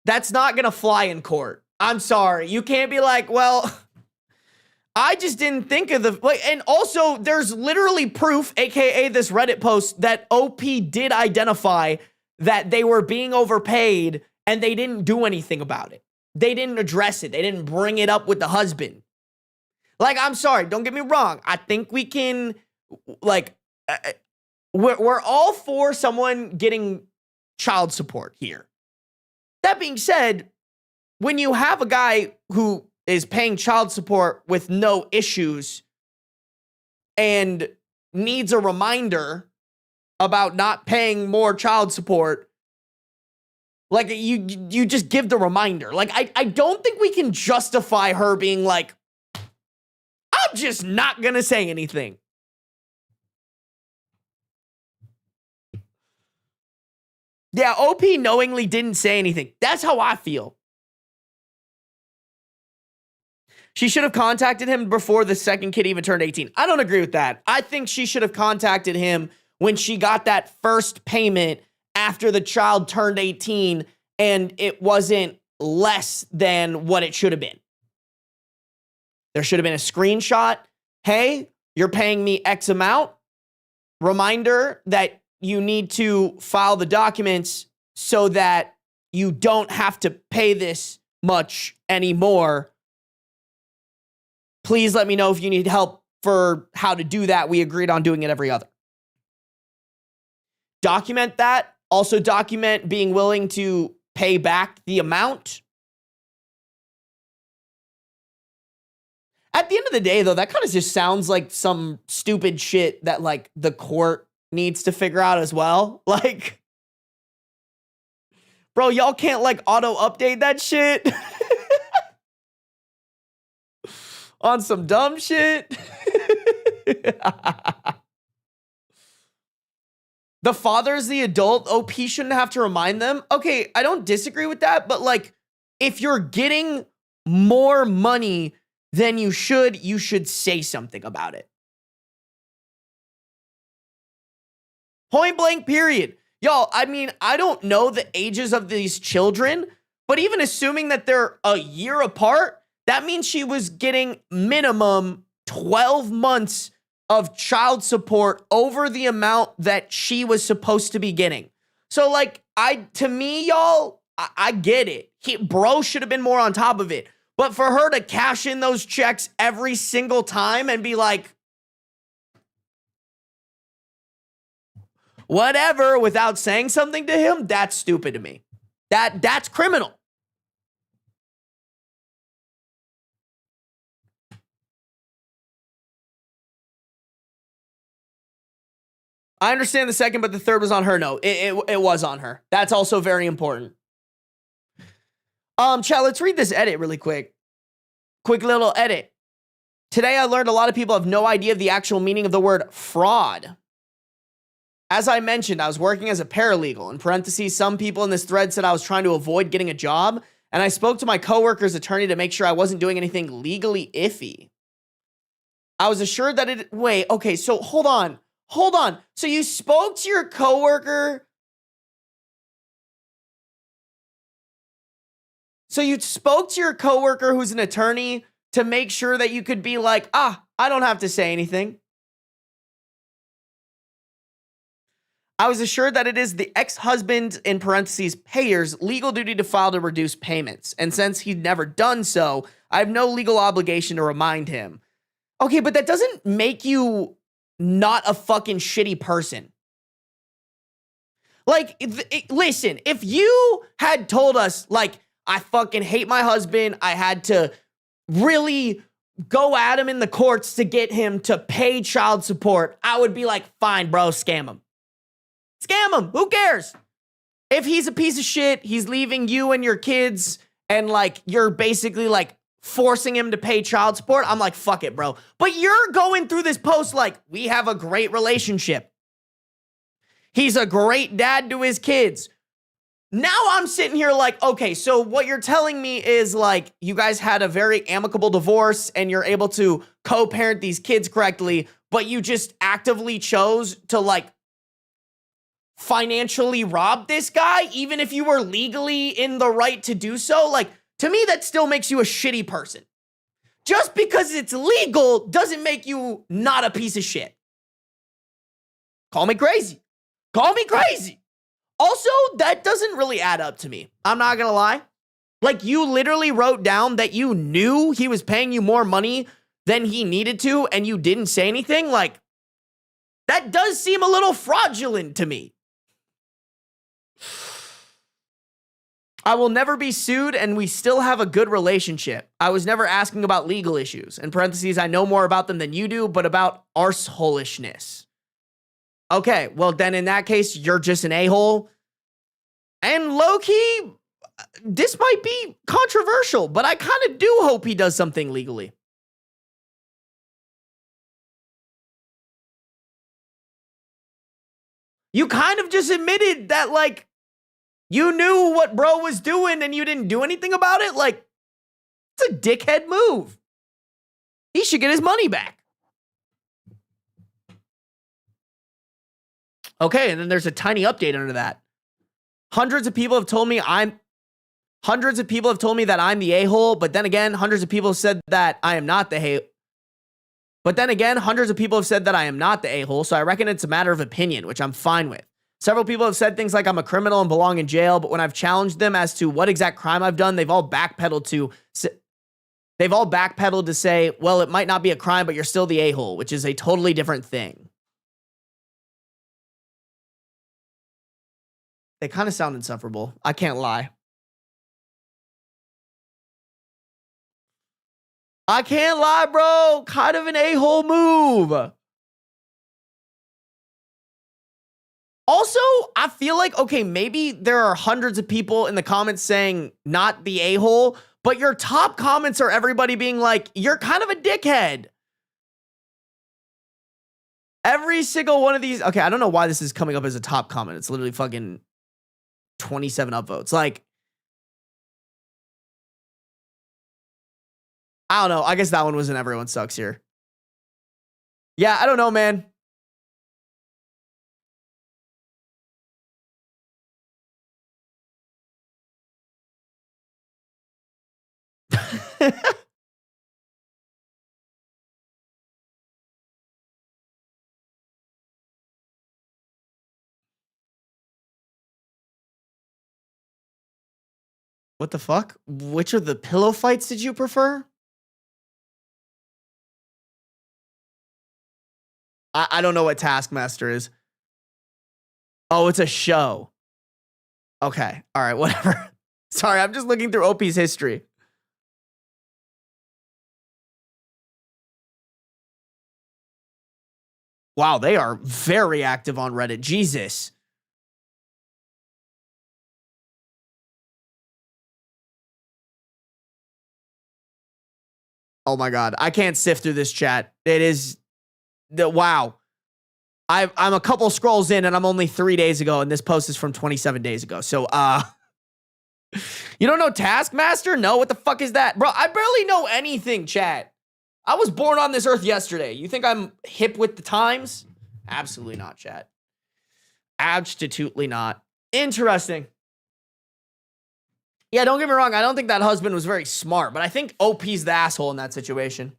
that's not gonna fly in court. I'm sorry. You can't be like, well, I just didn't think of the, like, and also there's literally proof, AKA this Reddit post, that OP did identify that they were being overpaid and they didn't do anything about it. they didn't address it. They didn't bring it up with the husband. Like, I'm sorry, don't get me wrong. I think we can, like, we're all for someone getting child support here. That being said, when you have a guy who is paying child support with no issues and needs a reminder about not paying more child support, like, you just give the reminder. Like, I don't think we can justify her being like, I'm just not gonna say anything. Yeah, OP knowingly didn't say anything. That's how I feel. She should have contacted him before the second kid even turned 18. I don't agree with that. I think she should have contacted him when she got that first payment after the child turned 18 and it wasn't less than what it should have been. There should have been a screenshot. Hey, you're paying me X amount. Reminder that you need to file the documents so that you don't have to pay this much anymore. Please let me know if you need help for how to do that. We agreed on doing it every other. Document that. Also document being willing to pay back the amount. At the end of the day, though, that kind of just sounds like some stupid shit that, like, the court needs to figure out as well. Like, bro, y'all can't, like, auto-update that shit on some dumb shit. The father's the adult. OP shouldn't have to remind them. Okay, I don't disagree with that, but, like, if you're getting more money than you should say something about it. Point blank, period. Y'all, I mean, I don't know the ages of these children, but even assuming that they're a year apart, that means she was getting minimum 12 months of child support over the amount that she was supposed to be getting. So, like, to me, y'all, I get it. Bro should have been more on top of it. But for her to cash in those checks every single time and be like, whatever, without saying something to him, that's stupid to me. That's criminal. I understand the second, but the third was on her. No, it was on her. That's also very important. Chat, let's read this edit really quick. Quick little edit. Today I learned a lot of people have no idea of the actual meaning of the word fraud. As I mentioned, I was working as a paralegal. In parentheses, some people in this thread said I was trying to avoid getting a job, and I spoke to my coworker's attorney to make sure I wasn't doing anything legally iffy. I was assured that wait, okay, so hold on. So you spoke to your coworker. So you spoke to your coworker who's an attorney to make sure that you could be like, I don't have to say anything. I was assured that it is the ex-husband, in parentheses, payer's legal duty to file to reduce payments. And since he'd never done so, I have no legal obligation to remind him. Okay, but that doesn't make you not a fucking shitty person. Like, listen, if you had told us, like, I fucking hate my husband, I had to really go at him in the courts to get him to pay child support, I would be like, fine, bro, scam him. Scam him. Who cares? If he's a piece of shit, he's leaving you and your kids, and, like, you're basically, like, forcing him to pay child support, I'm like, fuck it, bro. But you're going through this post like, we have a great relationship. He's a great dad to his kids. Now I'm sitting here like, okay, so what you're telling me is, like, you guys had a very amicable divorce and you're able to co-parent these kids correctly, but you just actively chose to, like, financially rob this guy, even if you were legally in the right to do so. Like, to me, that still makes you a shitty person. Just because it's legal doesn't make you not a piece of shit. Call me crazy. Call me crazy. Also, that doesn't really add up to me. I'm not gonna lie. Like, you literally wrote down that you knew he was paying you more money than he needed to, and you didn't say anything? Like, that does seem a little fraudulent to me. I will never be sued, and we still have a good relationship. I was never asking about legal issues. In parentheses, I know more about them than you do, but about arseholishness. Okay, well, then in that case, you're just an a-hole. And low-key, this might be controversial, but I kind of do hope he does something legally. You kind of just admitted that, like, you knew what bro was doing and you didn't do anything about it. Like, it's a dickhead move. He should get his money back. Okay, and then there's a tiny update under that. Hundreds of people have told me that I'm the a-hole, but then again, hundreds of people have said that I am not the a-hole. But then again, hundreds of people have said that I am not the a-hole, so I reckon it's a matter of opinion, which I'm fine with. Several people have said things like I'm a criminal and belong in jail, but when I've challenged them as to what exact crime I've done, they've all backpedaled to say, well, it might not be a crime, but you're still the a-hole, which is a totally different thing. They kind of sound insufferable. I can't lie. I can't lie, bro. Kind of an a-hole move. Also, I feel like, okay, maybe there are hundreds of people in the comments saying not the a-hole, but your top comments are everybody being like, you're kind of a dickhead. Every single one of these. Okay, I don't know why this is coming up as a top comment. It's literally fucking 27 upvotes. Like, I don't know. I guess that one was in Everyone Sucks here. Yeah, I don't know, man. What the fuck? Which of the pillow fights did you prefer? I don't know what Taskmaster is. Oh, it's a show. Okay. All right, whatever. Sorry, I'm just looking through OP's history. Wow, they are very active on Reddit. Jesus. Oh my God. I can't sift through this chat. It is wow. I'm a couple scrolls in and I'm only 3 days ago, and this post is from 27 days ago. So you don't know Taskmaster? No, what the fuck is that? Bro, I barely know anything, chat. I was born on this earth yesterday. You think I'm hip with the times? Absolutely not, chat. Absolutely not. Interesting. Yeah, don't get me wrong. I don't think that husband was very smart, but I think OP's the asshole in that situation.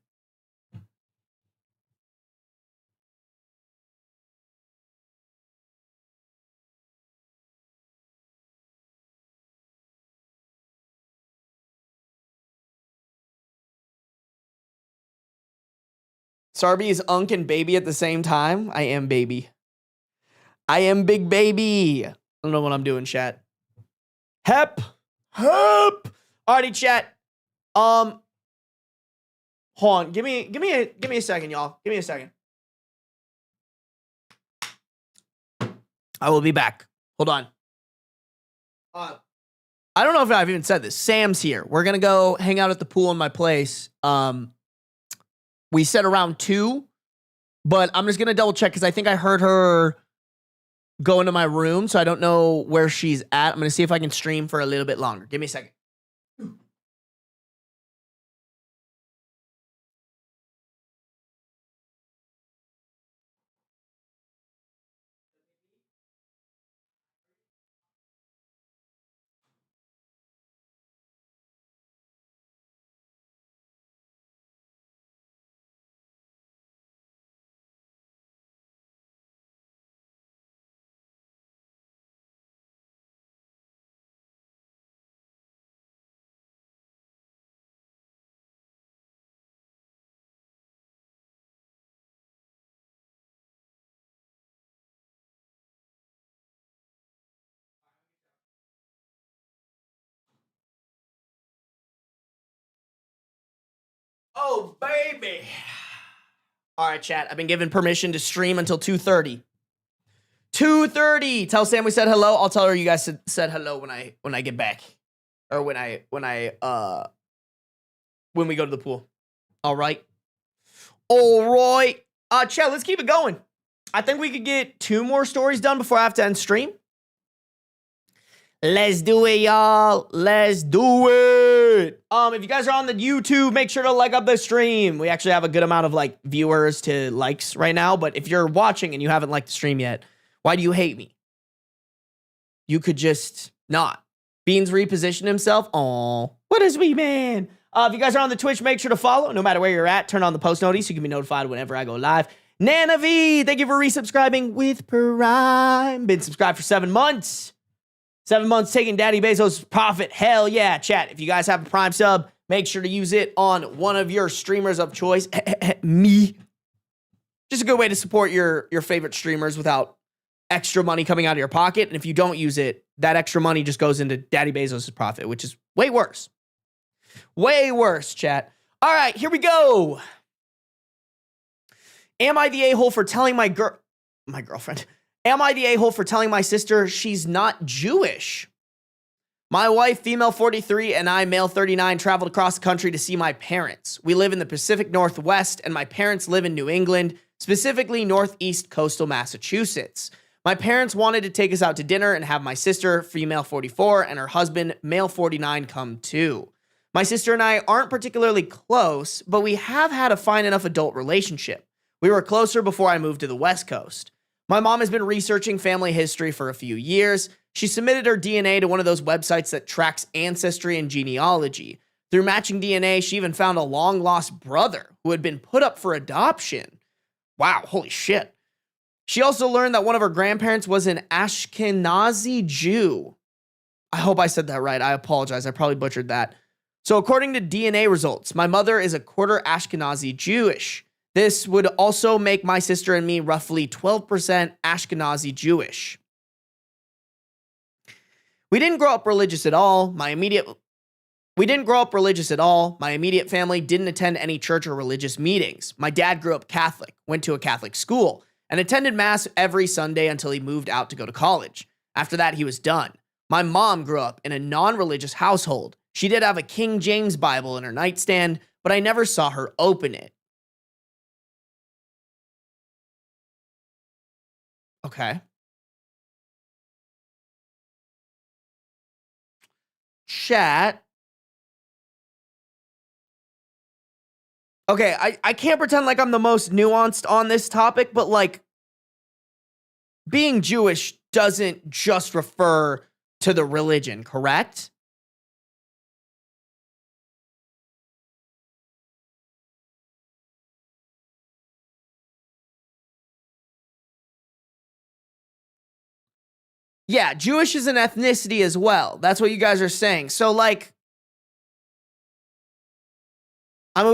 Sarby is Unk and Baby at the same time. I am Baby. I am Big Baby. I don't know what I'm doing, chat. Hep. Alrighty, chat. Hold on. Give me a second, y'all. Give me a second. I will be back. Hold on. I don't know if I've even said this. Sam's here. We're gonna go hang out at the pool in my place. We said around 2, but I'm just gonna double check because I think I heard her go into my room, so I don't know where she's at. I'm gonna see if I can stream for a little bit longer. Give me a second. Oh, baby. All right, chat. I've been given permission to stream until 2:30. 2:30. Tell Sam we said hello. I'll tell her you guys said hello when I get back. Or when we go to the pool. All right. All right. Chat, let's keep it going. I think we could get 2 more stories done before I have to end stream. Let's do it, y'all. Let's do it. If you guys are on the YouTube, make sure to like up the stream. We actually have a good amount of viewers to likes right now, but if you're watching and you haven't liked the stream yet, why do you hate me? You could just not. Beans repositioned himself. Aw, what is we, man? If you guys are on the Twitch, make sure to follow. No matter where you're at, turn on the post notice so you can be notified whenever I go live. Nana V, thank you for resubscribing with Prime. Been subscribed for 7 months. 7 months taking Daddy Bezos' profit. Hell yeah, chat. If you guys have a Prime sub, make sure to use it on one of your streamers of choice. Me. Just a good way to support your favorite streamers without extra money coming out of your pocket. And if you don't use it, that extra money just goes into Daddy Bezos' profit, which is way worse. Way worse, chat. All right, here we go. Am I the a-hole for telling my girlfriend? Am I the a-hole for telling my sister she's not Jewish? My wife, female 43, and I, male 39, traveled across the country to see my parents. We live in the Pacific Northwest, and my parents live in New England, specifically northeast coastal Massachusetts. My parents wanted to take us out to dinner and have my sister, female 44, and her husband, male 49, come too. My sister and I aren't particularly close, but we have had a fine enough adult relationship. We were closer before I moved to the West Coast. My mom has been researching family history for a few years. She submitted her DNA to one of those websites that tracks ancestry and genealogy. Through matching DNA, she even found a long-lost brother who had been put up for adoption. Wow, holy shit. She also learned that one of her grandparents was an Ashkenazi Jew. I hope I said that right. I apologize. I probably butchered that. So according to DNA results, my mother is a quarter Ashkenazi Jewish. This would also make my sister and me roughly 12% Ashkenazi Jewish. We didn't grow up religious at all. My immediate family didn't attend any church or religious meetings. My dad grew up Catholic, went to a Catholic school, and attended mass every Sunday until he moved out to go to college. After that, he was done. My mom grew up in a non-religious household. She did have a King James Bible in her nightstand, but I never saw her open it. Okay. Chat. Okay, I can't pretend like I'm the most nuanced on this topic, but being Jewish doesn't just refer to the religion, correct? Yeah, Jewish is an ethnicity as well. That's what you guys are saying. So,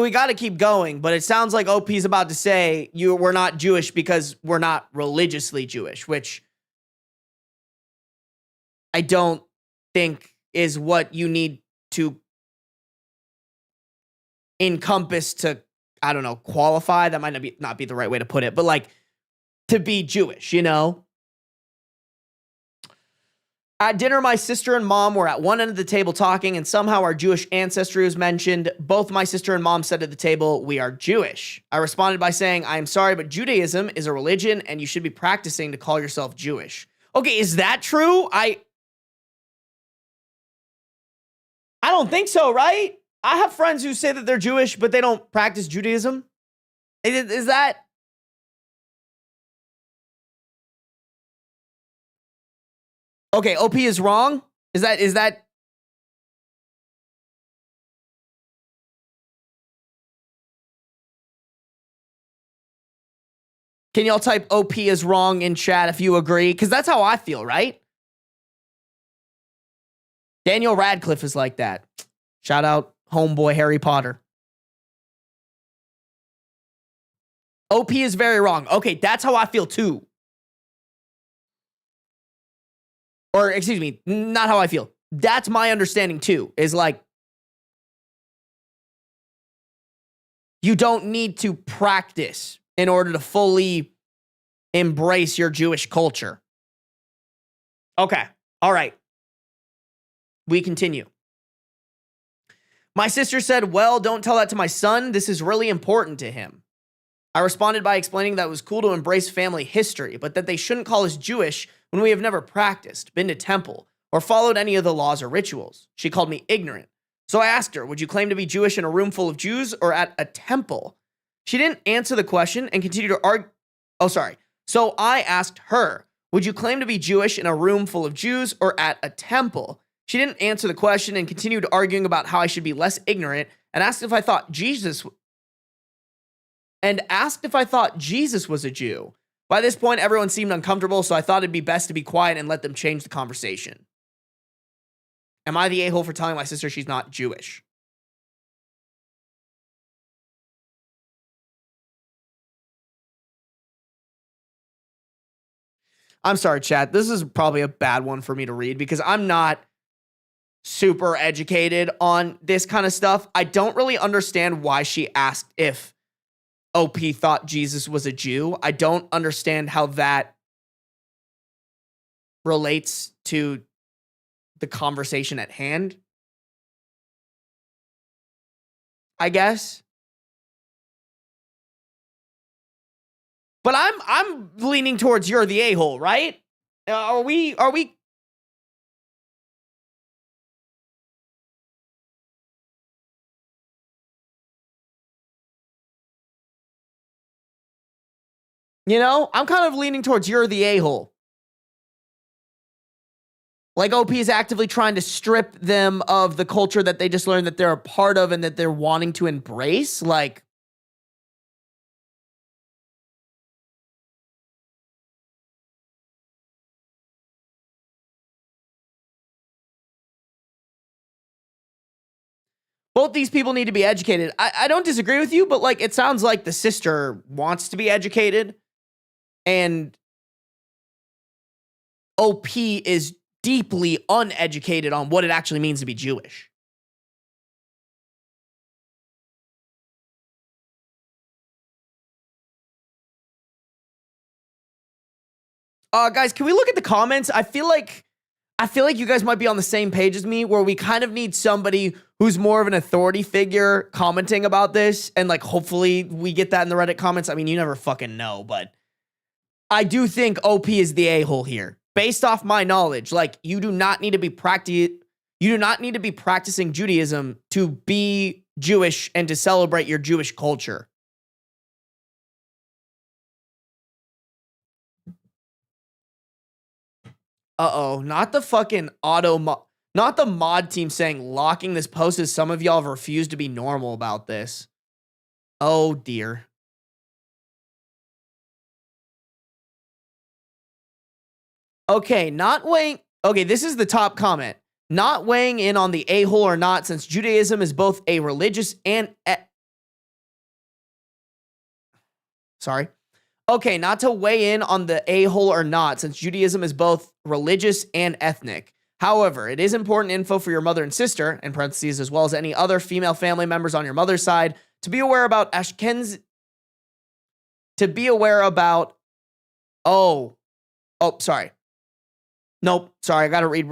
we got to keep going, but it sounds like OP's about to say we're not Jewish because we're not religiously Jewish, which I don't think is what you need to encompass to, I don't know, qualify. That might not be the right way to put it, but to be Jewish, you know? At dinner, my sister and mom were at one end of the table talking, and somehow our Jewish ancestry was mentioned. Both my sister and mom said at the table, "We are Jewish." I responded by saying, "I am sorry, but Judaism is a religion, and you should be practicing to call yourself Jewish." Okay, is that true? I don't think so, right? I have friends who say that they're Jewish, but they don't practice Judaism. Is that... Okay, OP is wrong? Is that... Can y'all type OP is wrong in chat if you agree? Because that's how I feel, right? Daniel Radcliffe is like that. Shout out homeboy Harry Potter. OP is very wrong. Okay, that's how I feel too. Or, excuse me, not how I feel. That's my understanding too, is You don't need to practice in order to fully embrace your Jewish culture. Okay. All right. We continue. My sister said, well, don't tell that to my son. This is really important to him. I responded by explaining that it was cool to embrace family history, but that they shouldn't call us Jewish when we have never practiced, been to temple, or followed any of the laws or rituals. She called me ignorant. So I asked her, would you claim to be Jewish in a room full of Jews or at a temple? She didn't answer the question and continued to argue. Oh, sorry. So I asked her, would you claim to be Jewish in a room full of Jews or at a temple? She didn't answer the question and continued arguing about how I should be less ignorant and asked if I thought Jesus was a Jew. By this point, everyone seemed uncomfortable, so I thought it'd be best to be quiet and let them change the conversation. Am I the a-hole for telling my sister she's not Jewish? I'm sorry, chat. This is probably a bad one for me to read because I'm not super educated on this kind of stuff. I don't really understand why she asked if OP thought Jesus was a Jew. I don't understand how that relates to the conversation at hand, I guess. But I'm leaning towards you're the a-hole, right? Are we? You know, I'm kind of leaning towards you're the a-hole. Like OP is actively trying to strip them of the culture that they just learned that they're a part of and that they're wanting to embrace. Like, both these people need to be educated. I don't disagree with you, but like, it sounds like the sister wants to be educated and OP is deeply uneducated on what it actually means to be Jewish. Guys, can we look at the comments? I feel like you guys might be on the same page as me, where we kind of need somebody who's more of an authority figure commenting about this, and like hopefully we get that in the Reddit comments. I mean, you never fucking know, but I do think OP is the a-hole here. Based off my knowledge, like you do not need to be practicing Judaism to be Jewish and to celebrate your Jewish culture. Uh-oh, not the fucking not the mod team saying locking this post as some of y'all have refused to be normal about this. Oh dear. Okay, this is the top comment. Not weighing in on the a-hole or not, since Judaism is both a religious and Okay, not to weigh in on the a-hole or not, since Judaism is both religious and ethnic. However, it is important info for your mother and sister, in parentheses, as well as any other female family members on your mother's side, to be aware about sorry. Nope, sorry, I gotta read.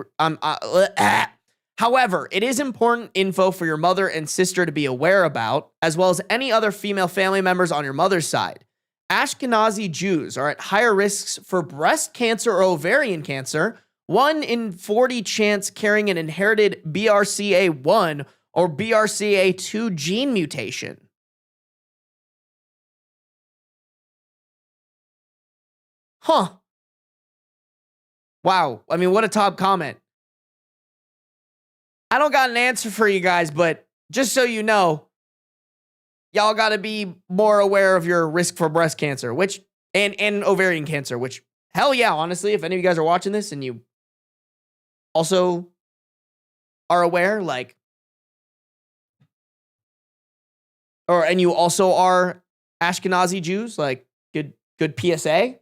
However, it is important info for your mother and sister to be aware about, as well as any other female family members on your mother's side. Ashkenazi Jews are at higher risks for breast cancer or ovarian cancer, 1 in 40 chance carrying an inherited BRCA1 or BRCA2 gene mutation. Huh. Wow. I mean, what a top comment. I don't got an answer for you guys, but just so you know, y'all got to be more aware of your risk for breast cancer, and ovarian cancer, which, hell yeah, honestly, if any of you guys are watching this and you also are aware, and you also are Ashkenazi Jews, like, good PSA.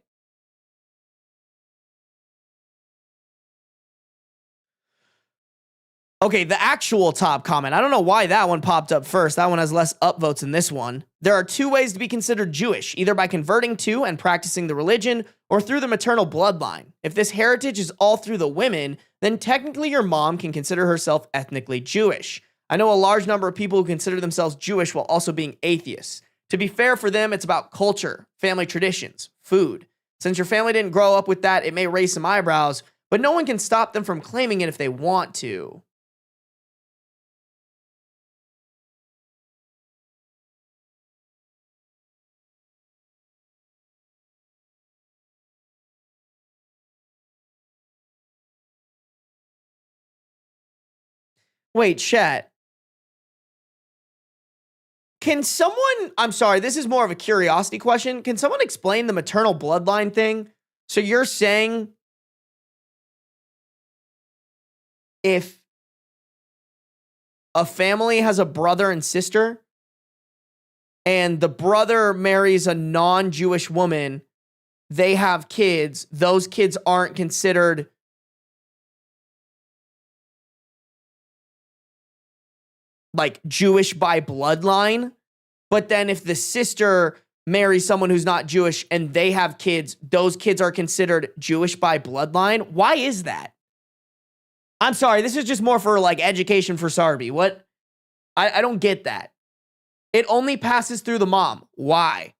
Okay, the actual top comment. I don't know why that one popped up first. That one has less upvotes than this one. There are two ways to be considered Jewish, either by converting to and practicing the religion or through the maternal bloodline. If this heritage is all through the women, then technically your mom can consider herself ethnically Jewish. I know a large number of people who consider themselves Jewish while also being atheists. To be fair for them, it's about culture, family traditions, food. Since your family didn't grow up with that, it may raise some eyebrows, but no one can stop them from claiming it if they want to. Wait, chat. Can someone, I'm sorry, this is more of a curiosity question. Can someone explain the maternal bloodline thing? So you're saying if a family has a brother and sister and the brother marries a non-Jewish woman, they have kids, those kids aren't considered like Jewish by bloodline. But then if the sister marries someone who's not Jewish and they have kids, those kids are considered Jewish by bloodline. Why is that? I'm sorry, this is just more for like education for Sarby. What? I don't get that. It only passes through the mom. Why?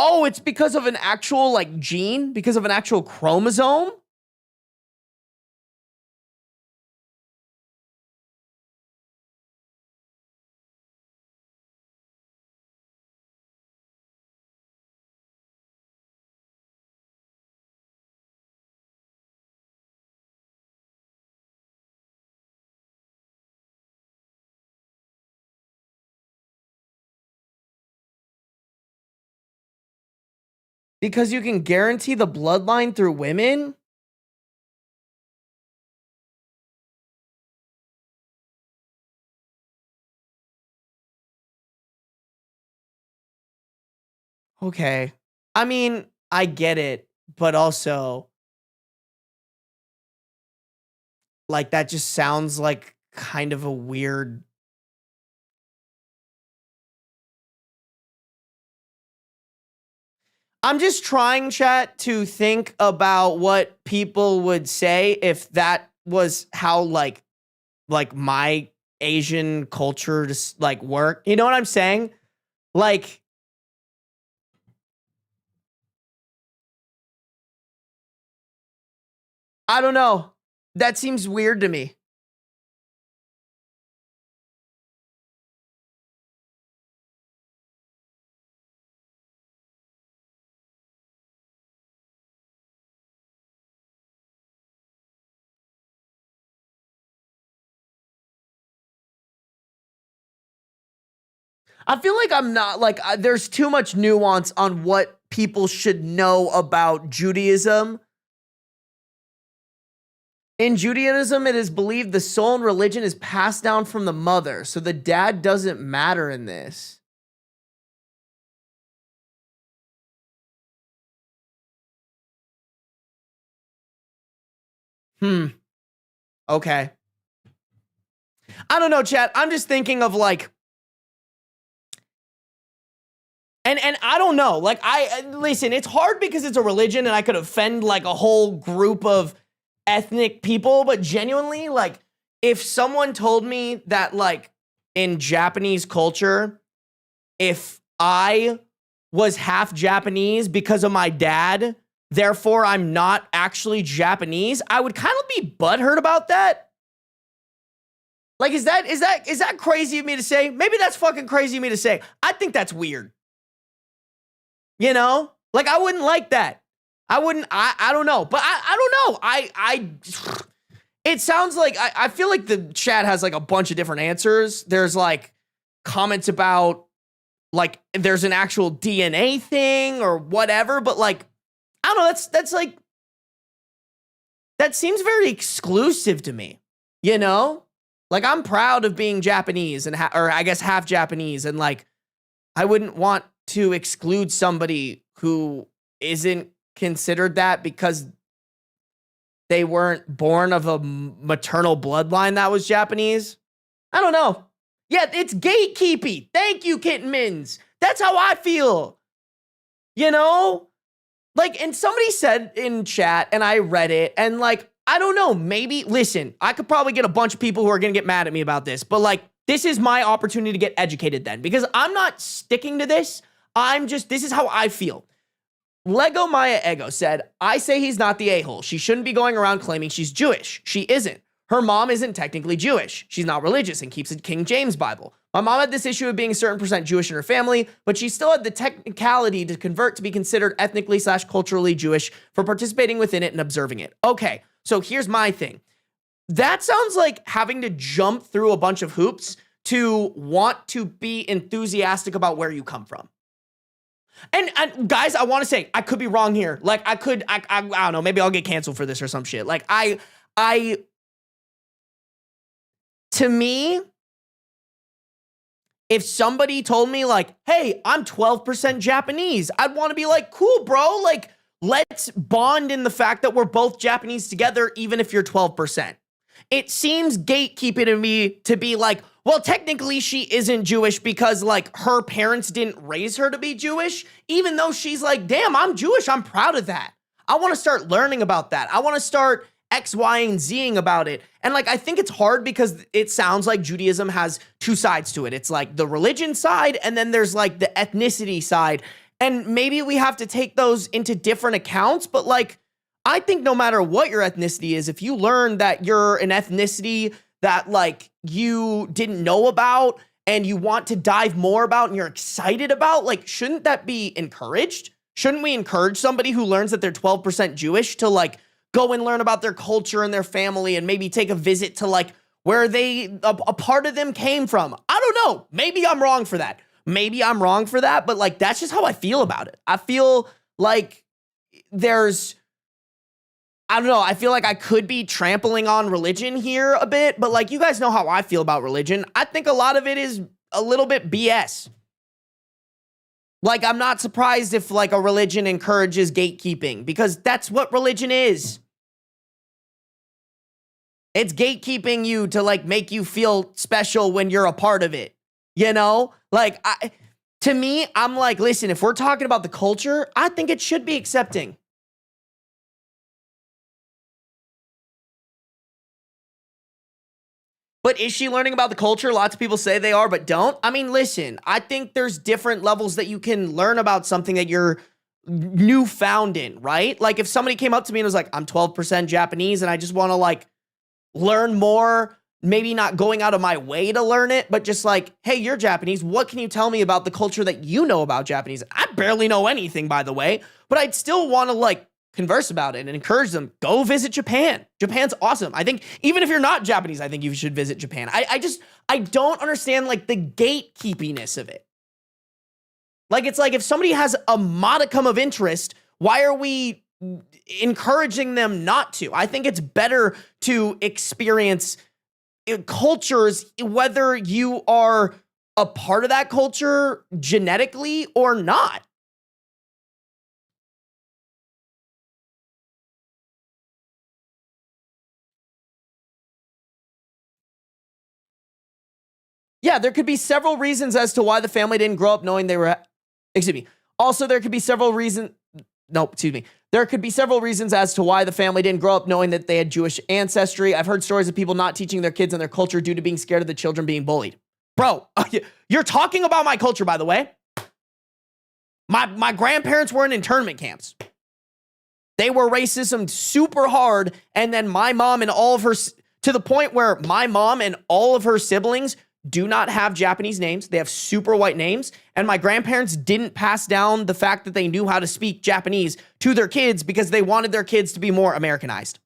Oh, it's because of an actual like gene? Because of an actual chromosome? Because you can guarantee the bloodline through women? Okay. I mean, I get it, but also like that just sounds like kind of a weird. I'm just trying, chat, to think about what people would say if that was how like my Asian culture just like work. You know what I'm saying? Like, I don't know. That seems weird to me. I feel like I'm not like there's too much nuance on what people should know about Judaism. In Judaism, it is believed the soul and religion is passed down from the mother, so the dad doesn't matter in this. Okay. I don't know, chat. I'm just thinking of like, and I don't know. Like, listen, it's hard because it's a religion and I could offend like a whole group of ethnic people, but genuinely, like, if someone told me that like in Japanese culture, if I was half Japanese because of my dad, therefore I'm not actually Japanese, I would kind of be butthurt about that. Like, is that crazy of me to say? Maybe that's fucking crazy of me to say. I think that's weird. You know? Like, I wouldn't like that. I don't know. But I don't know. It sounds like, I feel like the chat has like a bunch of different answers. There's like comments about like, there's an actual DNA thing or whatever. But like, I don't know. That's like, that seems very exclusive to me. You know? Like, I'm proud of being Japanese and or I guess half Japanese, and like I wouldn't want to exclude somebody who isn't considered that because they weren't born of a maternal bloodline that was Japanese. I don't know. Yeah, it's gatekeepy. Thank you, Kitten Mins. That's how I feel. You know? Like, and somebody said in chat, and I read it, and like, I don't know, maybe, listen, I could probably get a bunch of people who are going to get mad at me about this, but like, this is my opportunity to get educated then, because I'm not sticking to this. This is how I feel. Lego Maya Ego said, I say he's not the a-hole. She shouldn't be going around claiming she's Jewish. She isn't. Her mom isn't technically Jewish. She's not religious and keeps a King James Bible. My mom had this issue of being a certain percent Jewish in her family, but she still had the technicality to convert to be considered ethnically/culturally Jewish for participating within it and observing it. Okay, so here's my thing. That sounds like having to jump through a bunch of hoops to want to be enthusiastic about where you come from. And guys, I want to say, I could be wrong here. Like, I don't know, maybe I'll get canceled for this or some shit. Like, to me, if somebody told me like, hey, I'm 12% Japanese, I'd want to be like, cool, bro. Like, let's bond in the fact that we're both Japanese together, even if you're 12%. It seems gatekeeping to me to be like, well, technically she isn't Jewish because like her parents didn't raise her to be Jewish, even though she's like, damn, I'm Jewish. I'm proud of that. I want to start learning about that. I want to start X, Y, and Zing about it. And like, I think it's hard because it sounds like Judaism has two sides to it. It's like the religion side, and then there's like the ethnicity side. And maybe we have to take those into different accounts, but like, I think no matter what your ethnicity is, if you learn that you're an ethnicity that like you didn't know about and you want to dive more about and you're excited about, like, shouldn't that be encouraged? Shouldn't we encourage somebody who learns that they're 12% Jewish to like go and learn about their culture and their family and maybe take a visit to like where a part of them came from? I don't know. Maybe I'm wrong for that. But like, that's just how I feel about it. I feel like I don't know. I feel like I could be trampling on religion here a bit, but like, you guys know how I feel about religion. I think a lot of it is a little bit BS. Like, I'm not surprised if like a religion encourages gatekeeping, because that's what religion is. It's gatekeeping you to like make you feel special when you're a part of it. You know, like to me, I'm like, listen, if we're talking about the culture, I think it should be accepting. But is she learning about the culture? Lots of people say they are, but don't. I mean, listen, I think there's different levels that you can learn about something that you're newfound in, right? Like if somebody came up to me and was like, I'm 12% Japanese and I just want to like learn more, maybe not going out of my way to learn it, but just like, hey, you're Japanese. What can you tell me about the culture that you know about Japanese? I barely know anything, by the way, but I'd still want to like converse about it and encourage them. Go visit Japan. Japan's awesome. I think even if you're not Japanese, I think you should visit Japan. I don't understand like the gatekeepiness of it. Like, it's like if somebody has a modicum of interest, why are we encouraging them not to? I think it's better to experience cultures, whether you are a part of that culture genetically or not. Yeah, there could be several reasons as to why the family didn't grow up knowing they were, excuse me. Also, there could be several reasons, There could be several reasons as to why the family didn't grow up knowing that they had Jewish ancestry. I've heard stories of people not teaching their kids and their culture due to being scared of the children being bullied. Bro, you're talking about my culture, by the way. My grandparents were in internment camps. They were racism super hard, and then my mom and all of her, to the point where my mom and all of her siblings do not have Japanese names. They have super white names. And my grandparents didn't pass down the fact that they knew how to speak Japanese to their kids because they wanted their kids to be more Americanized.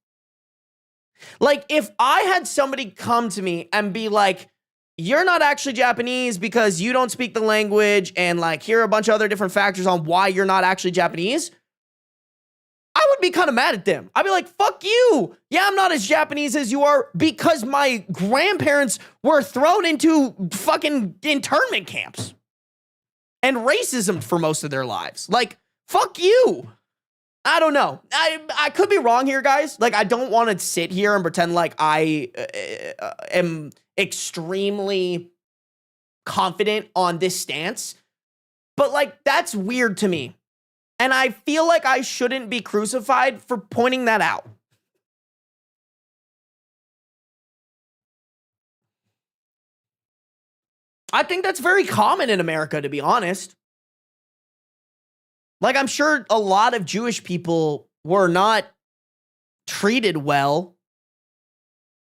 Like, if I had somebody come to me and be like, you're not actually Japanese because you don't speak the language, and like, here are a bunch of other different factors on why you're not actually Japanese, I would be kind of mad at them. I'd be like, fuck you. Yeah, I'm not as Japanese as you are because my grandparents were thrown into fucking internment camps and racism for most of their lives. Like, fuck you. I don't know. I could be wrong here, guys. Like, I don't want to sit here and pretend like I am extremely confident on this stance. But, like, that's weird to me. And I feel like I shouldn't be crucified for pointing that out. I think that's very common in America, to be honest. Like, I'm sure a lot of Jewish people were not treated well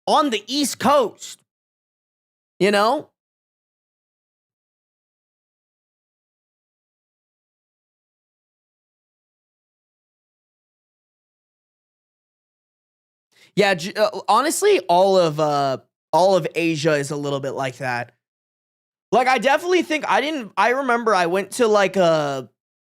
on the East Coast, you know? Yeah, honestly, all of Asia is a little bit like that. Like, I definitely think I remember I went to like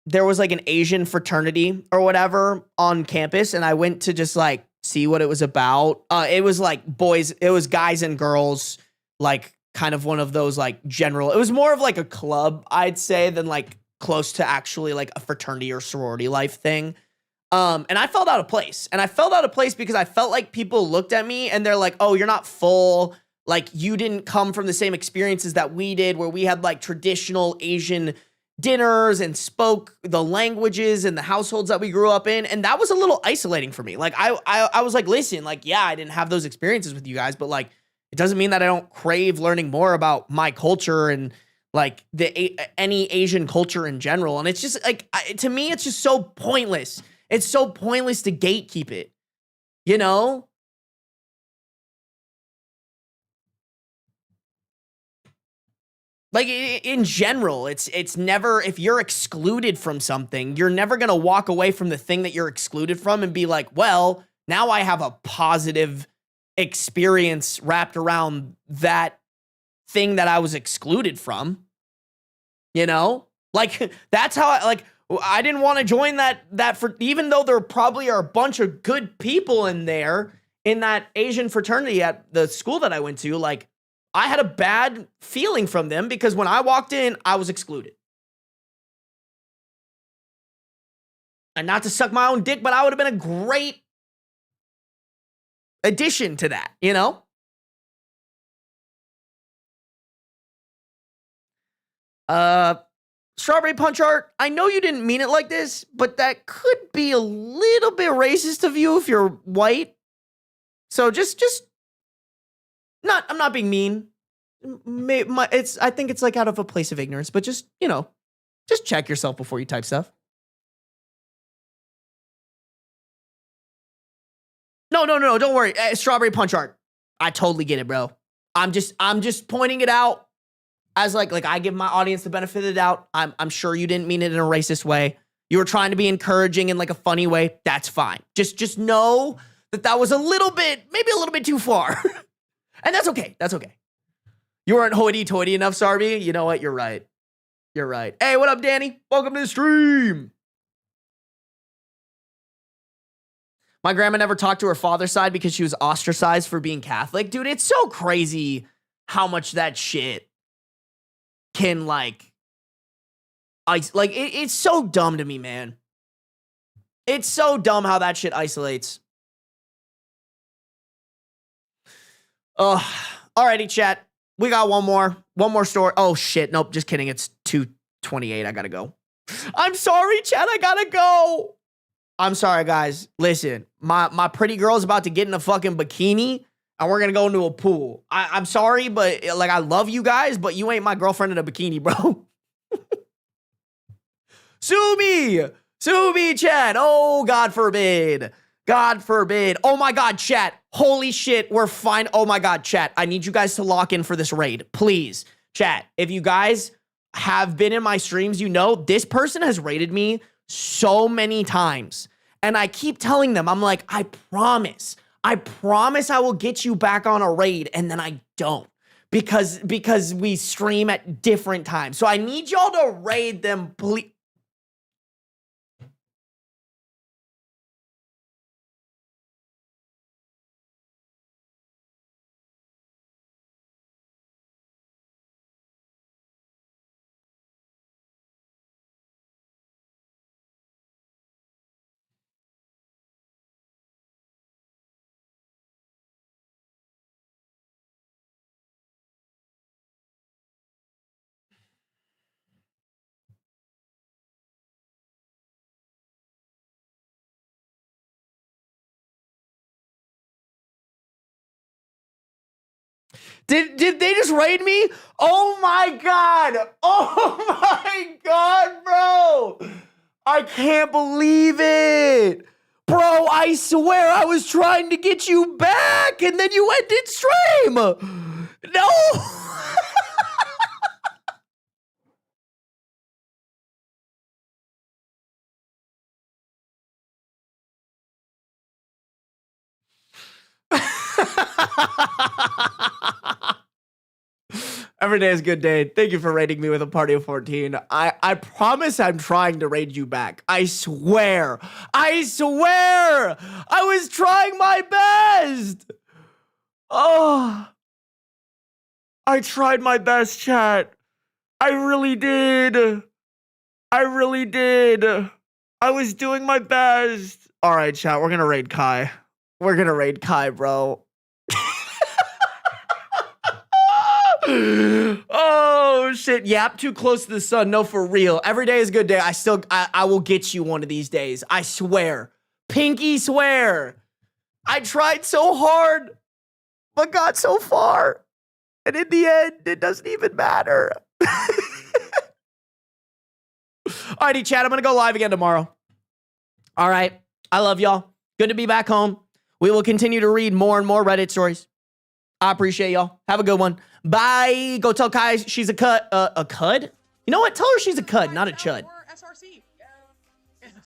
there was like an Asian fraternity or whatever on campus, and I went to just like see what it was about. It was like it was guys and girls, like kind of one of those like general. It was more of like a club, I'd say, than like close to actually like a fraternity or sorority life thing. And I felt out of place. And I felt out of place because I felt like people looked at me and they're like, oh, you're not full. Like, you didn't come from the same experiences that we did, where we had like traditional Asian dinners and spoke the languages and the households that we grew up in. And that was a little isolating for me. Like, I was like, listen, like, yeah, I didn't have those experiences with you guys, but like, it doesn't mean that I don't crave learning more about my culture and like any Asian culture in general. And it's just like, to me, it's just so pointless. It's so pointless to gatekeep it, you know? Like, in general, it's never, if you're excluded from something, you're never going to walk away from the thing that you're excluded from and be like, well, now I have a positive experience wrapped around that thing that I was excluded from, you know? Like, that's how I didn't want to join that for, even though there probably are a bunch of good people in there in that Asian fraternity at the school that I went to. Like, I had a bad feeling from them because when I walked in, I was excluded. And not to suck my own dick, but I would have been a great addition to that, you know? Strawberry Punch Art, I know you didn't mean it like this, but that could be a little bit racist of you if you're white. So just not, I'm not being mean. I think it's like out of a place of ignorance, but just, you know, just check yourself before you type stuff. No, don't worry. Strawberry Punch Art. I totally get it, bro. I'm just pointing it out as like I give my audience the benefit of the doubt. I'm sure you didn't mean it in a racist way. You were trying to be encouraging in like a funny way. That's fine. Just know that was maybe a little bit too far. And that's okay. That's okay. You weren't hoity-toity enough, Sarby. You know what? You're right. You're right. Hey, what up, Danny? Welcome to the stream. My grandma never talked to her father's side because she was ostracized for being Catholic. Dude, it's so crazy how much that shit can it's so dumb to me, man. It's so dumb how that shit isolates. Alrighty, chat. We got one more story. Oh shit, nope, just kidding. It's 2:28. I gotta go. I'm sorry, chat. I gotta go. I'm sorry, guys. Listen, my pretty girl's about to get in a fucking bikini, and we're gonna go into a pool. I'm sorry, but like, I love you guys, but you ain't my girlfriend in a bikini, bro. Sue me, chat. Oh, God forbid. God forbid. Oh my God, chat. Holy shit, we're fine. Oh my God, chat. I need you guys to lock in for this raid. Please, chat. If you guys have been in my streams, you know this person has raided me so many times. And I keep telling them, I'm like, I promise I will get you back on a raid. And then I don't. Because we stream at different times. So I need y'all to raid them, please. Did they just raid me? Oh my god. Oh my god, bro. I can't believe it. Bro, I swear I was trying to get you back and then you ended stream. No. Every day is a good day. Thank you for raiding me with a party of 14. I promise I'm trying to raid you back. I swear. I swear. I was trying my best. Oh. I tried my best, chat. I really did. I really did. I was doing my best. All right, chat. We're going to raid Kai. We're going to raid Kai, bro. Oh shit. Yap, too close to the sun. No, for real. Every day is a good day. I will get you one of these days. I swear. Pinky swear. I tried so hard, but got so far. And in the end, it doesn't even matter. Alrighty, chat. I'm going to go live again tomorrow. All right. I love y'all. Good to be back home. We will continue to read more and more Reddit stories. I appreciate y'all. Have a good one. Bye. Go tell Kai she's a cud. A cud? You know what? Tell her she's a cud, not a chud.